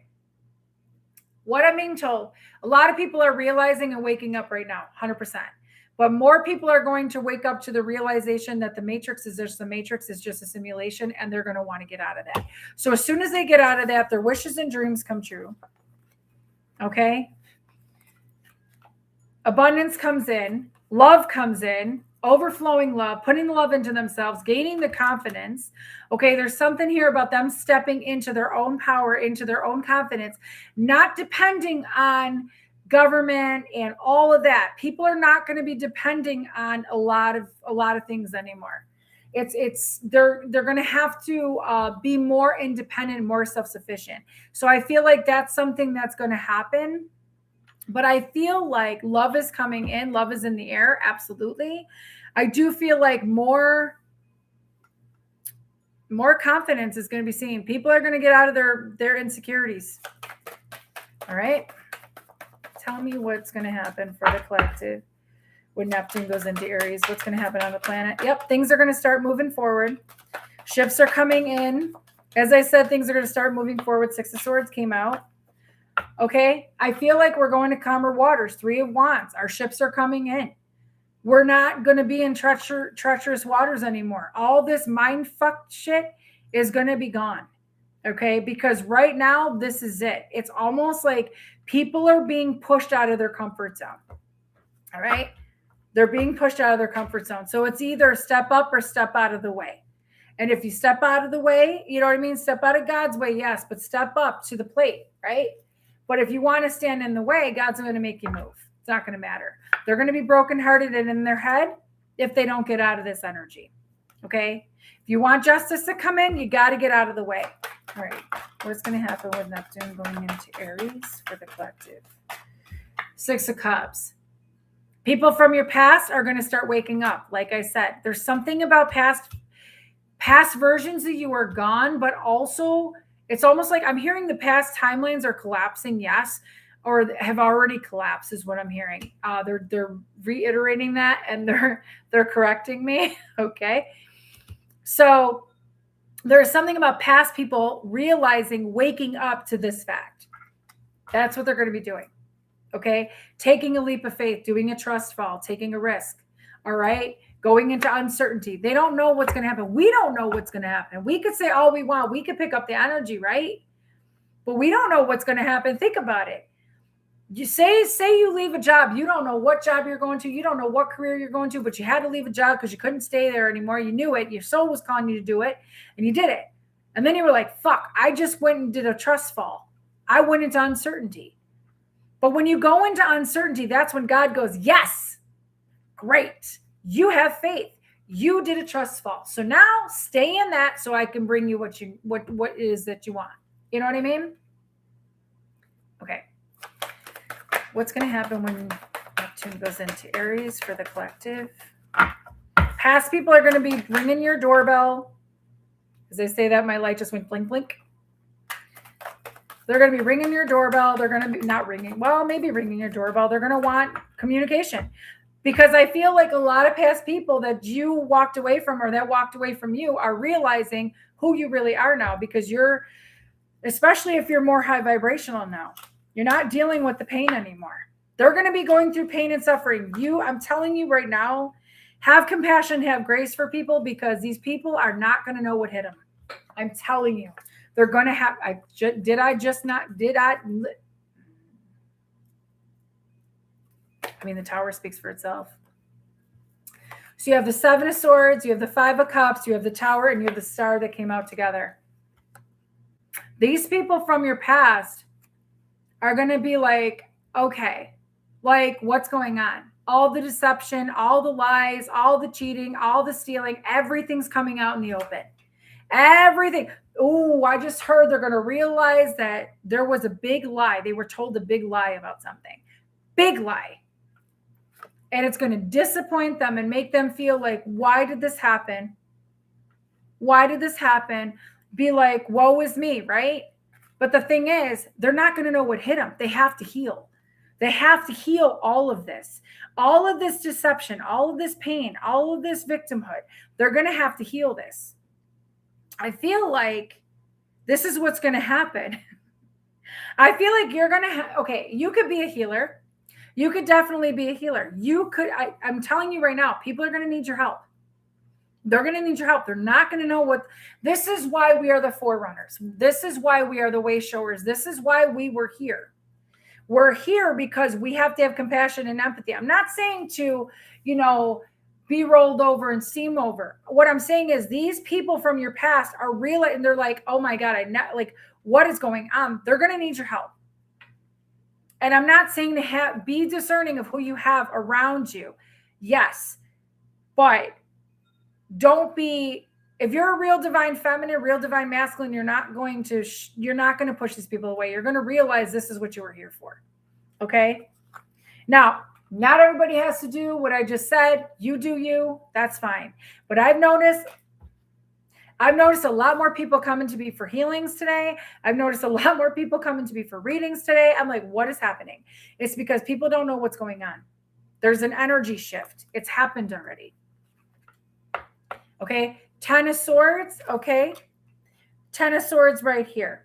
What I'm being told, a lot of people are realizing and waking up right now, 100%. But more people are going to wake up to the realization that the matrix is just a simulation, and they're going to want to get out of that. So as soon as they get out of that, their wishes and dreams come true. Okay? Abundance comes in, love comes in, overflowing love, putting the love into themselves, gaining the confidence. Okay, there's something here about them stepping into their own power, into their own confidence, not depending on government and all of that. People are not going to be depending on a lot of things anymore. They're going to have to be more independent, more self-sufficient. So I feel like that's something that's going to happen. But I feel like love is coming in. Love is in the air. Absolutely. I do feel like more confidence is going to be seen. People are going to get out of their insecurities. All right. Tell me what's going to happen for the collective when Neptune goes into Aries. What's going to happen on the planet? Yep. Things are going to start moving forward. Shifts are coming in. As I said, things are going to start moving forward. 6 of Swords came out. Okay, I feel like we're going to calmer waters. 3 of Wands. Our ships are coming in. We're not going to be in treacherous waters anymore. All this mind fucked shit is going to be gone. Okay, because right now, this is it. It's almost like people are being pushed out of their comfort zone. All right, they're being pushed out of their comfort zone. So it's either step up or step out of the way. And if you step out of the way, you know what I mean? Step out of God's way, yes, but step up to the plate, right? But if you want to stand in the way, God's going to make you move. It's not going to matter. They're going to be brokenhearted and in their head if they don't get out of this energy. Okay? If you want justice to come in, you got to get out of the way. All right. What's going to happen with Neptune going into Aries for the collective? 6 of Cups. People from your past are going to start waking up. Like I said, there's something about past versions of you are gone, but also it's almost like I'm hearing the past timelines are collapsing, yes, or have already collapsed is what I'm hearing. They're reiterating that and they're correcting me. Okay. So there's something about past people realizing, waking up to this fact. That's what they're going to be doing. Okay. Taking a leap of faith, doing a trust fall, taking a risk. All right. Going into uncertainty. They don't know what's going to happen. We don't know what's going to happen. We could say all we want. We could pick up the energy, right? But we don't know what's going to happen. Think about it. You say you leave a job. You don't know what job you're going to. You don't know what career you're going to, but you had to leave a job because you couldn't stay there anymore. You knew it. Your soul was calling you to do it, and you did it. And then you were like, fuck, I just went and did a trust fall. I went into uncertainty. But when you go into uncertainty, that's when God goes, yes, great. You have faith. You did a trust fall. So now stay in that so I can bring you what it is that you want. You know what I mean? Okay. What's going to happen when Neptune goes into Aries for the collective? Past people are going to be ringing your doorbell. As I say that, my light just went blink, blink. They're going to be ringing your doorbell. They're going to be not ringing. Well, maybe ringing your doorbell. They're going to want communication. Because I feel like a lot of past people that you walked away from or that walked away from you are realizing who you really are now, because you're, especially if you're more high vibrational now, you're not dealing with the pain anymore. They're going to be going through pain and suffering. I'm telling you right now, have compassion, have grace for people, because these people are not going to know what hit them. I'm telling you, they're going to have, I mean, the tower speaks for itself. So you have the 7 of Swords, you have the 5 of Cups, you have the Tower, and you have the Star that came out together. These people from your past are going to be like, okay, like, what's going on? All the deception, all the lies, all the cheating, all the stealing, everything's coming out in the open. Everything. Oh, I just heard they're going to realize that there was a big lie. They were told a big lie about something. Big lie. And it's going to disappoint them and make them feel like, why did this happen? Why did this happen? Be like, woe is me, right? But the thing is, they're not going to know what hit them. They have to heal. They have to heal all of this deception, all of this pain, all of this victimhood. They're going to have to heal this. I feel like this is what's going to happen. I feel like you're going to okay, you could be a healer. You could definitely be a healer. I'm telling you right now, people are going to need your help. They're going to need your help. They're not going to know what, this is why we are the forerunners. This is why we are the way showers. This is why we were here. We're here because we have to have compassion and empathy. I'm not saying to, be rolled over and steam over. What I'm saying is these people from your past are real, and they're like, oh my God, what is going on? They're going to need your help. And I'm not saying to be discerning of who you have around you. Yes. But don't be, if you're a real divine feminine, real divine masculine, you're not going to push these people away. You're going to realize this is what you were here for. Okay. Now, not everybody has to do what I just said. You do you. That's fine. But I've noticed a lot more people coming to me for healings today. I've noticed a lot more people coming to me for readings today. I'm like, what is happening? It's because people don't know what's going on. There's an energy shift. It's happened already. Okay. 10 of Swords. Okay. 10 of Swords right here.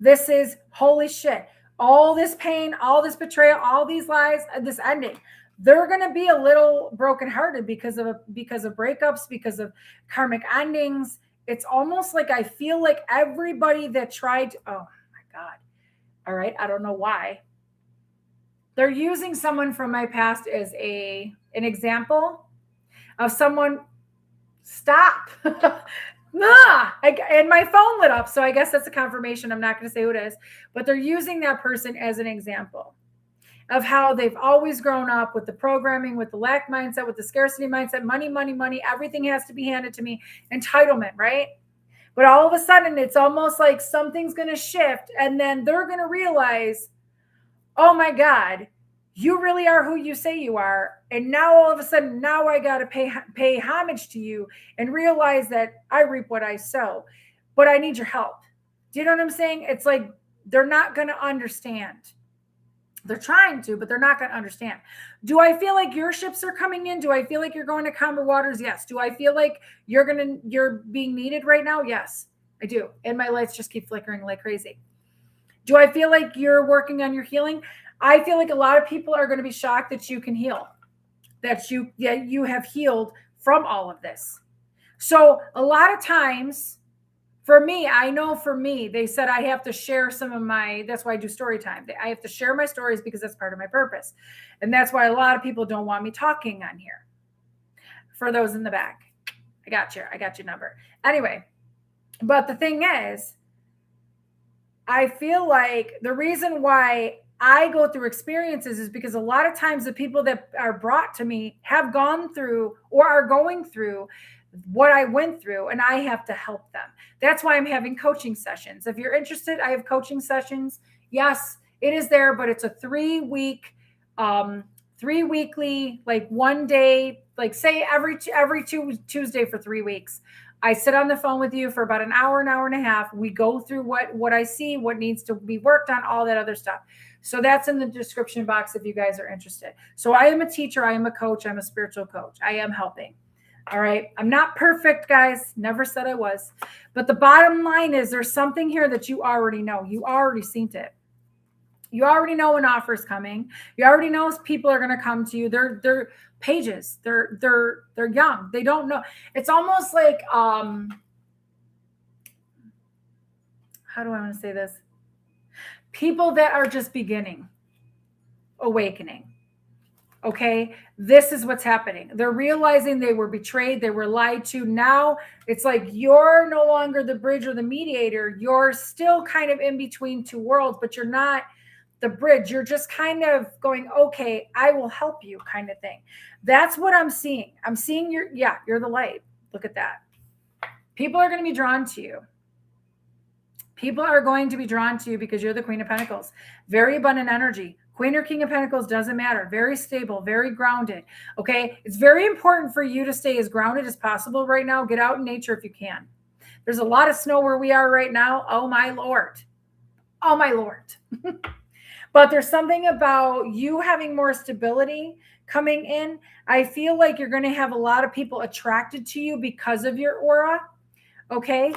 This is holy shit. All this pain, all this betrayal, all these lies, this ending. They're going to be a little brokenhearted because of breakups, because of karmic endings. It's almost like I feel like everybody that tried, oh my God. All right. I don't know why. They're using someone from my past as an example of someone. Stop. And my phone lit up. So I guess that's a confirmation. I'm not going to say who it is, but they're using that person as an example of how they've always grown up with the programming, with the lack mindset, with the scarcity mindset, money, money, money. Everything has to be handed to me. Entitlement, right? But all of a sudden, it's almost like something's going to shift. And then they're going to realize, oh my God, you really are who you say you are. And now all of a sudden, now I got to pay homage to you and realize that I reap what I sow, but I need your help. Do you know what I'm saying? It's like, they're not going to understand. They're trying to, but they're not going to understand. Do I feel like your ships are coming in? Do I feel like you're going to calmer waters? Yes. Do I feel like you're being needed right now? Yes, I do. And my lights just keep flickering like crazy. Do I feel like you're working on your healing? I feel like a lot of people are going to be shocked that you can heal, that you have healed from all of this. So a lot of times for me, they said I have to share some of that's why I do story time. I have to share my stories because that's part of my purpose. And that's why a lot of people don't want me talking on here. For those in the back, I got your number. Anyway, but the thing is, I feel like the reason why I go through experiences is because a lot of times the people that are brought to me have gone through or are going through what I went through, and I have to help them. That's why I'm having coaching sessions. If you're interested, I have coaching sessions. Yes, it is there, but it's a 3-week 3 weekly, like one day, like say every Tuesday for 3 weeks. I sit on the phone with you for about an hour and a half. We go through what I see, what needs to be worked on, all that other stuff. So that's in the description box if you guys are interested. So I am a teacher. I am a coach. I'm a spiritual coach. I am helping. All right. I'm not perfect, guys. Never said I was. But the bottom line is there's something here that you already know. You already seen it. You already know an offer is coming. You already know people are going to come to you. They're pages. They're young. They don't know. It's almost like how do I want to say this? People that are just beginning, awakening. Okay, this is what's happening. They're realizing they were betrayed, they were lied to. Now it's like you're no longer the bridge or the mediator. You're still kind of in between two worlds, but you're not the bridge. You're just kind of going, okay, I will help you kind of thing. That's what I'm seeing. I'm seeing you're the light. Look at that. People are going to be drawn to you. People are going to be drawn to you because you're the Queen of Pentacles. Very abundant energy. Queen or King of Pentacles doesn't matter. Very stable, very grounded. Okay. It's very important for you to stay as grounded as possible right now. Get out in nature if you can. There's a lot of snow where we are right now. Oh my Lord. Oh my Lord. But there's something about you having more stability coming in. I feel like you're going to have a lot of people attracted to you because of your aura. Okay.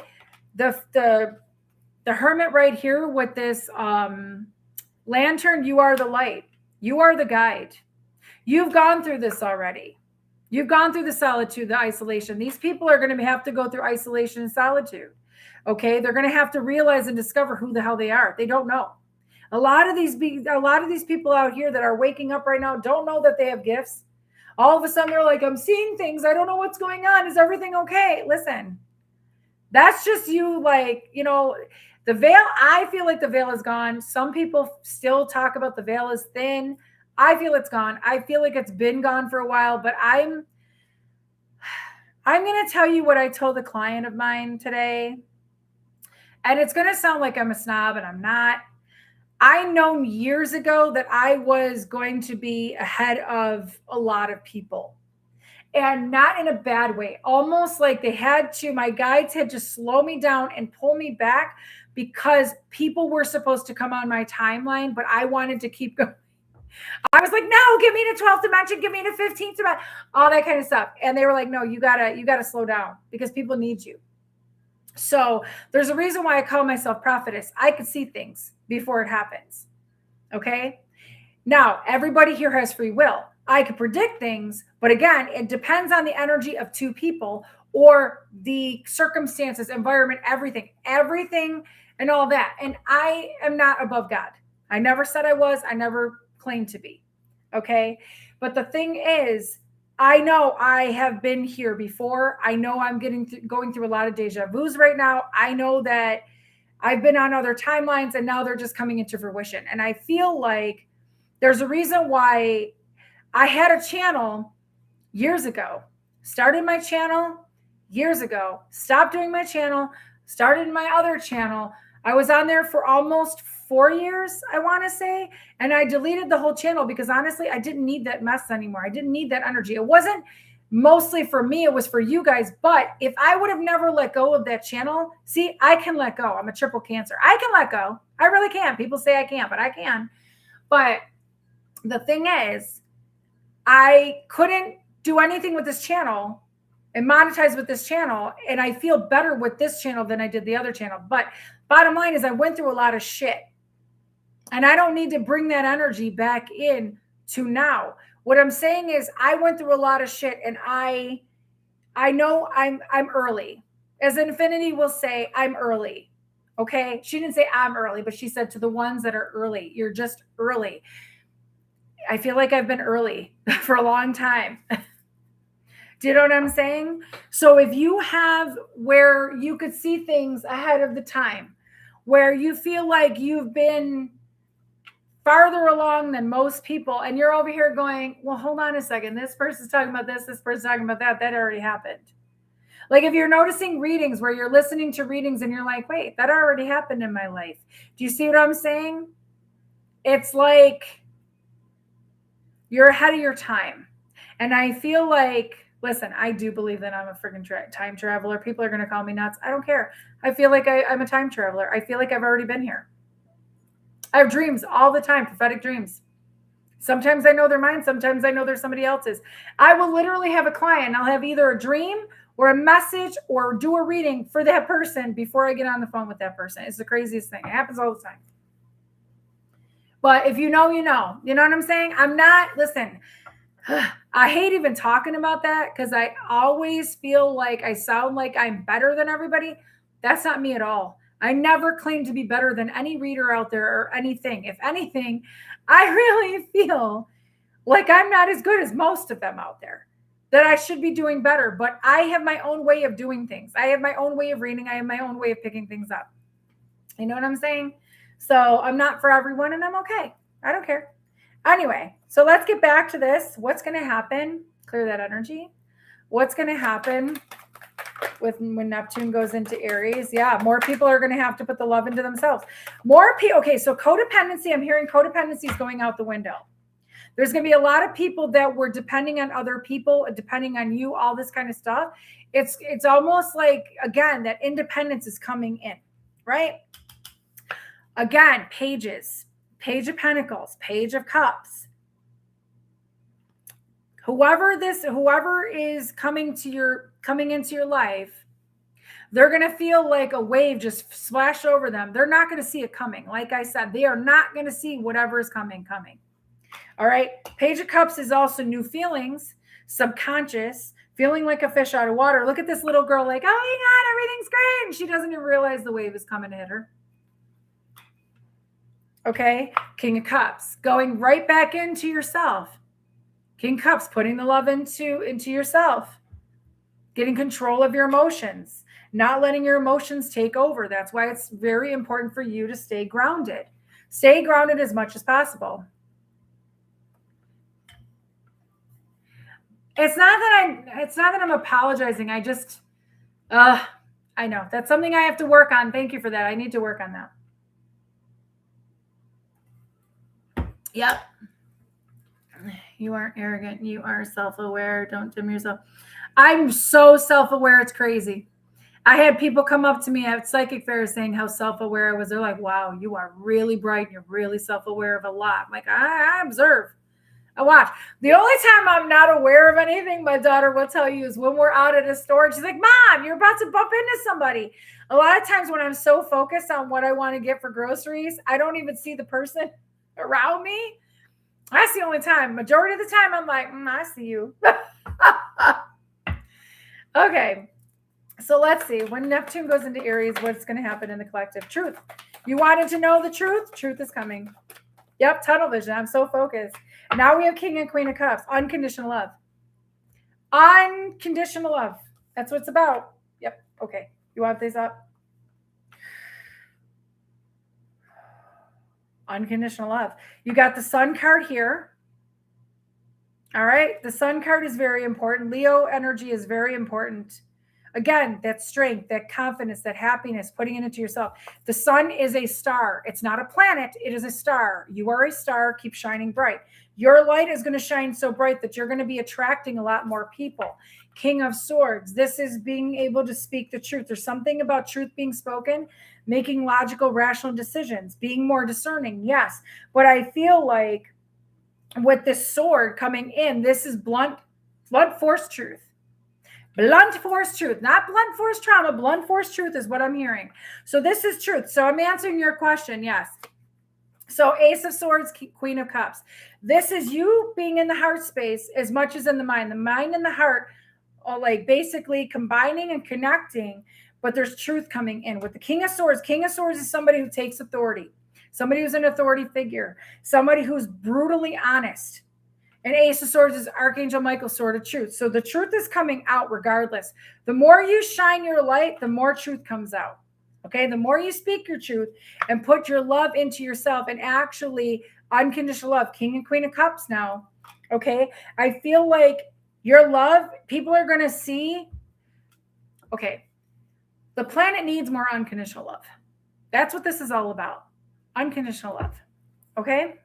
The Hermit right here with this lantern, you are the light. You are the guide. You've gone through this already. You've gone through the solitude, the isolation. These people are going to have to go through isolation and solitude. Okay, they're going to have to realize and discover who the hell they are. They don't know. A lot of these people out here that are waking up right now don't know that they have gifts. All of a sudden they're like, I'm seeing things. I don't know what's going on. Is everything okay? Listen, that's just you, like, the veil. I feel like the veil is gone. Some people still talk about the veil is thin. I feel it's gone. I feel like it's been gone for a while, but I'm going to tell you what I told a client of mine today. And it's going to sound like I'm a snob, and I'm not. I known years ago that I was going to be ahead of a lot of people, and not in a bad way. Almost like my guides had to slow me down and pull me back because people were supposed to come on my timeline, but I wanted to keep going. I was like, no, give me the 12th dimension, give me the 15th dimension, all that kind of stuff. And they were like, no, you gotta slow down because people need you. So there's a reason why I call myself prophetess. I could see things before it happens. Okay. Now, everybody here has free will. I could predict things, but again, it depends on the energy of two people or the circumstances, environment, everything and all that. And I am not above God. I never said I was. I never claimed to be. Okay. But the thing is, I know I have been here before. I know I'm going through a lot of deja vus right now. I know that I've been on other timelines and now they're just coming into fruition. And I feel like there's a reason why I had a channel years ago, started my channel years ago, stopped doing my channel, started my other channel. I was on there for almost 4 years, I want to say. And I deleted the whole channel because honestly, I didn't need that mess anymore. I didn't need that energy. It wasn't mostly for me. It was for you guys. But if I would have never let go of that channel, see, I can let go. I'm a triple Cancer. I can let go. I really can. People say I can't, but I can. But the thing is, I couldn't do anything with this channel and monetize with this channel. And I feel better with this channel than I did the other channel. But bottom line is I went through a lot of shit. And I don't need to bring that energy back in to now. What I'm saying is I went through a lot of shit, and I know I'm early. As Infinity will say, I'm early. Okay. She didn't say I'm early, but she said to the ones that are early, you're just early. I feel like I've been early for a long time. Do you know what I'm saying? So if you have where you could see things ahead of the time, where you feel like you've been farther along than most people, and you're over here going, well, hold on a second. This person's talking about this person's talking about that. That already happened. Like if you're noticing readings where you're listening to readings and you're like, wait, that already happened in my life. Do you see what I'm saying? It's like You're ahead of your time. And I feel like, listen, I do believe that I'm a freaking time traveler. People are going to call me nuts. I don't care. I feel like I'm a time traveler. I feel like I've already been here. I have dreams all the time, prophetic dreams. Sometimes I know their mind. Sometimes I know they're somebody else's. I will literally have a client. I'll have either a dream or a message or do a reading for that person before I get on the phone with that person. It's the craziest thing. It happens all the time. But if you know, you know. You know what I'm saying? I'm not, listen, I hate even talking about that because I always feel like I sound like I'm better than everybody. That's not me at all. I never claim to be better than any reader out there or anything. If anything, I really feel like I'm not as good as most of them out there, that I should be doing better. But I have my own way of doing things. I have my own way of reading. I have my own way of picking things up. You know what I'm saying? So I'm not for everyone, and I'm okay. I don't care. Anyway, so let's get back to this. What's going to happen? Clear that energy. What's going to happen when Neptune goes into Aries? Yeah, more people are going to have to put the love into themselves. More people. Okay, so codependency. I'm hearing codependency is going out the window. There's going to be a lot of people that were depending on other people, depending on you, all this kind of stuff. It's almost like, again, that independence is coming in, right? Again, pages, Page of Pentacles, Page of Cups. Whoever is coming into your life, they're going to feel like a wave just splash over them. They're not going to see it coming. Like I said, they are not going to see whatever is coming. All right. Page of Cups is also new feelings, subconscious, feeling like a fish out of water. Look at this little girl like, oh my God, everything's great. And she doesn't even realize the wave is coming to hit her. Okay. King of Cups, going right back into yourself. King of Cups, putting the love into yourself, getting control of your emotions, not letting your emotions take over. That's why it's very important for you to stay grounded. Stay grounded as much as possible. It's not that I'm apologizing. I just, I know that's something I have to work on. Thank you for that. I need to work on that. Yep. You aren't arrogant. You are self-aware. Don't dim yourself. I'm so self-aware. It's crazy. I had people come up to me at psychic fairs saying how self-aware I was. They're like, wow, you are really bright. You're really self-aware of a lot. I'm like, I observe. I watch. The only time I'm not aware of anything, my daughter will tell you, is when we're out at a store and she's like, Mom, you're about to bump into somebody. A lot of times when I'm so focused on what I want to get for groceries, I don't even see the person around me. That's the only time. Majority of the time, I'm like, I see you. Okay. So let's see. When Neptune goes into Aries, what's going to happen in the collective? Truth. You wanted to know the truth? Truth is coming. Yep. Tunnel vision. I'm so focused. Now we have King and Queen of Cups. Unconditional love. Unconditional love. That's what it's about. Yep. Okay. You want these up? Unconditional love. You got the Sun card here. All right. The Sun card is very important. Leo energy is very important. Again, that strength, that confidence, that happiness, putting it into yourself. The sun is a star. It's not a planet. It is a star. You are a star. Keep shining bright. Your light is going to shine so bright that you're going to be attracting a lot more people. King of Swords. This is being able to speak the truth. There's something about truth being spoken, making logical, rational decisions, being more discerning. Yes. But I feel like with this sword coming in, this is blunt force truth. Blunt force truth, not blunt force trauma. Blunt force truth is what I'm hearing. So this is truth. So I'm answering your question. Yes. So Ace of Swords, Queen of Cups. This is you being in the heart space as much as in the mind. The mind and the heart are like basically combining and connecting, but there's truth coming in. With the King of Swords is somebody who takes authority, somebody who's an authority figure, somebody who's brutally honest. And Ace of Swords is Archangel Michael's sword of truth. So the truth is coming out regardless. The more you shine your light, the more truth comes out. Okay. The more you speak your truth and put your love into yourself and actually unconditional love, King and Queen of Cups now. Okay. I feel like your love, people are going to see. Okay. The planet needs more unconditional love. That's what this is all about. Unconditional love. Okay.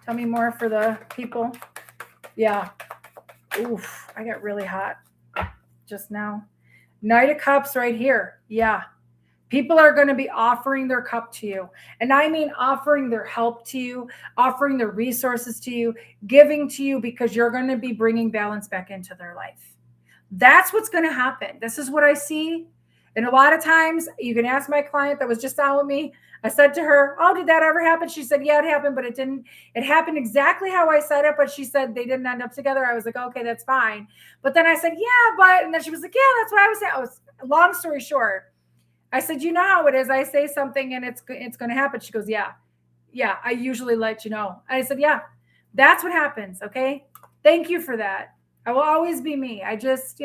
Tell me more for the people. Yeah. Oof, I got really hot just now. Knight of Cups right here. Yeah. People are going to be offering their cup to you. And I mean offering their help to you, offering their resources to you, giving to you, because you're going to be bringing balance back into their life. That's what's going to happen. This is what I see. And a lot of times you can ask my client that was just on with me. I said to her, oh, did that ever happen? She said, yeah, it happened, but it didn't. It happened exactly how I said it, but she said they didn't end up together. I was like, okay, that's fine. But then I said, yeah, but, and then she was like, yeah, that's what I was saying. Long story short, I said, you know how it is. I say something and it's going to happen. She goes, yeah, I usually let you know. I said, yeah, that's what happens. Okay. Thank you for that. I will always be me. I just,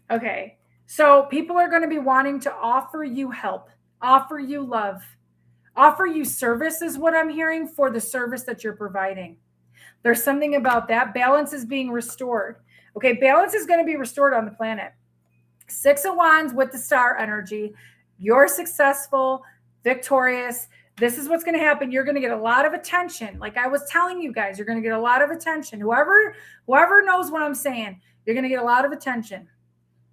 okay. So people are going to be wanting to offer you help, offer you love, offer you service is what I'm hearing for the service that you're providing. There's something about that. Balance is being restored. Okay. Balance is going to be restored on the planet. 6 of Wands with the star energy. You're successful, victorious. This is what's going to happen. You're going to get a lot of attention. Like I was telling you guys, you're going to get a lot of attention. Whoever knows what I'm saying, you're going to get a lot of attention.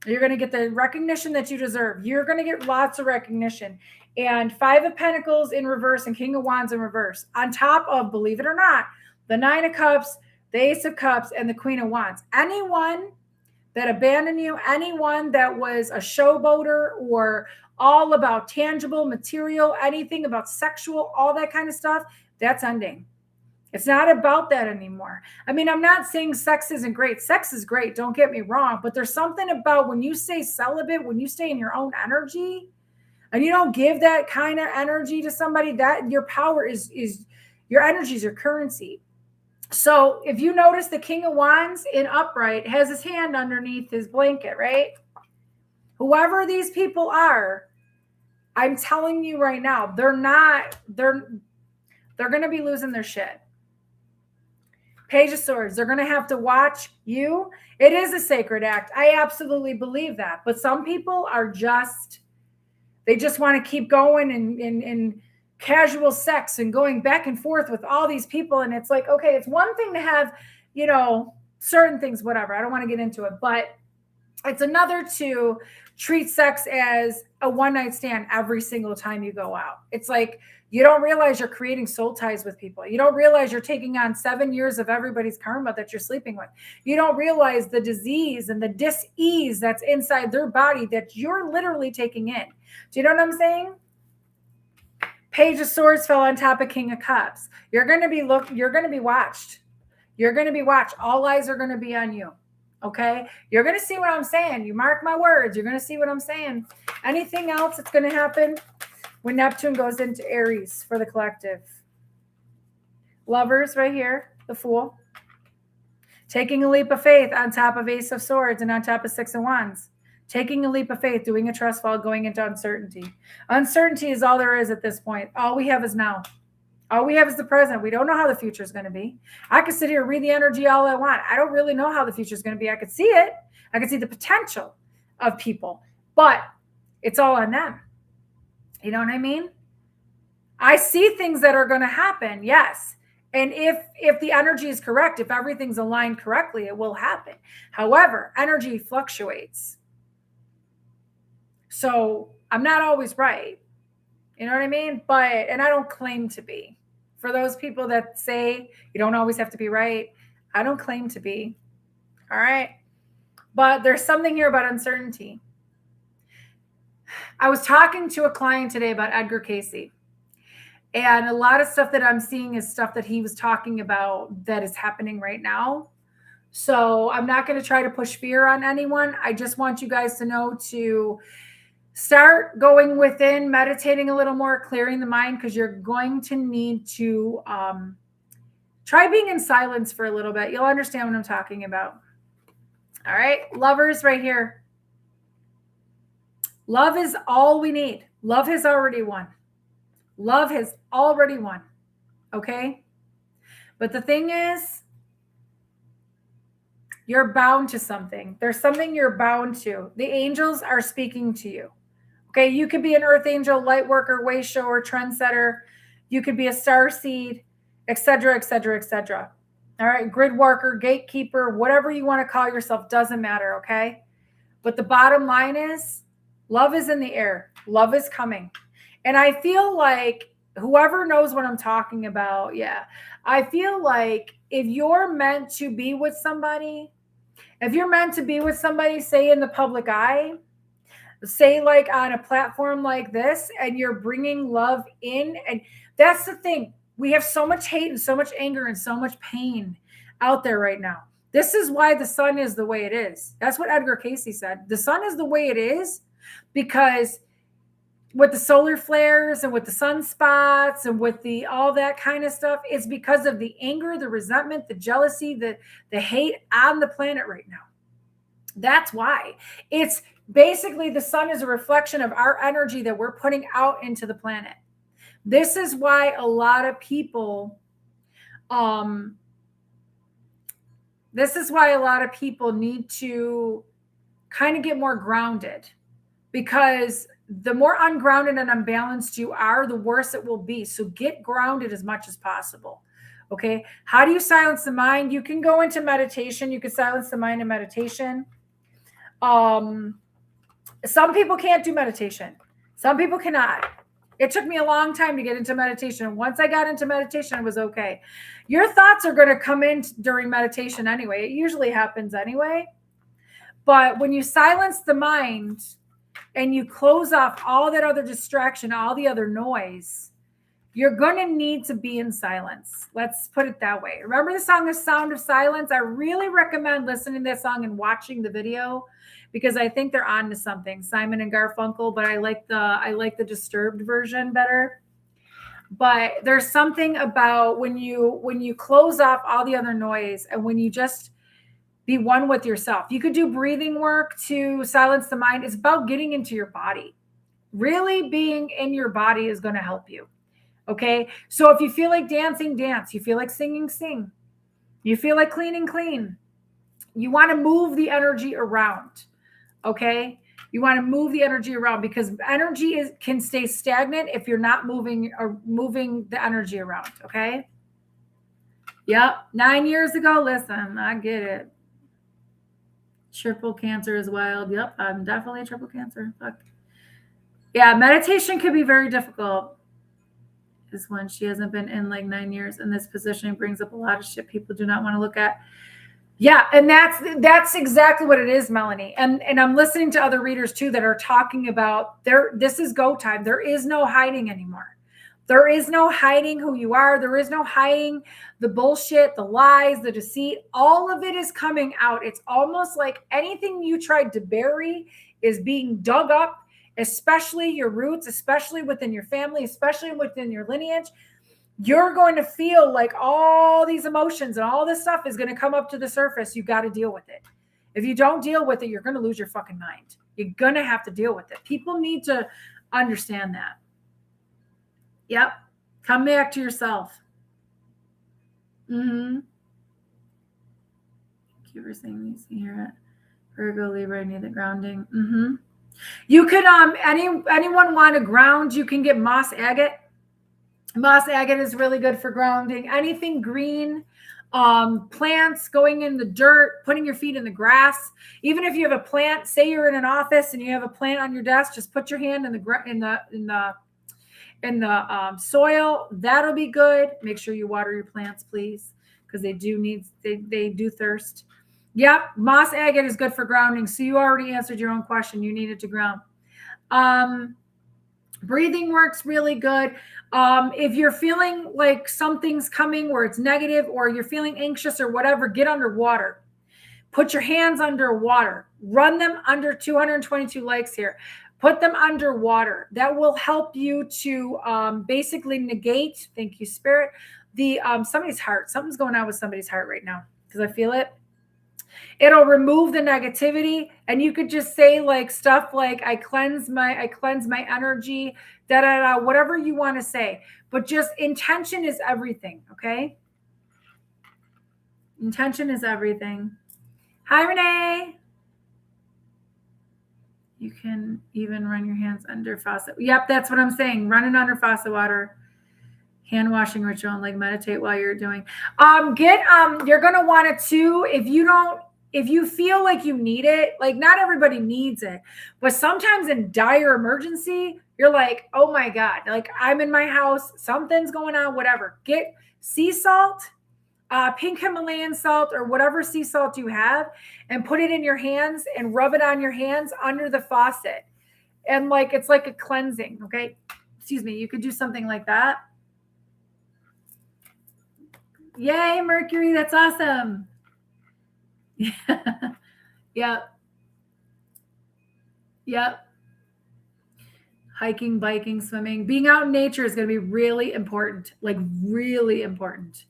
You're going to get the recognition that you deserve. You're going to get lots of recognition. And 5 of Pentacles in reverse and King of Wands in reverse. On top of, believe it or not, the 9 of Cups, the Ace of Cups, and the Queen of Wands. Anyone that abandoned you, anyone that was a showboater or all about tangible, material, anything about sexual, all that kind of stuff, that's ending. It's not about that anymore. I mean, I'm not saying sex isn't great. Sex is great. Don't get me wrong. But there's something about when you stay celibate, when you stay in your own energy and you don't give that kind of energy to somebody, that your power is your energy is your currency. So if you notice the King of Wands in upright has his hand underneath his blanket, right? Whoever these people are, I'm telling you right now, they're going to be losing their shit. Page of Swords, they're going to have to watch you. It is a sacred act. I absolutely believe that. But some people are they just want to keep going and casual sex and going back and forth with all these people. And it's like, okay, it's one thing to have, certain things, whatever. I don't want to get into it, but it's another to treat sex as a one-night stand every single time you go out. It's like, you don't realize you're creating soul ties with people. You don't realize you're taking on 7 years of everybody's karma that you're sleeping with. You don't realize the disease and the dis-ease that's inside their body that you're literally taking in. Do you know what I'm saying? Page of Swords fell on top of King of Cups. You're going to be watched. You're going to be watched. All eyes are going to be on you. Okay. You're going to see what I'm saying. You mark my words. You're going to see what I'm saying. Anything else that's going to happen when Neptune goes into Aries for the collective? Lovers right here. The Fool. Taking a leap of faith on top of Ace of Swords and on top of 6 of Wands. Taking a leap of faith, doing a trust fall, going into uncertainty. Uncertainty is all there is at this point. All we have is now. All we have is the present. We don't know how the future is going to be. I could sit here and read the energy all I want. I don't really know how the future is going to be. I could see it. I could see the potential of people, but it's all on them. You know what I mean? I see things that are going to happen. Yes. And if the energy is correct, if everything's aligned correctly, it will happen. However, energy fluctuates. So I'm not always right. You know what I mean? And I don't claim to be. For those people that say you don't always have to be right, I don't claim to be. All right. But there's something here about uncertainty. I was talking to a client today about Edgar Cayce. And a lot of stuff that I'm seeing is stuff that he was talking about that is happening right now. So I'm not going to try to push fear on anyone. I just want you guys to know to start going within, meditating a little more, clearing the mind, because you're going to need to try being in silence for a little bit. You'll understand what I'm talking about. All right. Lovers right here. Love is all we need. Love has already won. Love has already won. Okay. But the thing is, you're bound to something. There's something you're bound to. The angels are speaking to you. Okay, you could be an earth angel, light worker, way shower, trendsetter. You could be a star seed, etc., etc., etc. All right, grid worker, gatekeeper, whatever you want to call yourself, doesn't matter, okay? But the bottom line is love is in the air. Love is coming. And I feel like whoever knows what I'm talking about, yeah, I feel like if you're meant to be with somebody, if you're meant to be with somebody, say in the public eye, say like on a platform like this, and you're bringing love in, and that's the thing. We have so much hate and so much anger and so much pain out there right now. This is why the sun is the way it is. That's what Edgar Casey said. The sun is the way it is because with the solar flares and with the sunspots and with the all that kind of stuff, it's because of the anger, the resentment, the jealousy, the hate on the planet right now. That's why. It's basically the sun is a reflection of our energy that we're putting out into the planet. This is why a lot of people need to kind of get more grounded, because the more ungrounded and unbalanced you are, the worse it will be. So get grounded as much as possible. Okay. How do you silence the mind? You can go into meditation. You can silence the mind in meditation. Some people can't do meditation. Some people cannot. It took me a long time to get into meditation. Once I got into meditation, it was okay. Your thoughts are going to come in during meditation anyway. It usually happens anyway. But when you silence the mind and you close off all that other distraction, all the other noise, you're going to need to be in silence. Let's put it that way. Remember the song, The Sound of Silence? I really recommend listening to that song and watching the video, because I think they're on to something. Simon and Garfunkel, but I like the Disturbed version better. But there's something about when you close off all the other noise and when you just be one with yourself. You could do breathing work to silence the mind. It's about getting into your body. Really being in your body is going to help you. Okay. So if you feel like dancing, dance. You feel like singing, sing. You feel like cleaning, clean. You want to move the energy around. Okay. You want to move the energy around, because energy can stay stagnant if you're not moving the energy around. Okay. Yep. 9 years ago. Listen, I get it. Triple cancer is wild. Yep. I'm definitely a triple cancer. Fuck. Yeah. Meditation could be very difficult. This one, she hasn't been in like 9 years, and this position brings up a lot of shit people do not want to look at. Yeah, and that's exactly what it is, Melanie. And I'm listening to other readers too that are talking about this is go time. There is no hiding anymore. There is no hiding who you are. There is no hiding the bullshit, the lies, the deceit. All of it is coming out. It's almost like anything you tried to bury is being dug up, especially your roots, especially within your family, especially within your lineage. You're going to feel like all these emotions and all this stuff is going to come up to the surface. You got to deal with it. If you don't deal with it, you're going to lose your fucking mind. You're going to have to deal with it. People need to understand that. Yep. Come back to yourself. Mm-hmm. Thank you for saying these here. Virgo, Libra, I need the grounding. Mm-hmm. You could, anyone want to ground, you can get moss agate. Moss agate is really good for grounding. Anything green, plants, going in the dirt, putting your feet in the grass. Even if you have a plant, say you're in an office and you have a plant on your desk, just put your hand in the soil. That'll be good. Make sure you water your plants, please, because they do thirst. Yep, moss agate is good for grounding. So you already answered your own question. You needed to ground. Breathing works really good. If you're feeling like something's coming where it's negative, or you're feeling anxious or whatever, get underwater. Put your hands underwater. Run them under 222 likes here. Put them underwater. That will help you to basically negate, thank you, Spirit, the somebody's heart. Something's going on with somebody's heart right now, because I feel it. It'll remove the negativity, and you could just say like stuff like I cleanse my energy, whatever you want to say. But just intention is everything, okay? Intention is everything. Hi, Renee. You can even run your hands under faucet. Yep, that's what I'm saying. Run it under faucet water. Hand washing ritual and like meditate while you're doing. You're gonna want it too. If you feel like you need it, like not everybody needs it, but sometimes in dire emergency, you're like, oh my God, like I'm in my house, something's going on, whatever. Get sea salt, pink Himalayan salt, or whatever sea salt you have, and put it in your hands and rub it on your hands under the faucet. And like it's like a cleansing, okay? Excuse me, you could do something like that. Yay, Mercury, that's awesome. Yep. Yep. Hiking, biking, swimming, being out in nature is going to be really important, like really important.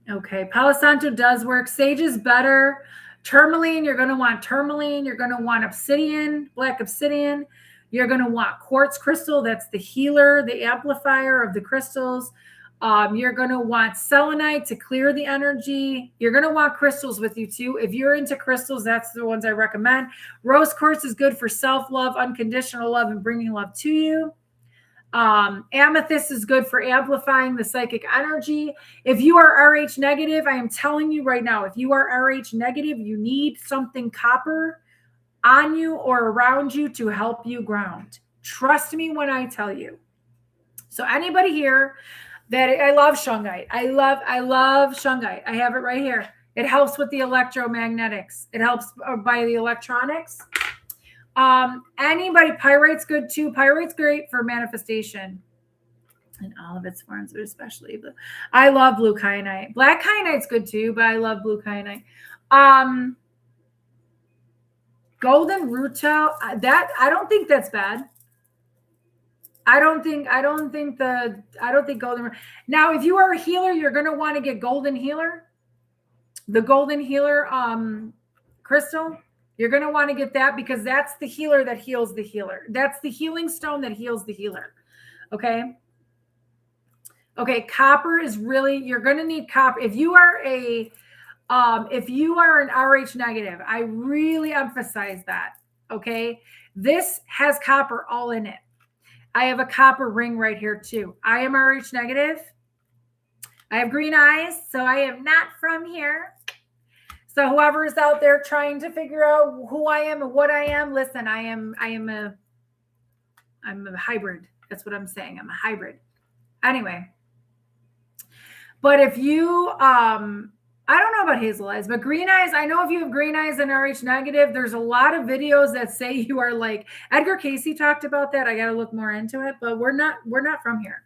Okay, Palo Santo does work. Sage is better. Tourmaline, you're going to want tourmaline. You're going to want obsidian, black obsidian. You're going to want quartz crystal. That's the healer, the amplifier of the crystals. You're going to want selenite to clear the energy. You're going to want crystals with you too. If you're into crystals, that's the ones I recommend. Rose quartz is good for self-love, unconditional love, and bringing love to you. Amethyst is good for amplifying the psychic energy. If you are RH negative, I am telling you right now, if you are RH negative, you need something copper on you or around you to help you ground. Trust me when I tell you. So anybody here that I love shungite. I love shungite. I have it right here. It helps with the electromagnetics. It helps by the electronics. Anybody, pyrite's good too. Pyrite's great for manifestation in all of its forms, but especially blue. I love blue kyanite. Black kyanite's good too, but I love blue kyanite. Golden rutile, that I don't think that's bad. I don't think golden. Now, if you are a healer, you're going to want to get golden healer. The golden healer crystal. You're going to want to get that because that's the healer that heals the healer. That's the healing stone that heals the healer. Okay. Okay. Copper is really, you're going to need copper. If you are an RH negative, I really emphasize that. Okay. This has copper all in it. I have a copper ring right here too. I am RH negative. I have green eyes, so I am not from here. So whoever is out there trying to figure out who I am and what I am, listen, I'm a hybrid. That's what I'm saying. I'm a hybrid. Anyway. But if you, I don't know about hazel eyes, but green eyes, I know if you have green eyes and RH negative, there's a lot of videos that say you are like, Edgar Casey talked about that. I got to look more into it, but we're not from here.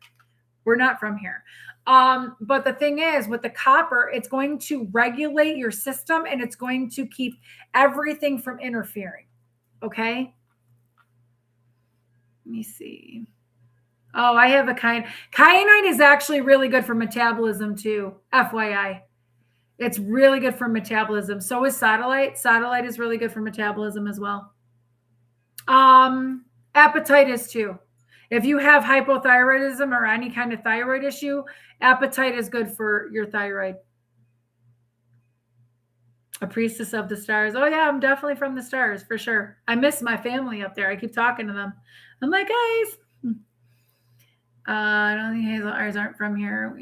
We're not from here. But the thing is with the copper, it's going to regulate your system and it's going to keep everything from interfering. Okay. Let me see. Oh, I have a kyanite is actually really good for metabolism too. FYI. It's really good for metabolism. So is satellite. Satellite is really good for metabolism as well. Appetite is too. If you have hypothyroidism or any kind of thyroid issue, appetite is good for your thyroid. A priestess of the stars. Oh yeah, I'm definitely from the stars for sure. I miss my family up there. I keep talking to them. I'm like, guys, I don't think hazel eyes aren't from here.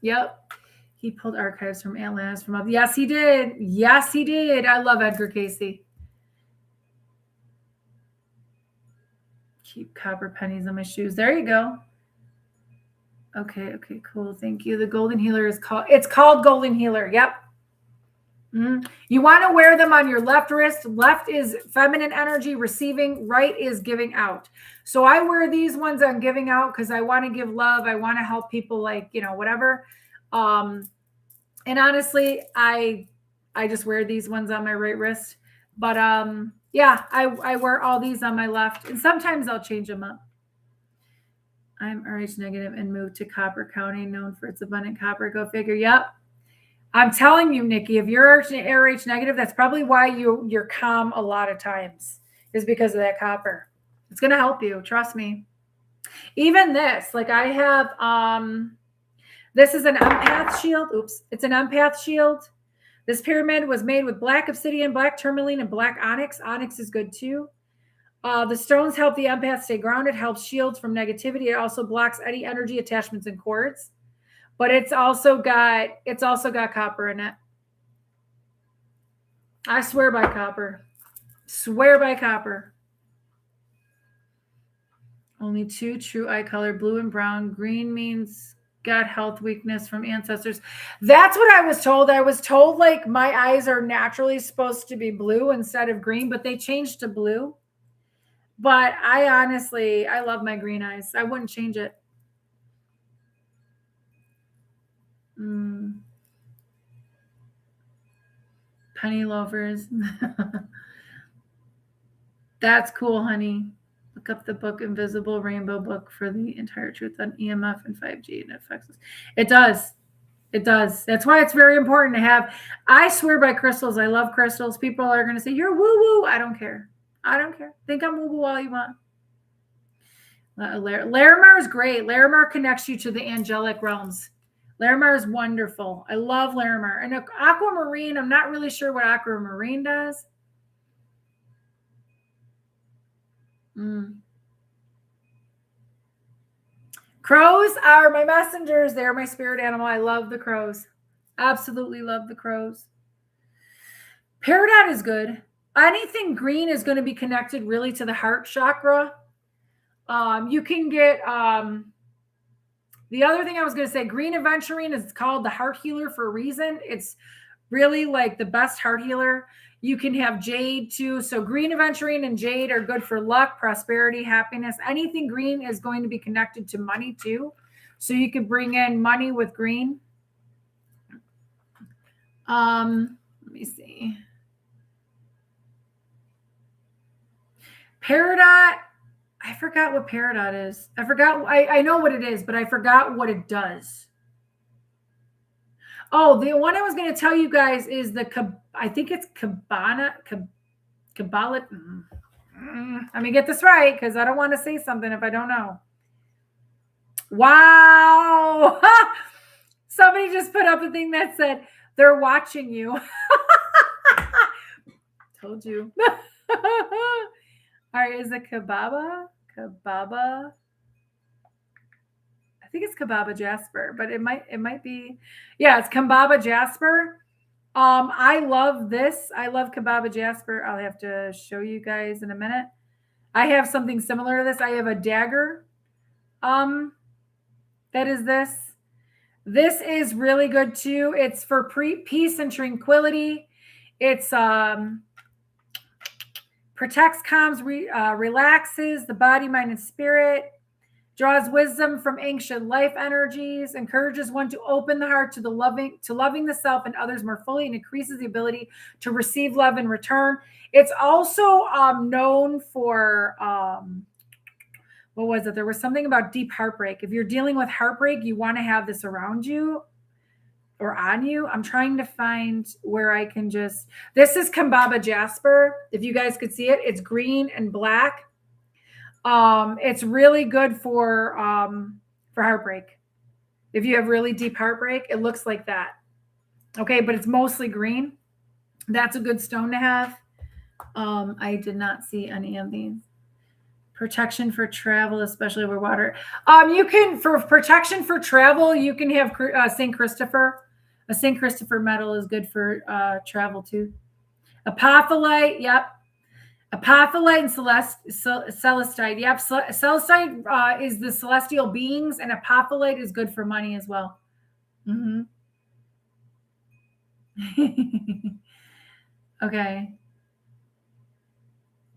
Yep. He pulled archives from Atlantis from up. Yes, he did. Yes, he did. I love Edgar Casey. Keep copper pennies on my shoes. There you go. Okay, cool. Thank you. The golden healer is called golden healer. Yep. You want to wear them on your left wrist. Left is feminine energy receiving. Right is giving out. So I wear these ones on giving out because I want to give love. I want to help people, like, whatever. And honestly, I just wear these ones on my right wrist. But yeah, I wear all these on my left, and sometimes I'll change them up. I'm RH negative and moved to Copper County, known for its abundant copper. Go figure. Yep. I'm telling you, Nikki, if you're RH negative, that's probably why you're calm a lot of times, is because of that copper. It's going to help you. Trust me. Even this, like I have, this is an empath shield. Oops. It's an empath shield. This pyramid was made with black obsidian, black tourmaline, and black onyx. Onyx is good too. The stones help the empath stay grounded, helps shields from negativity. It also blocks any energy attachments and cords. But it's also got copper in it. I swear by copper. Swear by copper. Only 2 true eye color, blue and brown. Green means gut health weakness from ancestors. That's what I was told. I was told like my eyes are naturally supposed to be blue instead of green, but they changed to blue. But I love my green eyes. I wouldn't change it. Penny loafers. That's cool, honey. Look up the book Invisible Rainbow Book for the entire truth on EMF and 5G and effects. It does. It does. That's why it's very important to have. I swear by crystals. I love crystals. People are going to say, you're woo-woo. I don't care. I don't care. Think I'm woo-woo all you want. Larimar is great. Larimar connects you to the angelic realms. Larimar is wonderful. I love Larimar. And aquamarine, I'm not really sure what aquamarine does. Crows are my messengers. They're my spirit animal. I love the crows. Absolutely love the crows. Peridot is good. Anything green is going to be connected really to the heart chakra. You can get the other thing I was going to say, green aventurine is called the heart healer for a reason. It's really like the best heart healer. You can have jade too. So green aventurine and jade are good for luck, prosperity, happiness. Anything green is going to be connected to money too. So you can bring in money with green. Let me see. Peridot. I forgot what peridot is. I know what it is, but I forgot what it does. Oh, the one I was going to tell you guys is I think it's Kabbalah. Let me get this right because I don't want to say something if I don't know. Wow. Somebody just put up a thing that said, they're watching you. Told you. All right, is it Kababa? Kababa. I think it's Kababa Jasper, but it might be. Yeah, it's Kababa Jasper. I love this. I love Kababa Jasper. I'll have to show you guys in a minute. I have something similar to this. I have a dagger. That is this. This is really good too. It's for peace and tranquility. It's protects, calms, relaxes the body, mind, and spirit, draws wisdom from ancient life energies, encourages one to open the heart to loving the self and others more fully, and increases the ability to receive love in return. It's also known for, what was it? There was something about deep heartbreak. If you're dealing with heartbreak, you want to have this around you or on you. I'm trying to find where I can just, this is Kababa Jasper. If you guys could see it, it's green and black. It's really good for heartbreak. If you have really deep heartbreak, it looks like that. Okay, but it's mostly green. That's a good stone to have. I did not see any of these. Protection for travel, especially over water. You can, for protection for travel, you can have St. Christopher. A St. Christopher medal is good for travel too. Apophyllite, yep. Apophyllite and celestite, yep. Celestite is the celestial beings, and apophyllite is good for money as well. Okay.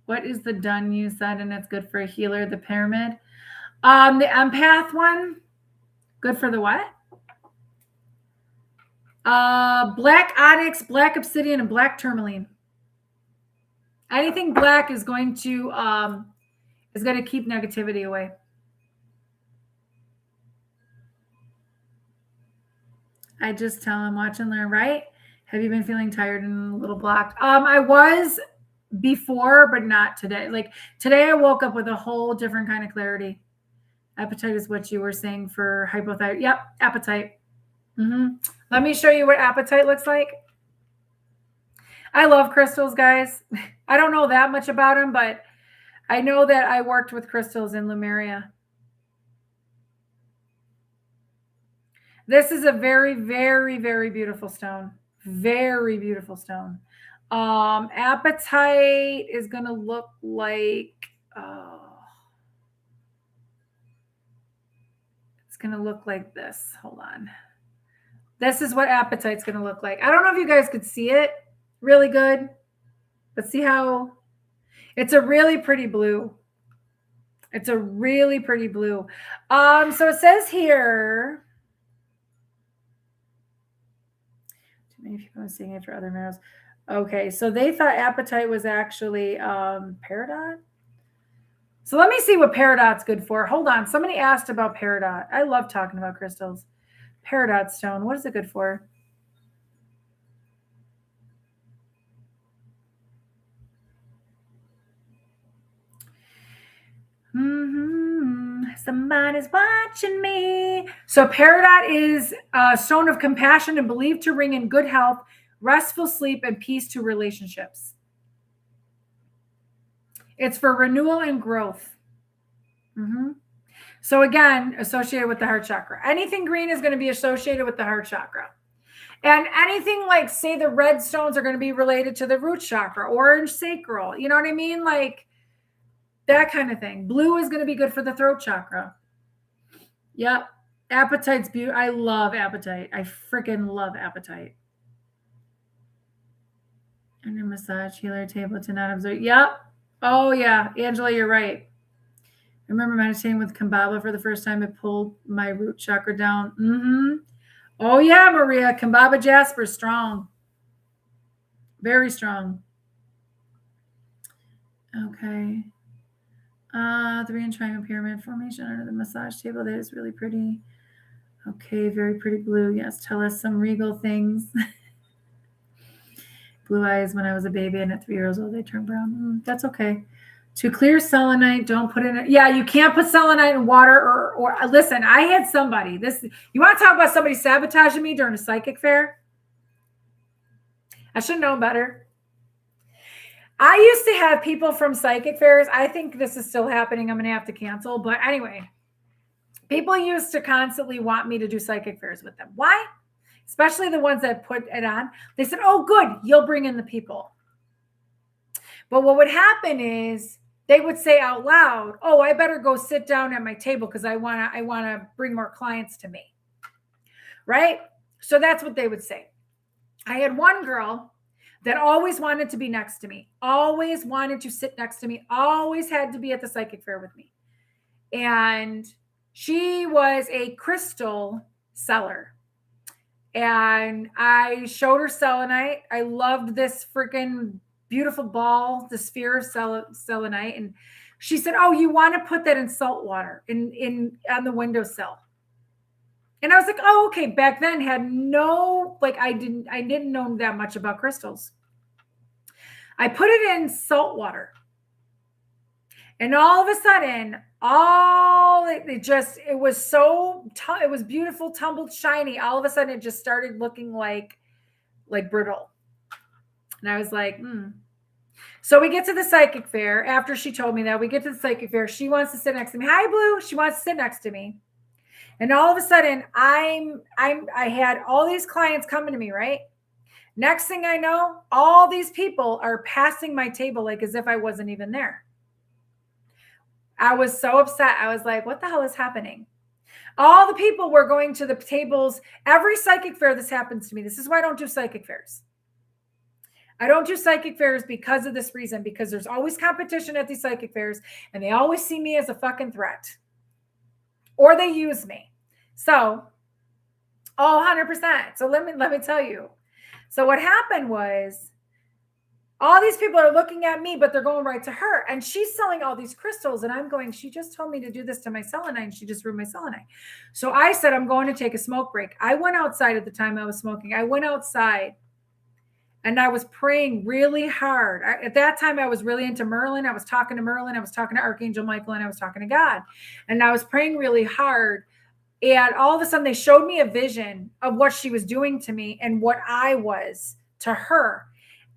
What is the dun you said, and it's good for a healer? The pyramid. The empath one, good for the what? Black onyx, black obsidian, and black tourmaline. Anything black is going to keep negativity away. I just tell him, watch and learn, right? Have you been feeling tired and a little blocked? I was before, but not today. Like today I woke up with a whole different kind of clarity. Appetite is what you were saying for hypothyroid. Yep, appetite. Let me show you what appetite looks like. I love crystals, guys. I don't know that much about them, but I know that I worked with crystals in Lemuria. This is a very, very, very beautiful stone. Very beautiful stone. Apatite is going to look like, it's going to look like this. Hold on. This is what apatite's going to look like. I don't know if you guys could see it really good, but see how it's a really pretty blue. It's a really pretty blue. So it says here, too many people are seeing it for other minerals. Okay, so they thought apatite was actually peridot. So let me see what peridot's good for. Hold on. Somebody asked about peridot. I love talking about crystals. Peridot stone. What is it good for? Somebody's watching me. So peridot is a stone of compassion and believed to bring in good health, restful sleep, and peace to relationships. It's for renewal and growth. So again, associated with the heart chakra. Anything green is going to be associated with the heart chakra. And anything like, say, the red stones are going to be related to the root chakra, orange sacral. You know what I mean? Like that kind of thing. Blue is going to be good for the throat chakra. Yep. Apatite's beautiful. I love apatite. I freaking love apatite. Under massage healer table to not observe. Yep. Oh, yeah. Angela, you're right. I remember meditating with Kambaba for the first time. It pulled my root chakra down. Oh, yeah, Maria. Kambaba Jasper, strong. Very strong. Okay. 3-inch triangle pyramid formation under the massage table. That is really pretty. Okay, very pretty blue. Yes, tell us some regal things. Blue eyes when I was a baby, and at 3 years old, they turned brown. That's okay. To clear selenite, don't put it in. Yeah, you can't put selenite in water or listen, I had somebody. You want to talk about somebody sabotaging me during a psychic fair? I should have known better. I used to have people from psychic fairs. I think this is still happening. I'm going to have to cancel. But anyway, people used to constantly want me to do psychic fairs with them. Why? Especially the ones that put it on. They said, oh, good, you'll bring in the people. But what would happen is they would say out loud, oh, I better go sit down at my table because I want to bring more clients to me. Right? So that's what they would say. I had one girl that always wanted to be next to me, always wanted to sit next to me, always had to be at the psychic fair with me. And she was a crystal seller. And I showed her selenite. I loved this freaking beautiful ball, the sphere of selenite. And she said, oh, you want to put that in salt water on the windowsill. And I was like, oh, okay. Back then had no, I didn't know that much about crystals. I put it in salt water. And all of a sudden, it was beautiful, tumbled, shiny. All of a sudden it just started looking like brittle. And I was like, So we get to the psychic fair. After she told me that, we get to the psychic fair. She wants to sit next to me. Hi, Blue. She wants to sit next to me. And all of a sudden, I had all these clients coming to me, right? Next thing I know, all these people are passing my table like as if I wasn't even there. I was so upset. I was like, what the hell is happening? All the people were going to the tables. Every psychic fair, this happens to me. This is why I don't do psychic fairs. I don't do psychic fairs because of this reason, because there's always competition at these psychic fairs and they always see me as a fucking threat or they use me. So, 100%. So let me tell you. So what happened was all these people are looking at me, but they're going right to her. And she's selling all these crystals. And I'm going, she just told me to do this to my selenite. And she just ruined my selenite. So I said, I'm going to take a smoke break. I went outside at the time I was smoking. I went outside and I was praying really hard. At that time, I was really into Merlin. I was talking to Merlin. I was talking to Archangel Michael. And I was talking to God. And I was praying really hard. And all of a sudden, they showed me a vision of what she was doing to me and what I was to her.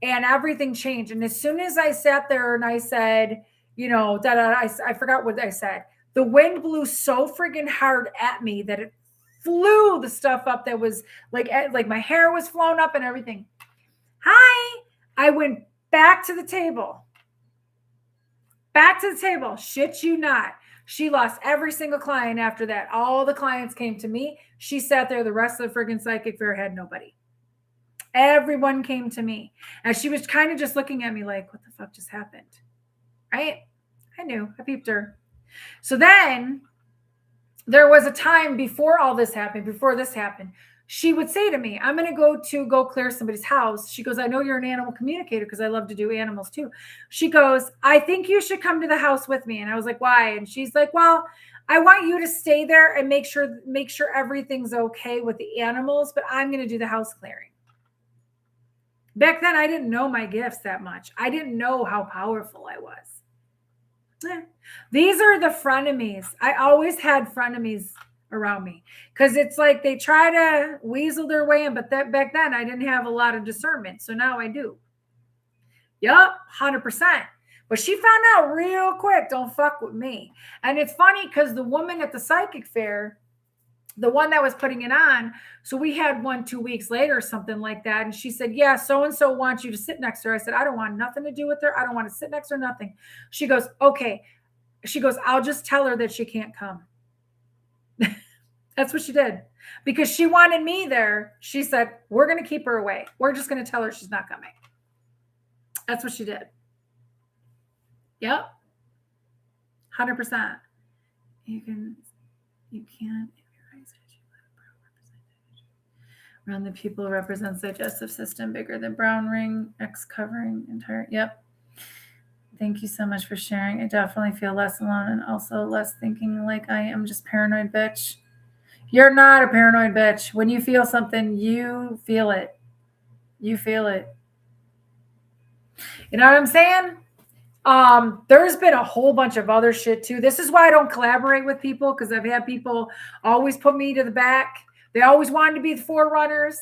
And everything changed. And as soon as I sat there and I said, I forgot what I said. The wind blew so friggin' hard at me that it flew the stuff up that was like my hair was flown up and everything. Hi. I went back to the table. Shit you not. She lost every single client after that. All the clients came to me. She sat there. The rest of the friggin' psychic fair had nobody. Everyone came to me. And she was kind of just looking at me like, what the fuck just happened? Right? I knew. I peeped her. So then there was a time before all this happened, before this happened, she would say to me, I'm going to go clear somebody's house. She goes, I know you're an animal communicator because I love to do animals too. She goes, I think you should come to the house with me. And I was like, why? And she's like, well, I want you to stay there and make sure everything's okay with the animals, but I'm going to do the house clearing. Back then, I didn't know my gifts that much. I didn't know how powerful I was. These are the frenemies. I always had frenemies around me because it's like they try to weasel their way in, but back then I didn't have a lot of discernment. So now I do. Yup, 100%. But she found out real quick, don't fuck with me. And it's funny because the woman at the psychic fair, the one that was putting it on, so we had one 2 weeks later or something like that. And she said, yeah, so-and-so wants you to sit next to her. I said, I don't want nothing to do with her. I don't want to sit next to her, nothing. She goes, okay. She goes, I'll just tell her that she can't come. That's what she did. Because she wanted me there. She said, we're going to keep her away. We're just going to tell her she's not coming. That's what she did. Yep. 100%. You can't. Around the people represents digestive system bigger than brown ring, X covering entire. Yep. Thank you so much for sharing. I definitely feel less alone and also less thinking like I am just paranoid bitch. You're not a paranoid bitch. When you feel something, you feel it. You feel it. You know what I'm saying? There's been a whole bunch of other shit too. This is why I don't collaborate with people because I've had people always put me to the back. They always wanted to be the forerunners.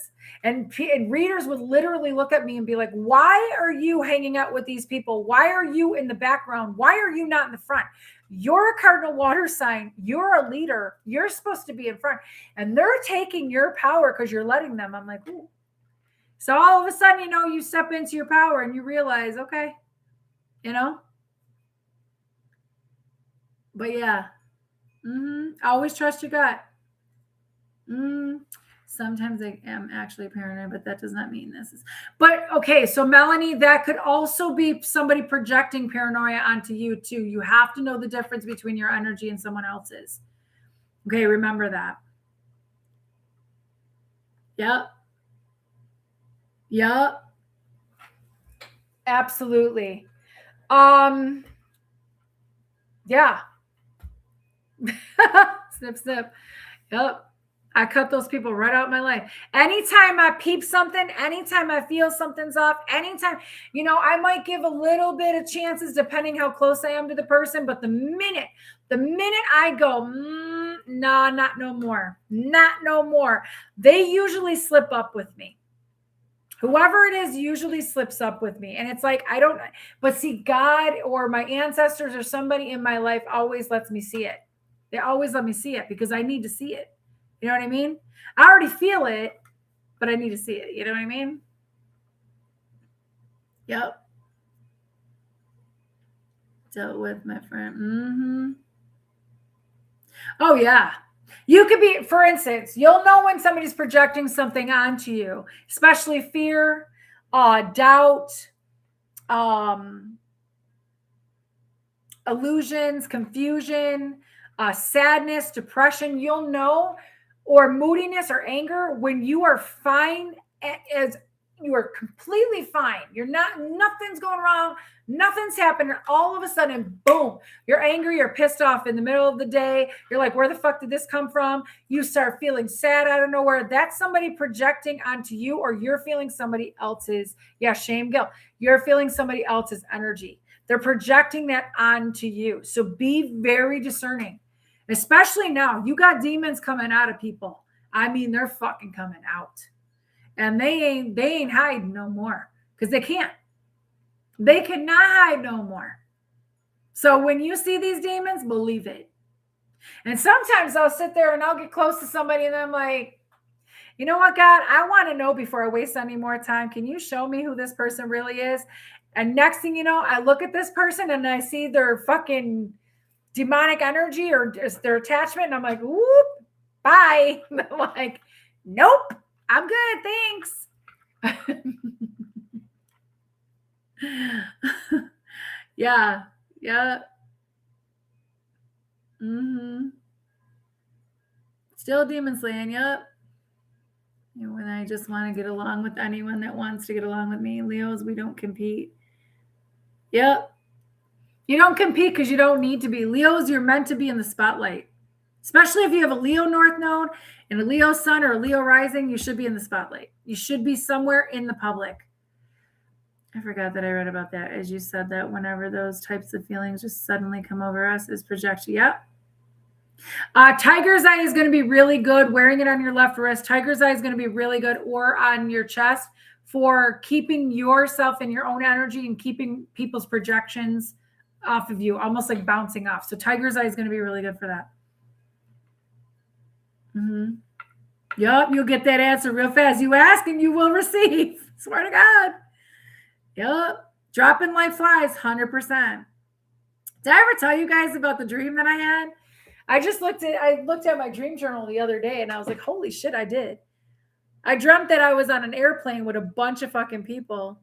And readers would literally look at me and be like, why are you hanging out with these people? Why are you in the background? Why are you not in the front? You're a cardinal water sign. You're a leader. You're supposed to be in front. And they're taking your power because you're letting them. I'm like, ooh. So all of a sudden, you step into your power and you realize, okay, But yeah. Always trust your gut. Sometimes I am actually paranoid, but that does not mean this is. But okay, so Melanie, that could also be somebody projecting paranoia onto you too. You have to know the difference between your energy and someone else's. Okay, remember that. Yep. Absolutely. Yeah. Snip, snip. Yep. I cut those people right out of my life. Anytime I peep something, anytime I feel something's off, anytime, I might give a little bit of chances depending how close I am to the person. But the minute I go, nah, not no more, not no more, they usually slip up with me. Whoever it is usually slips up with me. And it's like, I don't, but see, God or my ancestors or somebody in my life always lets me see it. They always let me see it because I need to see it. You know what I mean? I already feel it, but I need to see it. You know what I mean? Yep. Dealt with my friend. Oh, yeah. You could be, for instance, you'll know when somebody's projecting something onto you, especially fear, doubt, illusions, confusion, sadness, depression. You'll know, or moodiness or anger, when you are fine, as you are completely fine. You're not, nothing's going wrong. Nothing's happening. All of a sudden, boom, you're angry, you're pissed off in the middle of the day. You're like, where the fuck did this come from? You start feeling sad out of nowhere. That's somebody projecting onto you, or you're feeling somebody else's, shame, guilt. You're feeling somebody else's energy. They're projecting that onto you. So be very discerning. Especially now, you got demons coming out of people. I mean, they're fucking coming out. And they ain't hiding no more because they can't. They cannot hide no more. So when you see these demons, believe it. And sometimes I'll sit there and I'll get close to somebody and I'm like, you know what, God, I want to know before I waste any more time. Can you show me who this person really is? And next thing you know, I look at this person and I see their fucking demonic energy or their attachment. And I'm like, whoop, bye. And I'm like, nope, I'm good. Thanks. Yeah. Yeah. Mm-hmm. Still demon slaying. Yep. When I just want to get along with anyone that wants to get along with me. Leos, we don't compete. Yep. You don't compete because you don't need to be. Leos, you're meant to be in the spotlight. Especially if you have a Leo North Node and a Leo Sun or a Leo Rising, you should be in the spotlight. You should be somewhere in the public. I forgot that I read about that. As you said that whenever those types of feelings just suddenly come over us is projection. Yep. Tiger's Eye is going to be really good. Wearing it on your left wrist. Tiger's Eye is going to be really good, or on your chest, for keeping yourself in your own energy and keeping people's projections off of you, almost like bouncing off. So Tiger's Eye is going to be really good for that. Mm-hmm. Yep, you'll get that answer real fast. You ask and you will receive. Swear to God. Yep. Dropping like flies, 100%. Did I ever tell you guys about the dream that I had? I looked at my dream journal the other day and I was like, holy shit, I did. I dreamt that I was on an airplane with a bunch of fucking people.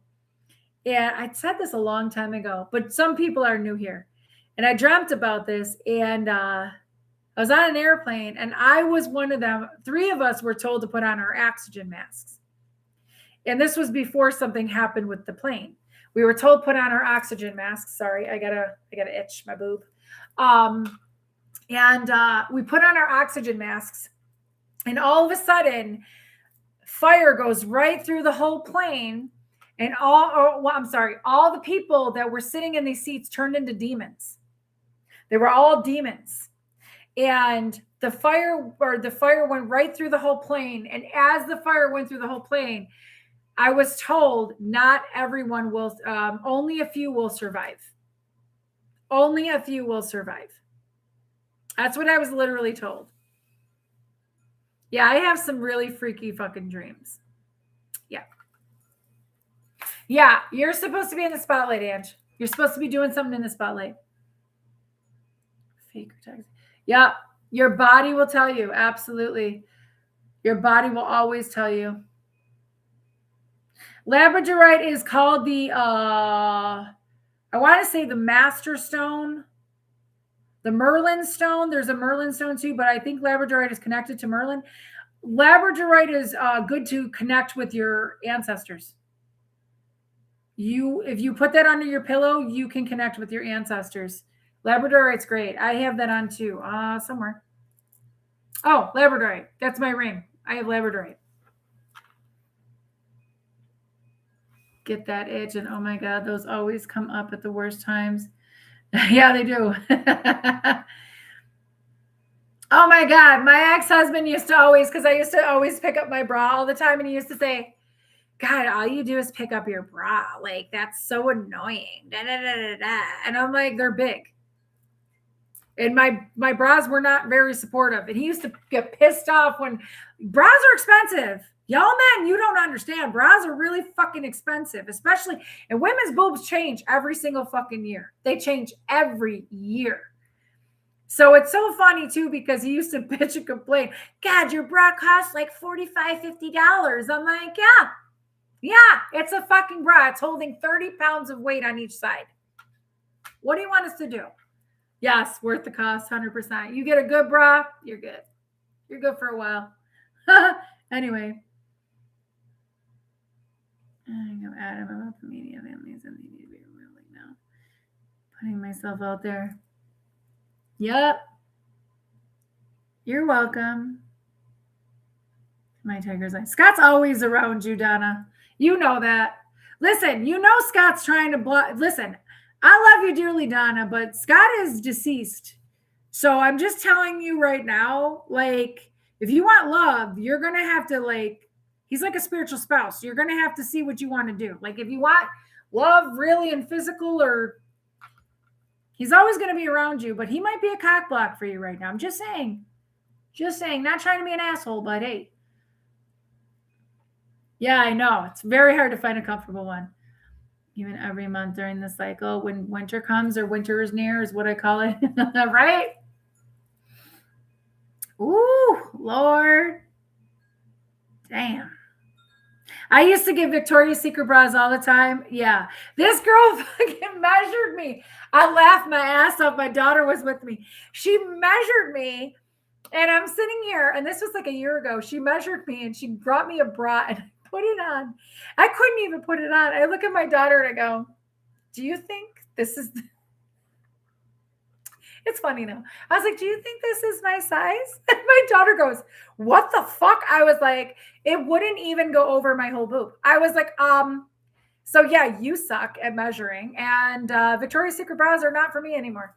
And I said this a long time ago, but some people are new here. And I dreamt about this, and I was on an airplane and I was one of them. 3 of us were told to put on our oxygen masks. And this was before something happened with the plane. We were told put on our oxygen masks. Sorry, I gotta itch my boob. And we put on our oxygen masks, and all of a sudden, fire goes right through the whole plane, and all the people that were sitting in these seats turned into demons. They were all demons, and the fire went right through the whole plane. And as the fire went through the whole plane, I was told not everyone will, only a few will survive. Only a few will survive. That's what I was literally told. Yeah, I have some really freaky fucking dreams. Yeah. Yeah, you're supposed to be in the spotlight, Ange. You're supposed to be doing something in the spotlight. Fake text. Yeah, your body will tell you. Absolutely. Your body will always tell you. Labradorite is called the, I want to say the Master Stone. The Merlin stone, there's a Merlin stone too, but I think Labradorite is connected to Merlin. Labradorite is good to connect with your ancestors. If you put that under your pillow, you can connect with your ancestors. Labradorite's great. I have that on too, somewhere. Oh, Labradorite. That's my ring. I have Labradorite. Get that itch, and oh my God, those always come up at the worst times. Yeah, they do. Oh my God. My ex-husband used to always, because I used to always pick up my bra all the time. And he used to say, God, all you do is pick up your bra. Like, that's so annoying. Da, da, da, da, da. And I'm like, they're big. And my bras were not very supportive. And he used to get pissed off when bras are expensive. Y'all men, you don't understand. Bras are really fucking expensive, especially, and women's boobs change every single fucking year. They change every year. So it's so funny too, because he used to bitch and complain, God, your bra costs like $45, $50. I'm like, yeah, it's a fucking bra. It's holding 30 pounds of weight on each side. What do you want us to do? Yes, worth the cost, 100%. You get a good bra, you're good. You're good for a while. Anyway. I know Adam about the media families and they need to be really now. Putting myself out there. Yep. You're welcome. My tiger's eye. Scott's always around you, Donna. You know that. Listen, you know Scott's trying to block. Listen, I love you dearly, Donna, but Scott is deceased. So I'm just telling you right now, like, if you want love, you're going to have to, like, he's like a spiritual spouse. You're going to have to see what you want to do. Like, if you want love really and physical, or He's always going to be around you, but he might be a cock block for you right now. I'm just saying. Just saying. Not trying to be an asshole, but hey. Yeah, I know. It's very hard to find a comfortable one. Even every month during the cycle, when winter comes or winter is near, is what I call it. Right? Ooh, Lord. Damn. I used to get Victoria's Secret bras all the time. Yeah. This girl fucking measured me. I laughed my ass off. My daughter was with me. She measured me, and I'm sitting here, and this was like a year ago. She measured me, and she brought me a bra, and I put it on. I couldn't even put it on. I look at my daughter, and I go, do you think this is... It's funny now. I was like, do you think this is my size? And my daughter goes, what the fuck? I was like, it wouldn't even go over my whole boob. I was like, so yeah, you suck at measuring. And Victoria's Secret bras are not for me anymore.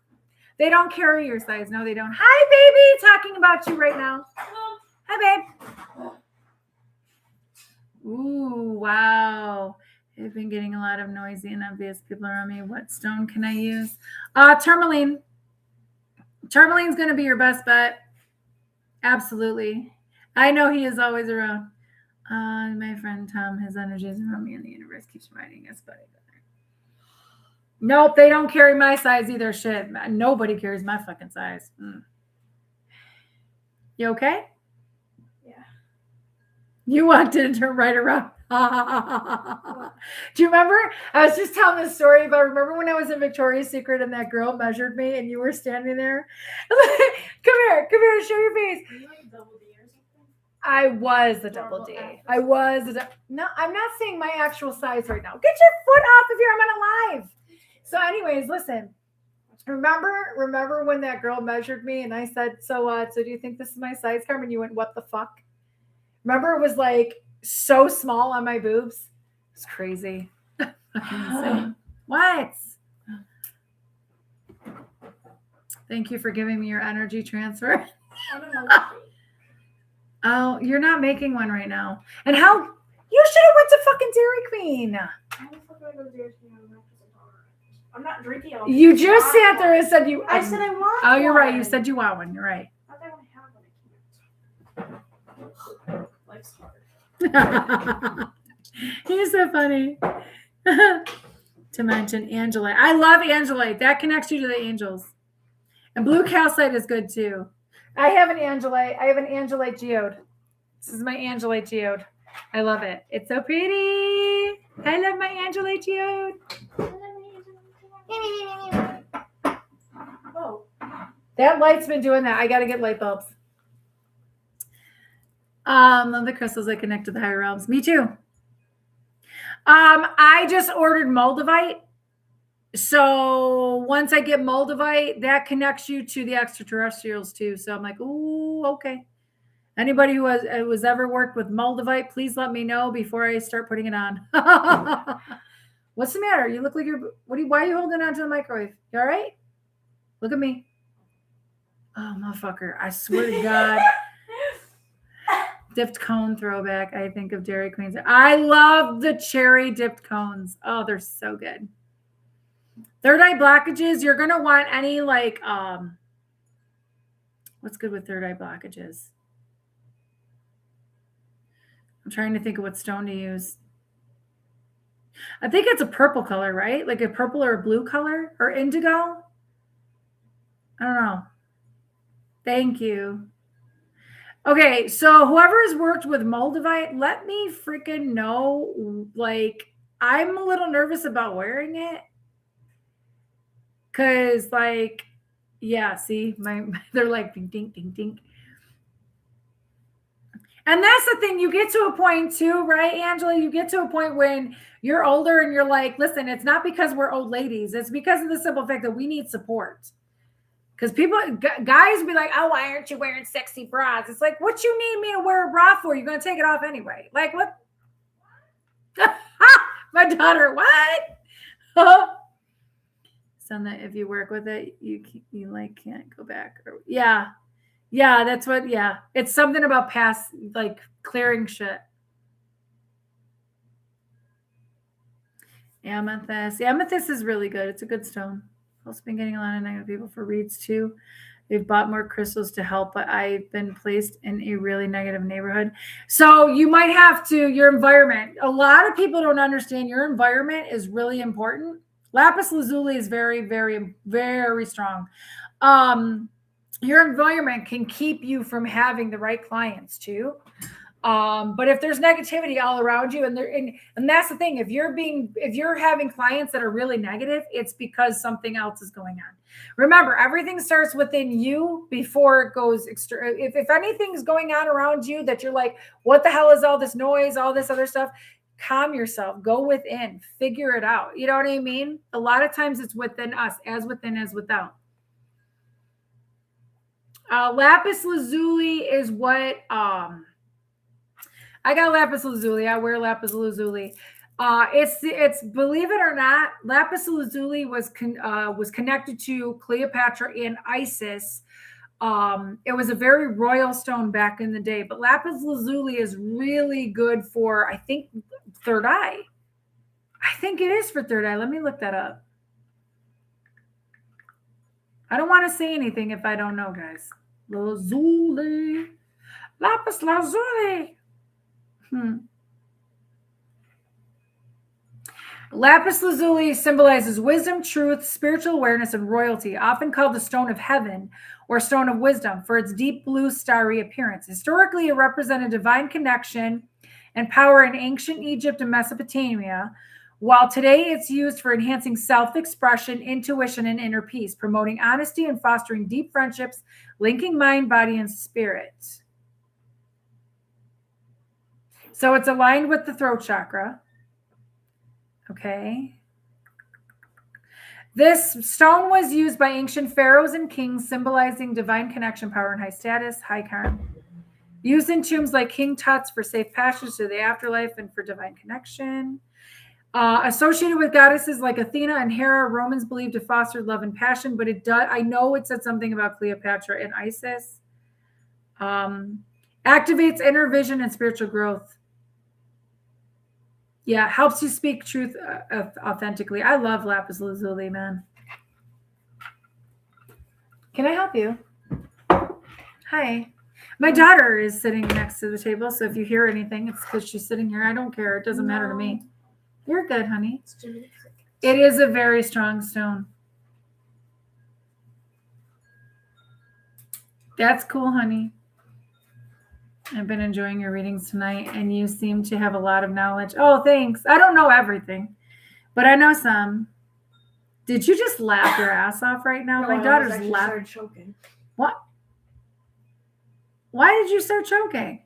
They don't carry your size. No, they don't. Hi, baby. Talking about you right now. Hi, babe. Ooh, wow. I've been getting a lot of noisy and obvious people around me. What stone can I use? Tourmaline. Tourmaline's going to be your best bet. Absolutely. I know he is always around. My friend Tom, his energy is around me and the universe keeps reminding us, buddy. Nope, they don't carry my size either. Shit. Nobody carries my fucking size. You okay? Yeah. You walked in and turned right around. Do you remember? I was just telling this story, but remember when I was in Victoria's Secret and that girl measured me and you were standing there? Come here, show your face. Are you like double D or something? I was the double D. No, I'm not saying my actual size right now. Get your foot off of here. I'm on a live. So anyways, listen. Remember when that girl measured me and I said, so do you think this is my size, Carmen? You went, what the fuck? Remember, it was like so small on my boobs. It's crazy. What? Thank you for giving me your energy transfer. Oh, you're not making one right now. And how? You should have went to fucking Dairy Queen. How the fuck do I go to Dairy Queen? I'm not drinking all. You just sat there and said you. I said I want. Oh, you're right. You said you want one. You're right. I thought I want to have one. I can't. Life's hard. You're so funny. To mention Angelite. I love Angelite. That connects you to the angels. And blue calcite is good too. I have an Angelite geode. This is my Angelite geode. I love it. It's so pretty. I love my Angelite geode. Oh. That light's been doing that. I got to get light bulbs. Love the crystals that connect to the higher realms. Me too. I just ordered Moldavite. So once I get Moldavite, that connects you to the extraterrestrials too. So I'm like, ooh, okay. Anybody who was ever worked with Moldavite, please let me know before I start putting it on. What's the matter? You look like you're. Why are you holding on to the microwave? You all right? Look at me. Oh, motherfucker! I swear to God. Dipped cone throwback. I think of Dairy Queens. I love the cherry dipped cones. Oh, they're so good. Third eye blockages. You're gonna want any like what's good with third eye blockages? I'm trying to think of what stone to use. I think it's a purple color, right? Like a purple or a blue color or indigo. I don't know. Thank you. Okay, so whoever has worked with Moldavite, let me freaking know. Like, I'm a little nervous about wearing it. Cause like, yeah, see, they're like ding, ding, ding, ding. And that's the thing. You get to a point too, right, Angela? You get to a point when you're older and you're like, listen, it's not because we're old ladies. It's because of the simple fact that we need support. Because guys be like, oh, why aren't you wearing sexy bras? It's like, what you need me to wear a bra for? You're going to take it off anyway. Like, what? My daughter, what? So that if you work with it, you like can't go back. Yeah, that's what. Yeah, it's something about past, like clearing shit. Amethyst is really good. It's a good stone. Also been getting a lot of negative people for reads too. They've bought more crystals to help, but I've been placed in a really negative neighborhood. So you might have to, your environment. A lot of people don't understand your environment is really important. Lapis lazuli is very, very, very strong. Your environment can keep you from having the right clients too. But if there's negativity all around you, and that's the thing, if you're having clients that are really negative, it's because something else is going on. Remember, everything starts within you before it goes extra. If anything's going on around you that you're like, what the hell is all this noise, all this other stuff? Calm yourself, go within, figure it out. You know what I mean? A lot of times it's within us, as within as without. Lapis lazuli is what I got lapis lazuli. I wear lapis lazuli. It's believe it or not, lapis lazuli was connected to Cleopatra and Isis. It was a very royal stone back in the day, but lapis lazuli is really good for, I think, third eye. I think it is for third eye. Let me look that up. I don't want to say anything if I don't know, guys. Lazuli. Lapis lazuli. Lapis lazuli symbolizes wisdom, truth, spiritual awareness, and royalty, often called the stone of heaven or stone of wisdom for its deep blue starry appearance. Historically, it represented divine connection and power in ancient Egypt and Mesopotamia, while today it's used for enhancing self-expression, intuition, and inner peace, promoting honesty and fostering deep friendships, linking mind, body, and spirit. So it's aligned with the throat chakra. Okay. This stone was used by ancient pharaohs and kings, symbolizing divine connection, power, and high status, high karma. Used in tombs like King Tut's for safe passage to the afterlife and for divine connection. Associated with goddesses like Athena and Hera, Romans believed it fostered love and passion, but it does. I know it said something about Cleopatra and Isis. Activates inner vision and spiritual growth. Yeah, helps you speak truth authentically. I love lapis lazuli, man. Can I help you? Hi. My daughter is sitting next to the table, so if you hear anything, it's because she's sitting here. I don't care. It doesn't matter to me. You're good, honey. It is a very strong stone. That's cool, honey. I've been enjoying your readings tonight, and you seem to have a lot of knowledge. Oh, thanks. I don't know everything, but I know some. Did you just laugh your ass off right now? No, My daughter's laughing. Choking. What? Why did you start choking?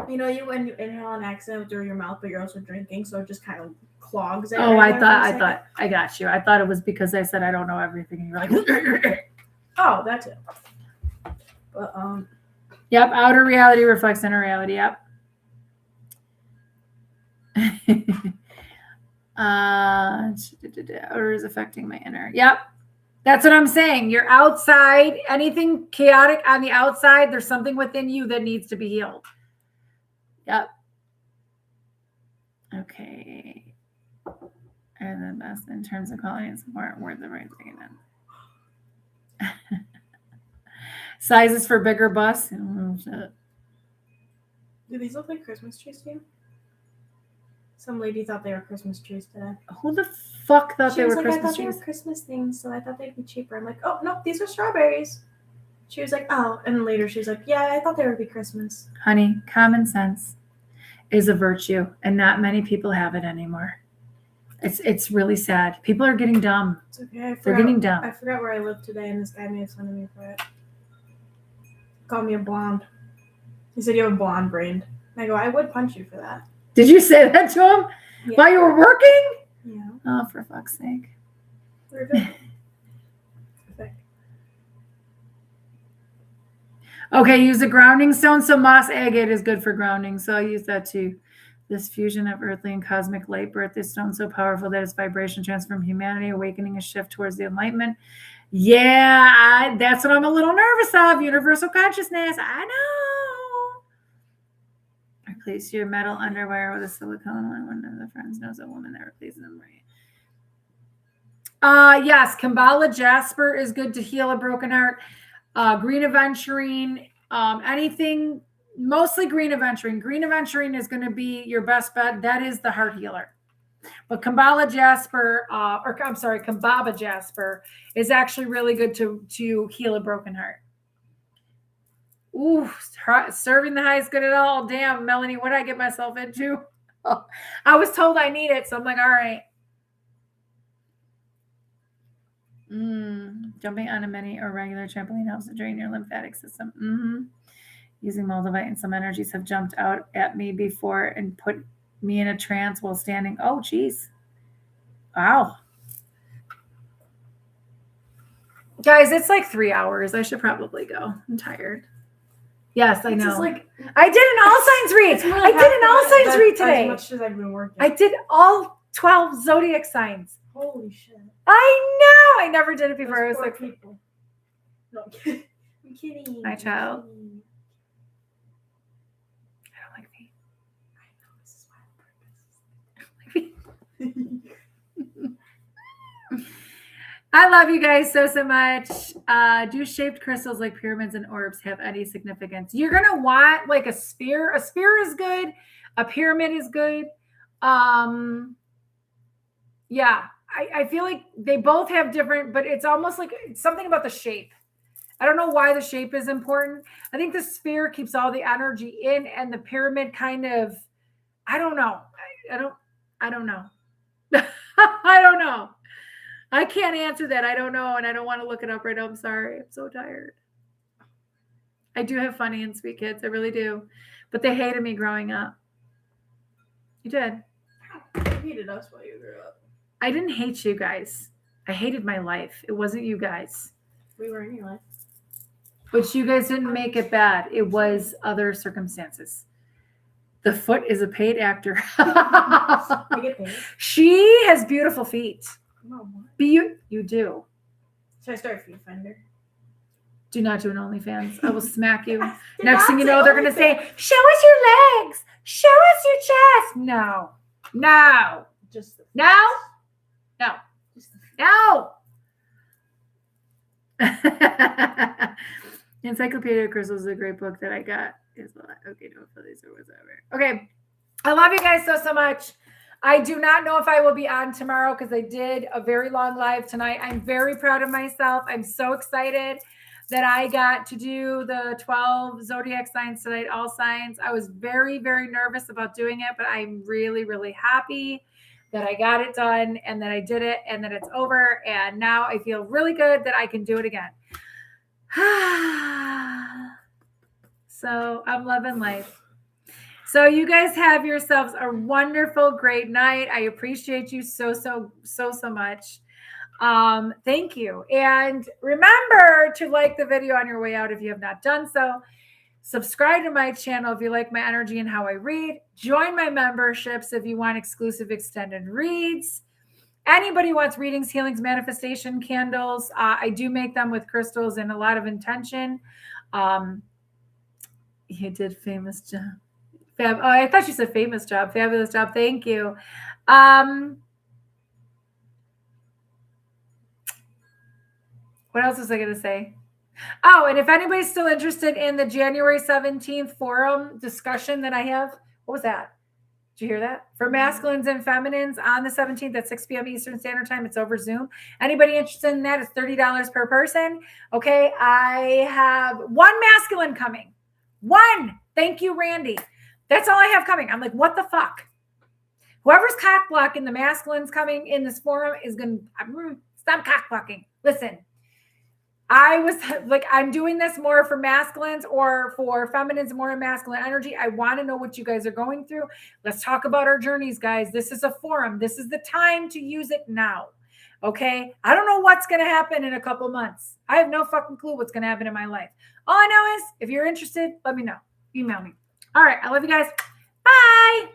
You know, when you inhale an accident through your mouth, but you're also drinking, so it just kind of clogs it. Oh, I got you. I thought it was because I said I don't know everything, and you're like, oh, that's it. But Yep, outer reality reflects inner reality. Yep. Outer is affecting my inner. Yep. That's what I'm saying. You're outside, anything chaotic on the outside, there's something within you that needs to be healed. Yep. Okay. And then best in terms of quality and support, worth the right thing then. Sizes for bigger bus. Do these look like Christmas trees to you? Some lady thought they were Christmas trees today. Who the fuck thought they were Christmas I thought trees? they were Christmas things, so I thought they'd be cheaper. I'm like, oh, no, these are strawberries. She was like, oh. And later she was like, yeah, I thought they would be Christmas. Honey, common sense is a virtue, and not many people have it anymore. It's really sad. People are getting dumb. It's okay. They're getting dumb. I forgot where I live today, and this guy made fun of me for it. Called me a blonde. He said you have a blonde brain. And I go, I would punch you for that. Did you say that to him while you were working? Yeah. Oh, for fuck's sake. We're good. Okay, use a grounding stone. So moss agate is good for grounding. So I'll use that too. This fusion of earthly and cosmic light birth this stone so powerful that its vibration transforms humanity, awakening a shift towards the enlightenment. Yeah, that's what I'm a little nervous of. Universal consciousness. I know. Replace your metal underwear with a silicone one. One of the friends knows a woman that replaces them, right? Yes, Kambala Jasper is good to heal a broken heart. Green aventurine, anything, mostly green aventurine. Green aventurine is going to be your best bet. That is the heart healer. But Kambala Jasper, Kambaba Jasper is actually really good to heal a broken heart. Ooh, serving the highest good at all. Damn, Melanie, what did I get myself into? Oh, I was told I need it, so I'm like, all right. Jumping on a mini or regular trampoline helps to drain your lymphatic system. Using Moldavite and some energies have jumped out at me before and put me in a trance while standing. Oh, geez. Wow. Guys, it's like 3 hours. I should probably go. I'm tired. Yes, I know. I did an all signs read. I did an all signs read today. As much as I've been working. I did all 12 zodiac signs. Holy shit. I know. I never did it before. I was like, people. No, I'm kidding. My child. I don't like feet. I know. This is why I love you guys so much. Do shaped crystals like pyramids and orbs have any significance? You're going to want like a sphere. A sphere is good. A pyramid is good. Yeah. I feel like they both have different, but it's almost like something about the shape. I don't know why the shape is important. I think the sphere keeps all the energy in, and the pyramid kind of, I don't know. I don't know. I don't know. I can't answer that. I don't know, and I don't want to look it up right now. I'm sorry. I'm so tired. I do have funny and sweet kids. I really do. But they hated me growing up. You did. You hated us while you grew up. I didn't hate you guys. I hated my life. It wasn't you guys. We were in your life. But you guys didn't make it bad. It was other circumstances. The foot is a paid actor. I get paid. She has beautiful feet. No, You do. Should I start Feet Finder? Do not do an OnlyFans. I will smack you. Next thing you know, they're going to say, show us your legs. Show us your chest. No. Just the No. Just the No. Encyclopedia of Crystals is a great book that I got. Okay, no affiliates or whatever. Okay. I love you guys so much. I do not know if I will be on tomorrow because I did a very long live tonight. I'm very proud of myself. I'm so excited that I got to do the 12 zodiac signs tonight, all signs. I was very, very nervous about doing it, but I'm really, really happy that I got it done and that I did it and that it's over. And now I feel really good that I can do it again. So I'm loving life. So you guys have yourselves a wonderful, great night. I appreciate you so much. Thank you. And remember to like the video on your way out if you have not done so. Subscribe to my channel if you like my energy and how I read. Join my memberships if you want exclusive extended reads. Anybody wants readings, healings, manifestation candles, I do make them with crystals and a lot of intention. You did famous job. Oh, I thought you said famous job. Fabulous job. Thank you. What else was I going to say? Oh, and if anybody's still interested in the January 17th forum discussion that I have, what was that? Did you hear that? For masculines and feminines on the 17th at 6 p.m. Eastern Standard Time. It's over Zoom. Anybody interested in that? It's $30 per person. Okay. I have one masculine coming. One. Thank you, Randy. That's all I have coming. I'm like, what the fuck? Whoever's cock blocking the masculines coming in this forum is going to stop cock blocking. Listen, I was like, I'm doing this more for masculines or for feminines, more masculine energy. I want to know what you guys are going through. Let's talk about our journeys, guys. This is a forum. This is the time to use it now. Okay. I don't know what's going to happen in a couple months. I have no fucking clue what's going to happen in my life. All I know is if you're interested, let me know. Email me. All right. I love you guys. Bye.